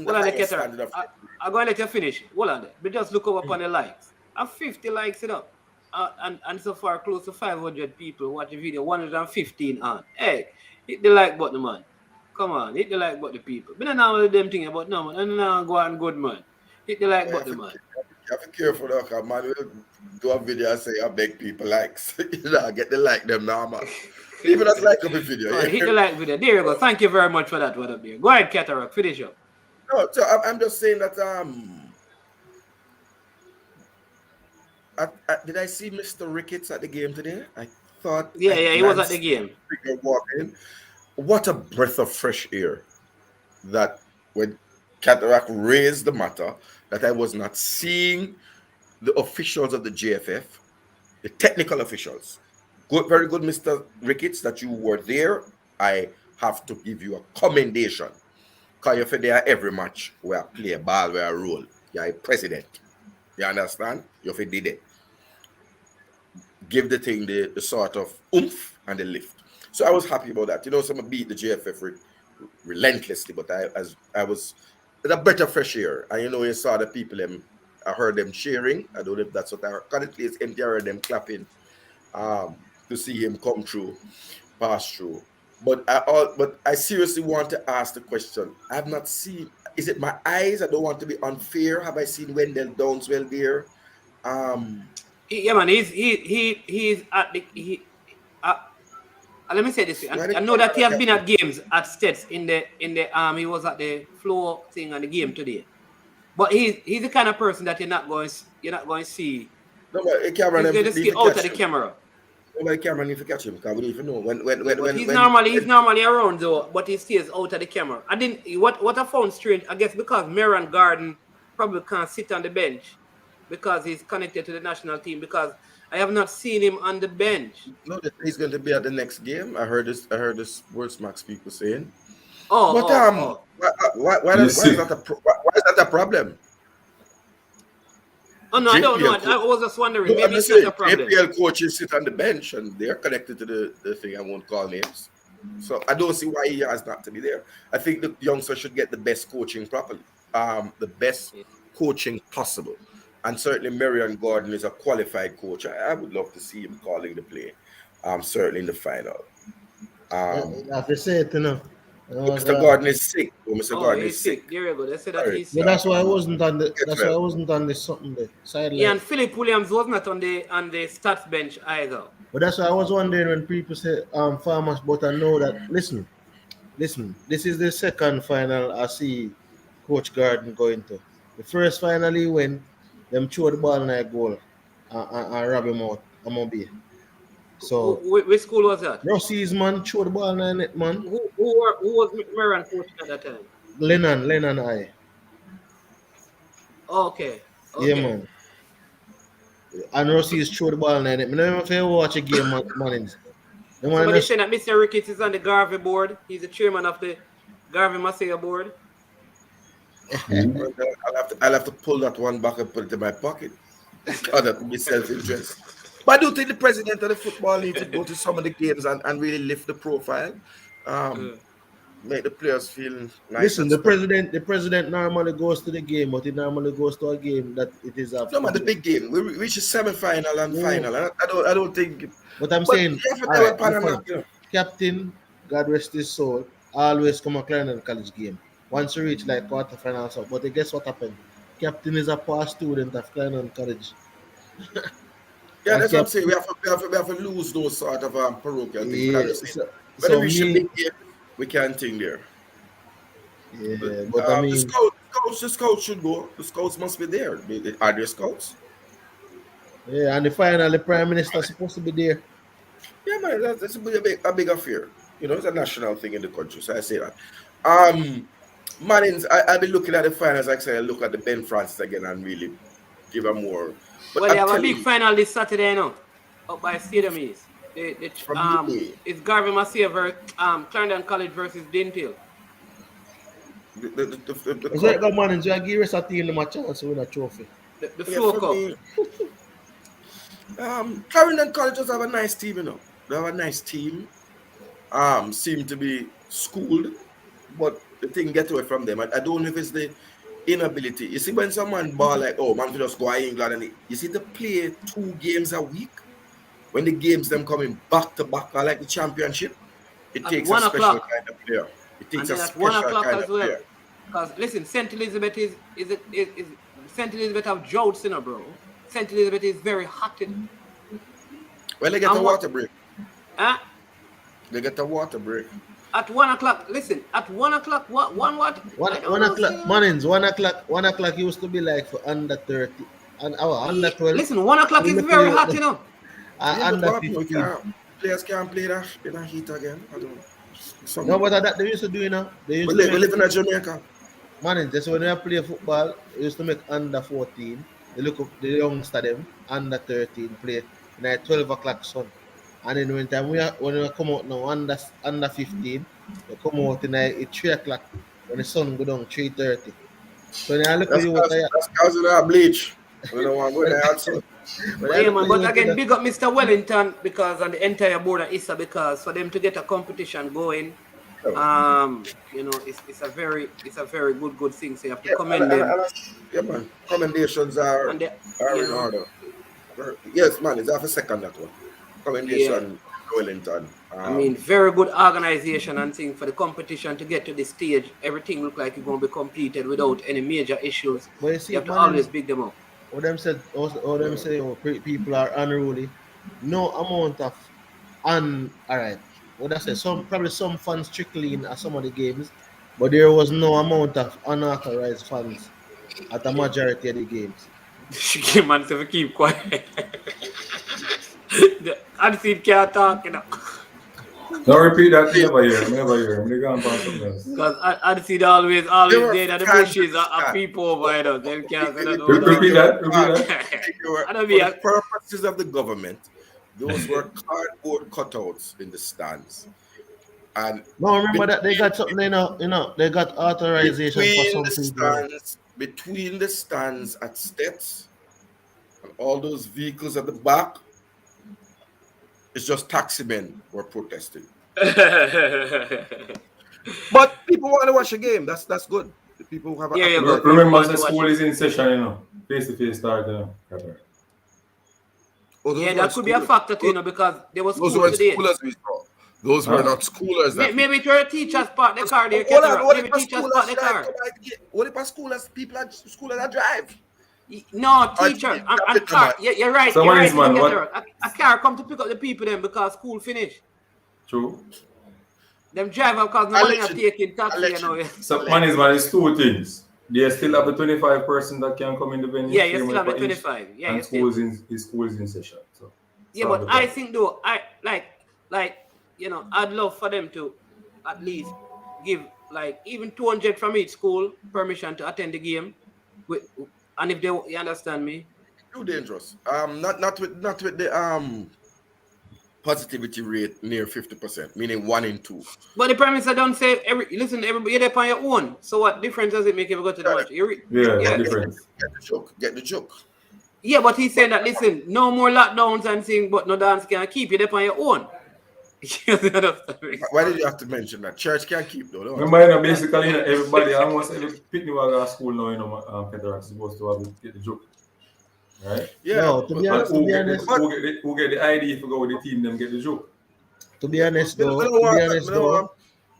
A: on, I'm going to let you finish. Hold on. But just look over upon the likes. I have 50 likes it up. And so far, close to 500 people watch the video, 115 on. Hey, hit the like button, man. Come on, hit the like button, people. But now all of them thing about no, man. And now go on good, man. Hit the like button, man.
F: You have to be careful, though, because man will do a video and say, I beg people likes. Get the like them now, man. Even that's like up a video.
A: Yeah. Hit the like video. There you go. Thank you very much for that one up there. Go ahead, Cataract. Finish up.
F: No, so I'm just saying that did I see Mr. Ricketts at the game today? I thought.
A: Yeah, he was at the game.
F: What a breath of fresh air that when Cataract raised the matter that I was not seeing the officials of the JFF, the technical officials. Good, very good, Mr. Ricketts, that you were there. I have to give you a commendation. Because you're there every match where I play a ball, where I roll. You're a president. You understand? You did it. Give the thing the sort of oomph and the lift. So I was happy about that. You know, someone beat the JFF relentlessly, but I was with a breath of fresh air. And you know, you saw the people, I heard them cheering. I don't know if that's what I heard. Because the place empty, I heard them clapping to see him come through, pass through. But I seriously want to ask the question. I have not seen. Is it my eyes? I don't want to be unfair. Have I seen Wendell Downswell there?
A: Yeah, man. He's at the let me say this. I know that he has been at games at States in the he was at the floor thing on the game today. But he's the kind of person that you're not going to see.
F: No, but the camera
A: he's going to see out of the camera.
F: No, the camera need to catch him because we don't even know
A: he's normally around though, but he stays out of the camera. I didn't. What I found strange, I guess, because Marion Garden probably can't sit on the bench because he's connected to the national team. Because I have not seen him on the bench.
F: No, he's going to be at the next game. I heard this Words Max people saying.
A: Why
F: is that a problem?
A: Oh no, I don't know. I was just wondering. Maybe it's not a problem.
F: APL coaches sit on the bench and they're connected to the thing. I won't call names. So I don't see why he has not to be there. I think the youngster should get the best coaching properly, the best coaching possible. And certainly Marion Gordon is a qualified coach. I would love to see him calling the play. Certainly in the final.
B: I have to say it, you know.
F: Mr. Gordon is sick. Mr. Gordon
A: is sick. There you go. They said that he's sick.
B: Yeah, that's why I wasn't on the. That's why I wasn't on the something there. Sideline.
A: Yeah, and Philip Williams was not on the stats bench either.
B: But that's why I was wondering when people say Farmers, but I know that. Listen. This is the second final I see Coach Gordon going to. The first final he went, them throw the ball in a goal and rob him out. I'm gonna be. So
A: which school was that?
B: Rossi's man throw the ball in the net, man.
A: Who was Marion coaching at that time?
B: Lennon I.
A: Okay.
B: Yeah, man. And Rossi's throw the ball in the net. I never if you watch a game, Mannings.
A: Somebody saying that Mr. Ricketts is on the Garvey board. He's the chairman of the Garvey Maceo board.
F: I'll have to pull that one back and put it in my pocket. Oh, that would be self-interest. But I do think the president of the football needs to go to some of the games and really lift the profile. Make the players feel nice.
B: Listen, the president normally goes to the game, but he normally goes to a game that it is a.
F: No, but the big game. We reach a semi-final and final. I don't think.
B: But I'm saying, Captain, God rest his soul, always come a Clarendon College game. Once you reach like quarterfinals, but guess what happened? Captain is a past student of Clarendon College.
F: Yeah, that's what I'm saying. We have to lose those sort of parochial things.
B: Yeah,
F: when we reach a big game, we can't think there.
B: Yeah, but I mean,
F: the scouts should go. The scouts must be there. Are there scouts?
B: Yeah, and the final, the prime minister is supposed to be there.
F: Yeah, man, that's a big affair. You know, it's a national thing in the country, so I say that. Mannings, I'll be looking at the finals. Like I say, I look at the Ben Francis again and really give them more. But
A: well, they have a big final this Saturday, now, up by Stadium East. It's Garvey Maceo versus Clarendon College versus Dintil.
B: Is that the Mannings? You give us a team a chance to win a trophy.
A: The Flow Cup.
F: Clarendon College does have a nice team, you know. They have a nice team. Seem to be schooled, but the thing get away from them. I don't know if it's the inability. You see, when someone ball like, oh, man, we just go to England, and you see they play 2 games a week. When the games them coming back to back, like the championship, it takes a special kind of player. It takes a special kind of player.
A: Because listen, St. Elizabeth is St. Elizabeth have droughts, you know, bro. St. Elizabeth is very hot.
F: Well, they get a water break.
A: Huh?
F: They get a water break.
A: At 1 o'clock, listen, at 1 o'clock, what? 1
B: o'clock, Mannings, 1 o'clock. 1 o'clock used to be like for under 30. And under 12.
A: Listen, 1 o'clock is very hot, you know.
B: Under 15.
F: Players can't play that in a heat again. I don't know.
B: No, but that they used to do, you know.
F: We live in Jamaica.
B: Man, just when I play football, we used to make under 14. They look up the youngster them, under 13 play in a 12 o'clock sun. And then when we come out now under 15, they come out in a 3 o'clock when the sun go down 3:30. So when I look at
F: That's
B: you what
F: cause you don't have bleach. We don't want to go there also.
B: when I
A: Yeah,
B: look
A: man.
B: at you
A: But
B: what
A: again, big up Mr. Wellington because and the entire board of ISA because for them to get a competition going, it's a very good thing. So you have to
F: Yeah,
A: commend them.
F: yeah, man. Commendations are
A: And they,
F: are
A: you
F: in
A: know,
F: order. Yes, man. It's half a second that one.
A: yeah.
F: Commendation, Wellington.
A: I mean, very good organization and thing for the competition to get to this stage. Everything look like it's going to be completed without any major issues.
B: but you
A: You
B: see,
A: have to
B: man,
A: always big them up.
B: all them say, people are unruly. No amount of all right. What I say, some fans trickling at some of the games, but there was no amount of unauthorized fans at the majority of the games.
A: She man to keep quiet. The unseen can't talk, you know.
C: Don't repeat that. Me never hear. Me never hear. Me go on about something else.
A: Because unseen always
F: There were
A: dead at the
F: fans in
A: bushes
F: the
A: are
F: stand.
A: people over, you know. Them can't say that
F: They-
A: no
C: Repeat
A: dog.
C: that. Repeat that.
A: I don't
F: For
A: mean,
F: the purposes of the government, those were cardboard cutouts in the stands. And
B: No, remember that they got something, they got authorization for some people.
F: between the stands at Stets and all those vehicles at the back, it's just taxi men were protesting. But people want to watch a game. That's good. The people who have an
A: Here you go.
F: appetite.
A: People
C: Remember,
A: want
C: the
A: to watch
C: school
A: it.
C: is in session, Face to face start, Pepper.
F: Oh, those
A: Yeah,
F: weren't
A: that could be a
F: schoolers.
A: factor too, because there was
F: Those
A: school
F: weren't
A: today.
F: schoolers we saw. Those were not schoolers.
A: Maybe it were a teacher's park the car there,
F: Hold on,
A: Keterra.
F: what
A: Maybe
F: if a
A: teacher's park
F: schoolers
A: the
F: drive?
A: car.
F: What if a schoolers people at schoolers that drive?
A: No,
F: Or
A: teacher.
F: teach
A: And
F: that
A: car.
F: man.
A: Yeah, you're right.
C: So
A: You're
C: what
A: right.
C: is, man,
A: Keterra. A car come to pick up the people then because school finished.
C: True.
A: Them driver because no money are taking taxi, you know.
C: So, man, it's two things. They still have the 25 person that can come in the venue.
A: Yeah, you
C: same
A: still
C: way
A: have the
C: for each,
A: 25. Yeah,
C: and
A: you still.
C: schools in session. So
A: Yeah,
C: solve
A: but
C: the
A: I
C: problem.
A: think though, I like I'd love for them to at least give like even 200 from each school permission to attend the game. With, and if they, you understand me?
F: Too dangerous. Not with the positivity rate near 50%, meaning 1 in 2.
A: But the premise I don't say listen, everybody you're there on your own. So what difference does it make if you go to the match?
C: Yeah, difference.
F: Get the joke.
A: Yeah, but he's saying that listen, no more lockdowns and thing, but no dance can keep you there on your own. You understand me?
F: Why did you have to mention that? Church can't keep though. Don't
C: Remember, basically, everybody, almost every picnic wagon at school now, Keterak is supposed to get the joke. Right?
F: Yeah.
B: No, to be
C: But
B: honest,
C: who get the ID if you go with the team, them get the joke.
B: to be honest
F: We
B: though,
F: don't want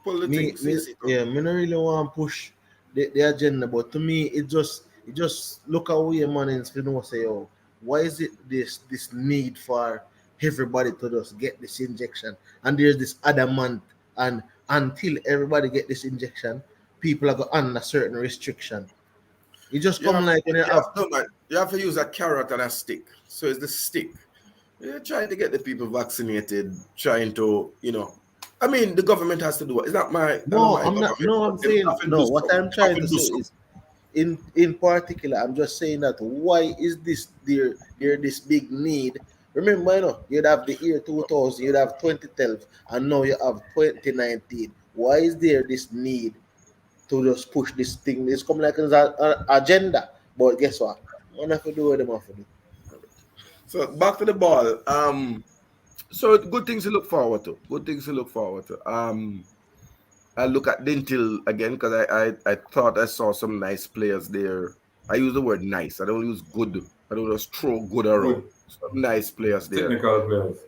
F: pull the
B: me,
F: thing.
B: me yeah, me not really want to push the agenda, but to me it just look away, man, and you know say, oh, why is it this need for everybody to just get this injection? And there's this other month, and until everybody get this injection, people are going under certain restriction. It just come like when
F: you have to use a carrot and a stick. So it's the stick. You're trying to get the people vaccinated, trying to, I mean, the government has to do it. It's not my.
B: no,
F: my
B: I'm not.
F: government.
B: No, I'm
F: They
B: saying
F: have to
B: no.
F: do
B: What
F: something.
B: I'm trying
F: Have
B: to
F: do
B: say
F: something.
B: is, in particular, I'm just saying that why is there this big need? Remember, you'd have the year 2000, you'd have 2012, and now you have 2019. Why is there this need to just push this thing? It's come like an agenda, but guess what? One have to do what them have to do.
F: So back to the ball. So good things to look forward to. Good things to look forward to. I look at Dintil again because I thought I saw some nice players there. I use the word nice. I don't use good. I don't just throw good around.
C: Good.
F: Some nice players there.
C: Technical players.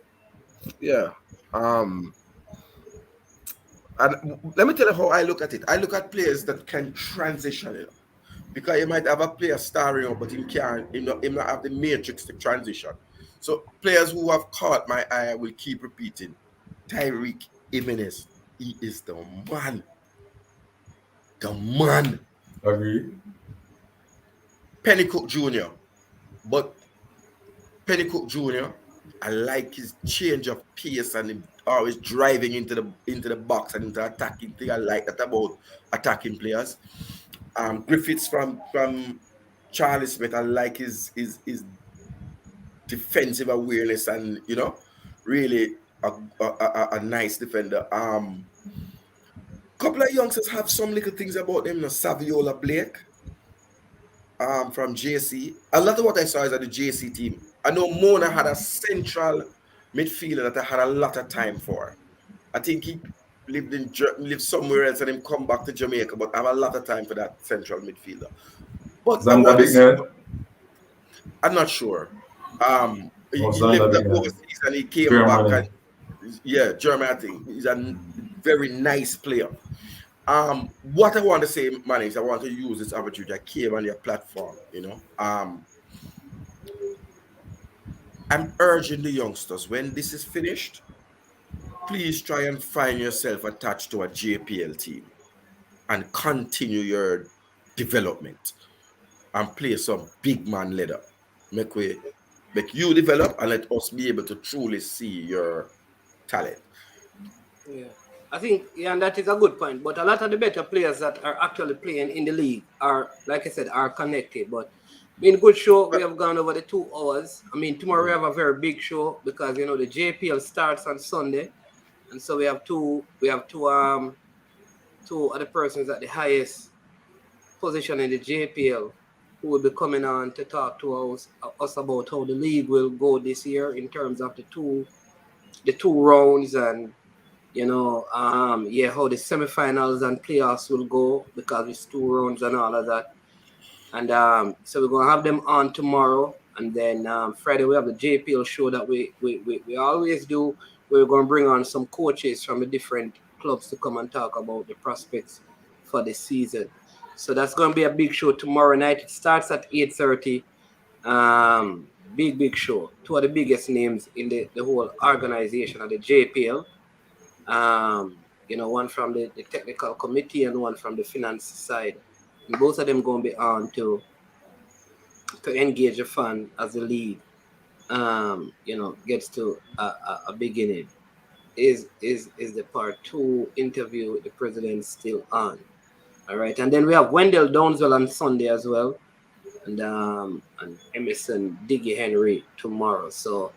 F: Yeah. And let me tell you how I look at it. I look at players that can transition, because you might have a player starring out, but he can't. He not have the matrix to transition. So players who have caught my eye, I will keep repeating. Tyreek Jimenez, he is the man. The man.
C: Agree.
F: Pennycook Jr. But Pennycook Jr., I like his change of pace and him always driving into the box and into attacking thing. I like that about attacking players. Griffiths from Charlie Smith. I like his defensive awareness and really a nice defender. Couple of youngsters have some little things about them. Saviola Blake from JC. A lot of what I saw is at the JC team. I know Mona had a central midfielder that I had a lot of time for. I think he lived somewhere else and then come back to Jamaica, but I have a lot of time for that central midfielder. But I want to see, I'm not sure. He lived overseas and he came back and German, I think. He's a very nice player. What I want to say, Mannings, I want to use this opportunity. I came on your platform, I'm urging the youngsters, when this is finished, please try and find yourself attached to a JPL team and continue your development and play some big man leader. Make you develop and let us be able to truly see your talent.
A: Yeah. I think, and that is a good point. But a lot of the better players that are actually playing in the league are, like I said, are connected. But been good show. We have gone over the 2 hours. I mean, tomorrow we have a very big show because the JPL starts on Sunday, and so we have two other persons at the highest position in the JPL who will be coming on to talk to us about how the league will go this year in terms of the two rounds and how the semifinals and playoffs will go because it's 2 rounds and all of that. And so we're gonna have them on tomorrow, and then Friday we have the JPL show that we always do. We're gonna bring on some coaches from the different clubs to come and talk about the prospects for the season. So that's gonna be a big show tomorrow night. It starts at 8:30. Big show. 2 of the biggest names in the whole organization of the JPL. One from the technical committee and one from the finance side. And both of them going to be on to engage a fan as the league, gets to a beginning. Is the part 2 interview with the president still on? All right, and then we have Wendell Downswell on Sunday as well, and Emerson Diggy Henry tomorrow. So,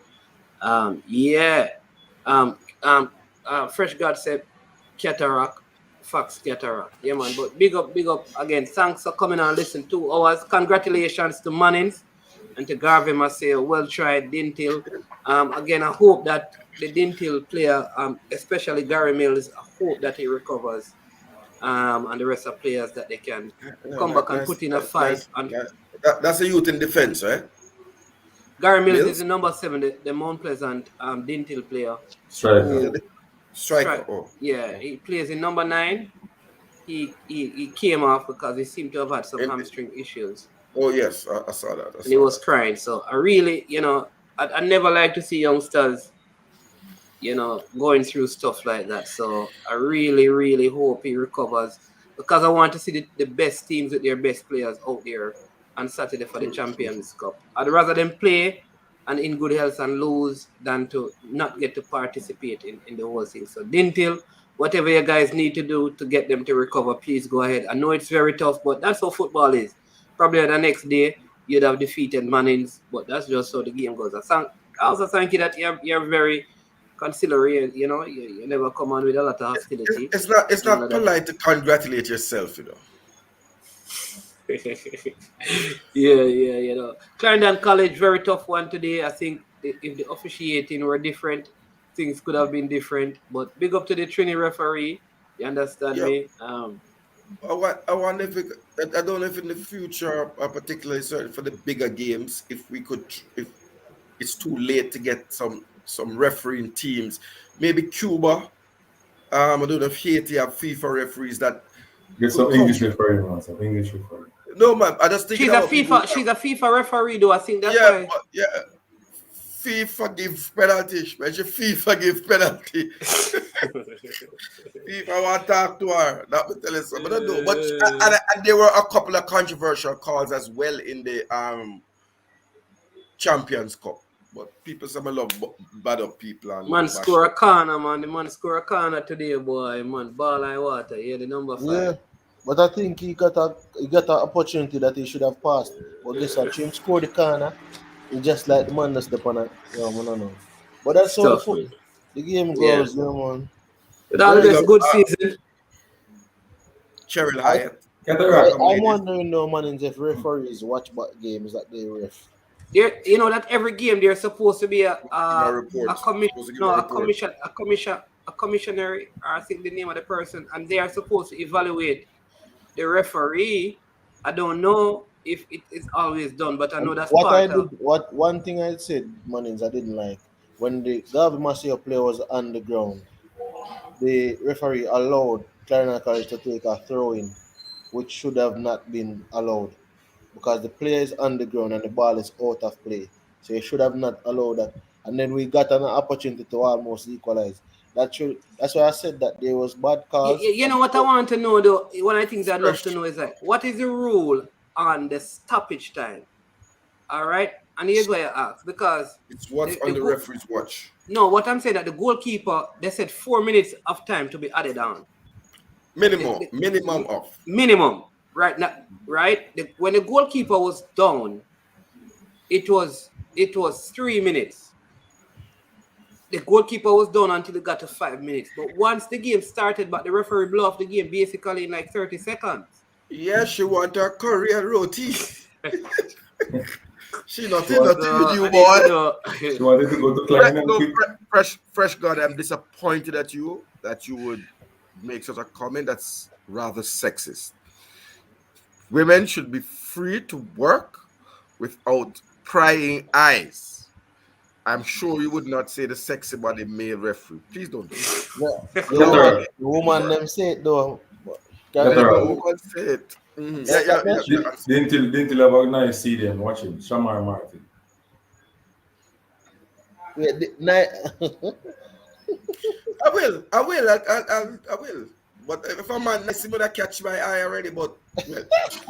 A: Fresh God said Cataract, Fox Cataract. Yeah, man. But big up again. Thanks for coming on. Listen 2 hours. Congratulations to Mannings and to Garvey Maceo. Well tried, Dintil. Again, I hope that the Dintil player, especially Gary Mills, I hope that he recovers. And the rest of players that they can come back and put in a fight.
F: That's a youth in defense, right?
A: Gary Mills is the number 7, the Mount Pleasant Dintil player.
F: Striker. Oh.
A: Yeah, he plays in number 9. He came off because he seemed to have had some hamstring issues.
F: Oh yes, I saw that.
A: He was crying. So I really, I never like to see youngsters, going through stuff like that. So I really, really hope he recovers because I want to see the best teams with their best players out there on Saturday for the Champions Cup. I'd rather them play and in good health and lose than to not get to participate in the whole thing. So Dintil, whatever you guys need to do to get them to recover, please go ahead. I know it's very tough, but that's how football is. Probably the next day you'd have defeated Mannings, but that's just how the game goes. I also thank you that you're very considerate. You never come on with a lot of hostility.
F: It's not polite to congratulate yourself,
A: Yeah. Clarendon College, very tough one today. I think if the officiating were different, things could have been different. But big up to the Trini referee. You understand me?
F: I wonder if I don't know if in the future, particularly for the bigger games, if it's too late to get some refereeing teams, maybe Cuba. I don't know if Haiti have FIFA referees that.
C: Get some English referee, man. Some English referee.
F: No, man. I just think
A: she's a FIFA referee, though. I think that's why.
F: FIFA give penalty. FIFA give penalty. FIFA want to talk to her. That will tell us. But I don't know. But and there were a couple of controversial calls as well in the Champions Cup. But people say I love bad up people. And
A: man score a corner, man. The man score a corner today, boy. Man, ball like water. Yeah, the number 5.
B: But I think he got an opportunity that he should have passed. But guess what? Him scored the corner. He just like the man that's the pan. Yeah, man, I know. But that's how
A: Stuff, man.
B: the game
A: Yeah.
B: goes, yeah, man.
A: With all the
F: Big
A: best,
F: up,
A: good season.
F: Cheryl
B: I,
F: Hyatt.
C: Cataract.
B: I'm wondering though, man, if referees watch back games that they ref.
A: There, you know that every game there's supposed to be
F: Give a report.
A: a commission,
F: Supposed to give
A: no,
F: a
A: a
F: report.
A: commission, a commissioner, or I think the name of the person, and they are supposed to evaluate the referee. I don't know if it is always done, but I know that's
B: What I
A: part of.
B: did, what one thing I said, Mannings, I didn't like when the Garvey Maceo player was on the ground. The referee allowed Clarendon College to take a throw in, which should have not been allowed because the player is on the ground and the ball is out of play. So you should have not allowed that. And then we got an opportunity to almost equalize. That's why I said that there was bad calls.
A: You know what I want to know though? One of the things I'd love
F: Fresh.
A: to know is like, what is the rule on the stoppage time? All right, and here's why I ask, because
F: It's what's
A: the
F: on the
A: goal-
F: referee's watch.
A: no, what I'm saying that the goalkeeper, they said 4 minutes of time to be added on.
F: Minimum of.
A: Minimum, right now, right? When the goalkeeper was down, it was 3 minutes. The goalkeeper was down until it got to 5 minutes. But once the game started, but the referee blew off the game basically in like 30 seconds.
F: Yeah, she want her career roti. She nothing
A: So,
F: with you,
A: I need to
F: boy.
A: know-
C: She wanted to go to Clarendon quick.
F: Fresh God, I'm disappointed at you that you would make such a comment that's rather sexist. Women should be free to work without prying eyes. I'm sure you would not say the sexy body male referee. Please don't do that.
B: The woman them say it though.
C: That's all right.
F: Woman say it. Mhm.
C: Didn't you have a nice CD and watch him? Shamar Martin.
B: Wait,
F: I will. I will. But if a man nice, he would catch my eye already. But well,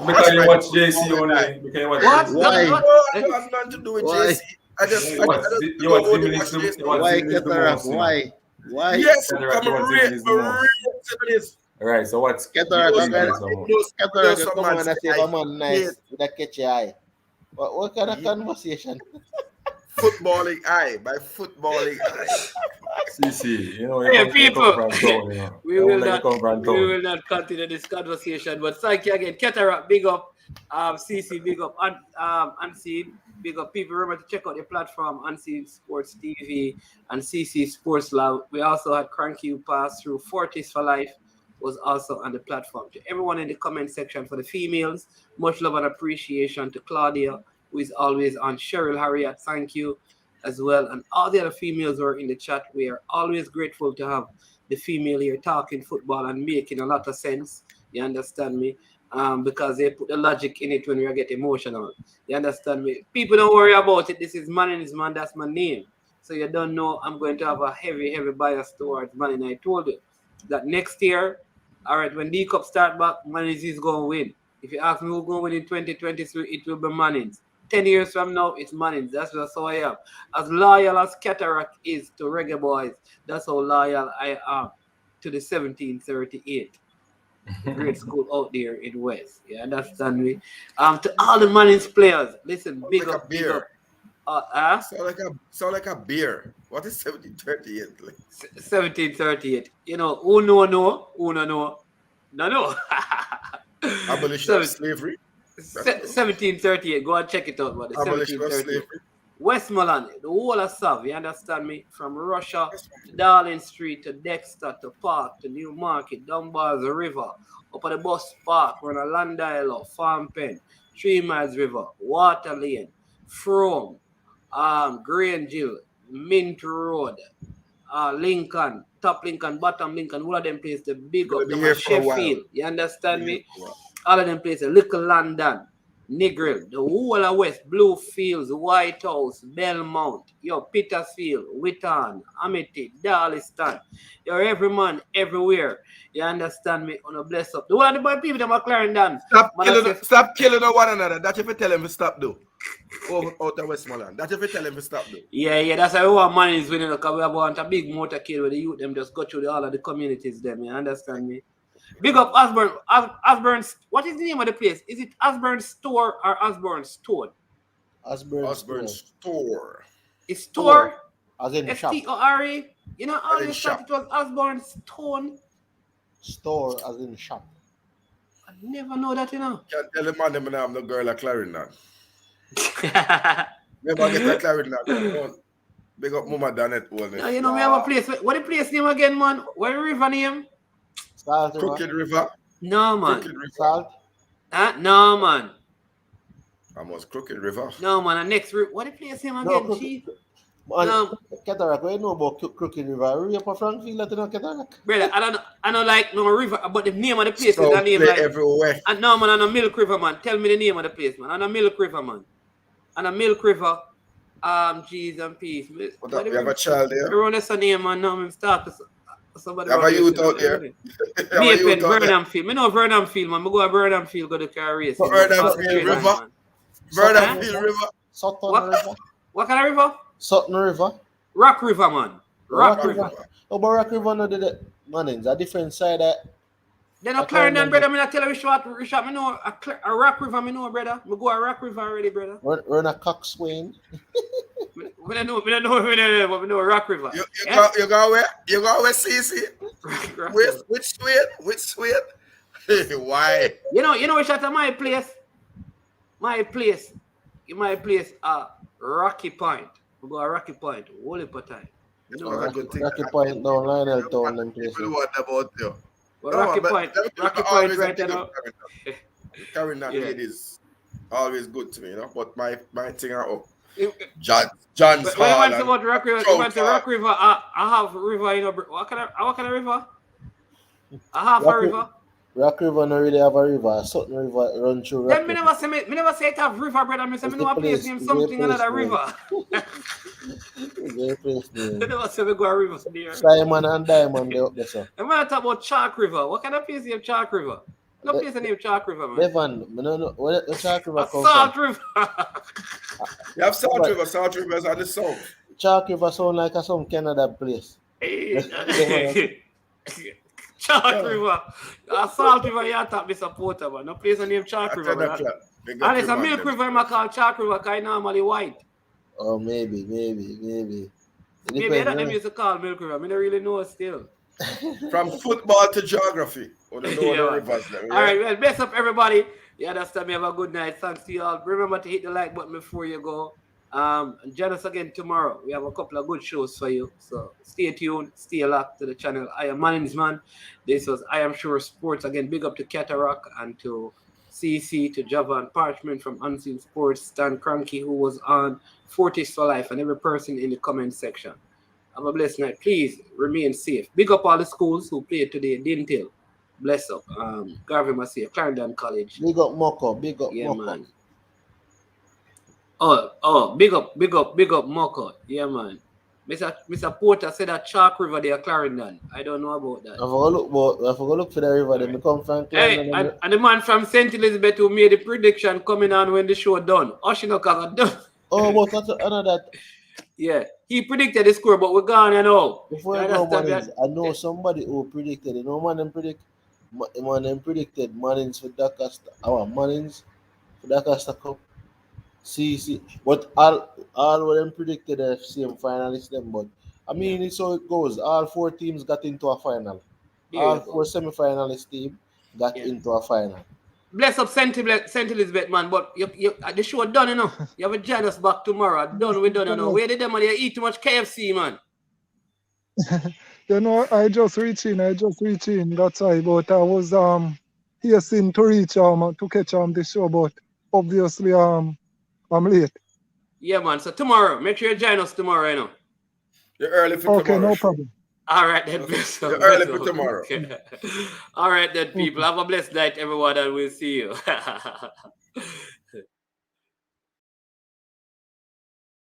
C: Because you watch JC only. Because you watch
A: What?
C: JC.
B: Why?
F: no, I don't have nothing to do with
B: Why?
F: JC. I just
C: You watch
F: I don't
C: the
F: only
C: minutes.
F: watch JC.
B: Why
C: The
B: cataract?
C: most,
B: Why?
F: Yes,
C: Cataract,
F: I'm
C: you
F: a
C: want
F: real,
C: 7 minutes the most.
F: 7 minutes.
C: Right, so what's
B: Cataract,
C: the
B: okay.
C: most?
B: Cataract,
F: some
B: come
F: man
B: on and
F: say
B: say
F: I
B: a man nice
F: hate-
B: with a catchy eye. What kind of
F: Yeah.
B: conversation?
F: Footballing eye by footballing eye.
C: CC, you know,
A: Hey,
C: you
A: people.
C: come from town, you know.
A: We
C: You
A: will
C: like
A: not.
C: you come from
A: We
C: town.
A: will not continue this conversation. But thank you again, Cataract. Big up, CC. Big up, Unseen. Big up, people. Remember to check out the platform Unseen Sports TV and CC Sports Lab. We also had Cranky who passed through. Fortis for Life was also on the platform. To everyone in the comment section for the females, much love and appreciation to Claudia, who is always on. Cheryl Harriet, thank you as well. And all the other females who are in the chat, we are always grateful to have the female here talking football and making a lot of sense. You understand me? Because they put the logic in it when we get emotional. You understand me? People don't worry about it. This is Mannings, man. That's my name. So you don't know I'm going to have a heavy bias towards Manning. I told you that next year, all right, when D Cup start back, Mannings is going to win. If you ask me who's going to win in 2023, it will be Mannings. 10 years from now, it's Mannings. That's just how I am. As loyal as Cataract is to Reggae Boys, that's how loyal I am to the 1738. Great school out there in West. You understand me? To all the Mannings players, listen, big
F: Like
A: up,
F: a
A: big
F: beer.
A: up.
F: Sound like a beer. What is 1738? Like?
A: 1738. You know, who no. No.
F: Abolition of slavery.
A: 1738. Go and check it out, buddy.
F: Abolition of
A: 1738.
F: slavery.
A: Westmoreland, the whole of South, you understand me? From Russia to Darling Street to Dacosta to Park to Newmarket, Dunbar's River, up at the bus park, run a Land Dialogue, Farm Pen, 3 Miles River, Water Lane, Frome, Grangeville, Mint Road, Lincoln, Top Lincoln, Bottom Lincoln, all of them places, the big
F: Gonna
A: up,
F: be
A: them
F: here
A: are
F: for a while.
A: Sheffield, you understand me? All of them places, Little London, Negril, the whole of West, Bluefields, White House, Belmont, Petersfield, Witton, Amity, Darliston, every man, everywhere. You understand me? On a bless up. The one of the people that are Clarendon.
F: Stop killing one another. That's if you tell him to stop do. Out of Westmoreland. That's if you tell him to stop do.
A: Yeah, that's why we want Mannings winning because we want a big motorcade where the youth them just go through all of the communities them. You understand me? Big up Osborne. Osborne. What is the name of the place? Is it Osborne Store or Osborne Stone?
F: Osborne Store.
A: It's Store.
B: As in shop.
A: Store. You know, I
F: As in
A: always thought
F: shop.
A: it was Osborne Stone.
B: Store as in shop.
A: I never know that, you know.
F: Can't tell the man them I'm no girl a Clarendon. Never get a Clarendon. Don't. Big up Mama Danette.
A: No, you know, we have a place. What the place name again, man? What the river name?
B: Salt River.
F: Crooked River.
A: No, man.
F: Crooked River.
B: Salt.
A: No, man.
F: Almost Crooked River.
A: No, man. The next river. What the place name
B: No,
A: again, Chief?
B: Man,
A: No.
B: Cataract, what you know about Crooked River? Are up a Frankfield that you know Cataract?
A: Brother, I don't like no river, but the name of the place
F: So
A: is a name
F: play
A: like.
F: everywhere.
A: No, man, on a Milk River, man. Tell me the name of the place, man. On a Milk River, man. On a Milk River. Jeez and peace.
F: What up? You have a child there?
A: Everyone that's a name, man. Now I'm start to somebody.
F: You have a youth out there? You have a
A: Me
F: youth out there?
A: Vernonfield. Me know Vernonfield, man. I go to Vernonfield, go to car race.
F: Vernonfield River? Vernonfield River?
B: Sutton
A: What?
B: River.
A: What kind of river?
B: Sutton River.
A: Rock River, man. Rock
B: Rock
A: River.
B: River. Oh, but Rock River no did it. Mannings, a different side that.
A: Then a Clarendon, brother. Me not tell you Richard, me know a Rock River, me know, brother. Me go a Rock River already, brother.
B: Run a coxswain.
A: We don't know, but we know Rock River.
F: You go where? You go where, CC?
A: Rock River.
F: Which sweet? Which sweet? Why?
A: You know which at my place? My place, Rocky Point. We go a Rocky Point, whole heap of time. You know
F: That's a good thing.
B: Rocky Point down Lionel Town and places.
F: People what about you?
A: But
F: No,
A: Rocky
F: but
A: Point
F: them people
A: right
F: always
A: there
F: big
A: now.
F: up Clarendon
A: Yeah.
F: ladies always good to me, you know. But my thing are up.
A: It-
F: John's
A: When you
F: Hall.
A: want
F: and
A: about Rock River, you want to Rock River, I have river, you know, what kind of river? I have a river.
B: Rock River no really have a river. Sutton River run through Rock
A: Then me
B: River.
A: never say it have river, brother. Me say me know a place named something another river.
B: Very place name.
A: Me never say we go a river there.
B: Simon and Diamond they up there, sir.
A: I'm gonna talk about Chalk River. What kind of place named Chalk River? No place named Chalk River, man.
B: Devon, I don't know where the Chalk River
A: A
B: come
A: Salt
B: from.
A: River.
F: You have South River. South River is on the south.
B: Chalk River sound like some Canada place.
A: Chalk River. A Salt River, you talk this supporter, man. No place named Chalk
F: At
A: River,
F: 10
A: man.
F: o'clock. Big up
A: And it's
F: you,
A: a
F: man,
A: Milk
F: them.
A: River, I'm call Chalk River, because it's normally white.
B: Oh, maybe. It
A: Maybe I
B: depends,
A: don't
B: yeah.
A: used to call Milk River. I don't really know still.
F: From football to geography. Or the
A: Yeah,
F: know the
A: man.
F: rivers there.
A: All right, well, bless up everybody. Yeah, that's time. Have a good night. Thanks to you all. Remember to hit the like button before you go. And join us again tomorrow. We have a couple of good shows for you. So stay tuned, stay locked to the channel. I am Mannings, man. This was I Am Sure Sports. Again, big up to Cataract and to CC, to Javan Parchment from Unseen Sports, Stan Cranky, who was on Fortis for Life, and every person in the comment section. Have a blessed night. Please remain safe. Big up all the schools who played today. Dintil. Bless up. Garvey Maceo, Clarendon College.
B: Big up Moko. Big up
A: Yeah,
B: Moko.
A: man. Oh, big up Moko. Yeah, man. Mr. Porter said that Chalk River they are Clarendon. I don't know about that.
B: I forgot look for the river. Then we come from
A: Hey,
B: Clarendon.
A: and the man from St. Elizabeth who made the prediction coming on when the show done. Oshinokaga done.
B: Oh, but that's another.
A: Yeah, he predicted the score, but we're gone, you know.
B: Before
A: You
B: I go,
A: understand
B: Mannings,
A: that?
B: I know somebody who predicted. You know, man predicted Mannings for Dacosta. Our Mannings for Dacosta Cup. See. But all of them predicted the same finalists them. But I mean, it's how it goes. All four teams got into a final.
A: There
B: All
A: you go.
B: four semi-finalist team got
A: Yeah.
B: into a final.
A: Bless up St. Elizabeth, man. But you the show done, you know. You have a join us back tomorrow. We done, you know. Where did them man? You eat too much KFC, man.
G: You know, I just reached in. That's why. But I was hastening to reach to catch the show. But obviously I'm late.
A: Yeah, man. So tomorrow, make sure you join us tomorrow, you know.
F: You're early for
G: Okay,
F: tomorrow.
G: no problem.
A: All right, then. Bless up.
F: You're early
A: Bless
F: for
A: up.
F: tomorrow.
A: All right, then, people. Have a blessed night, everyone, and we'll see you.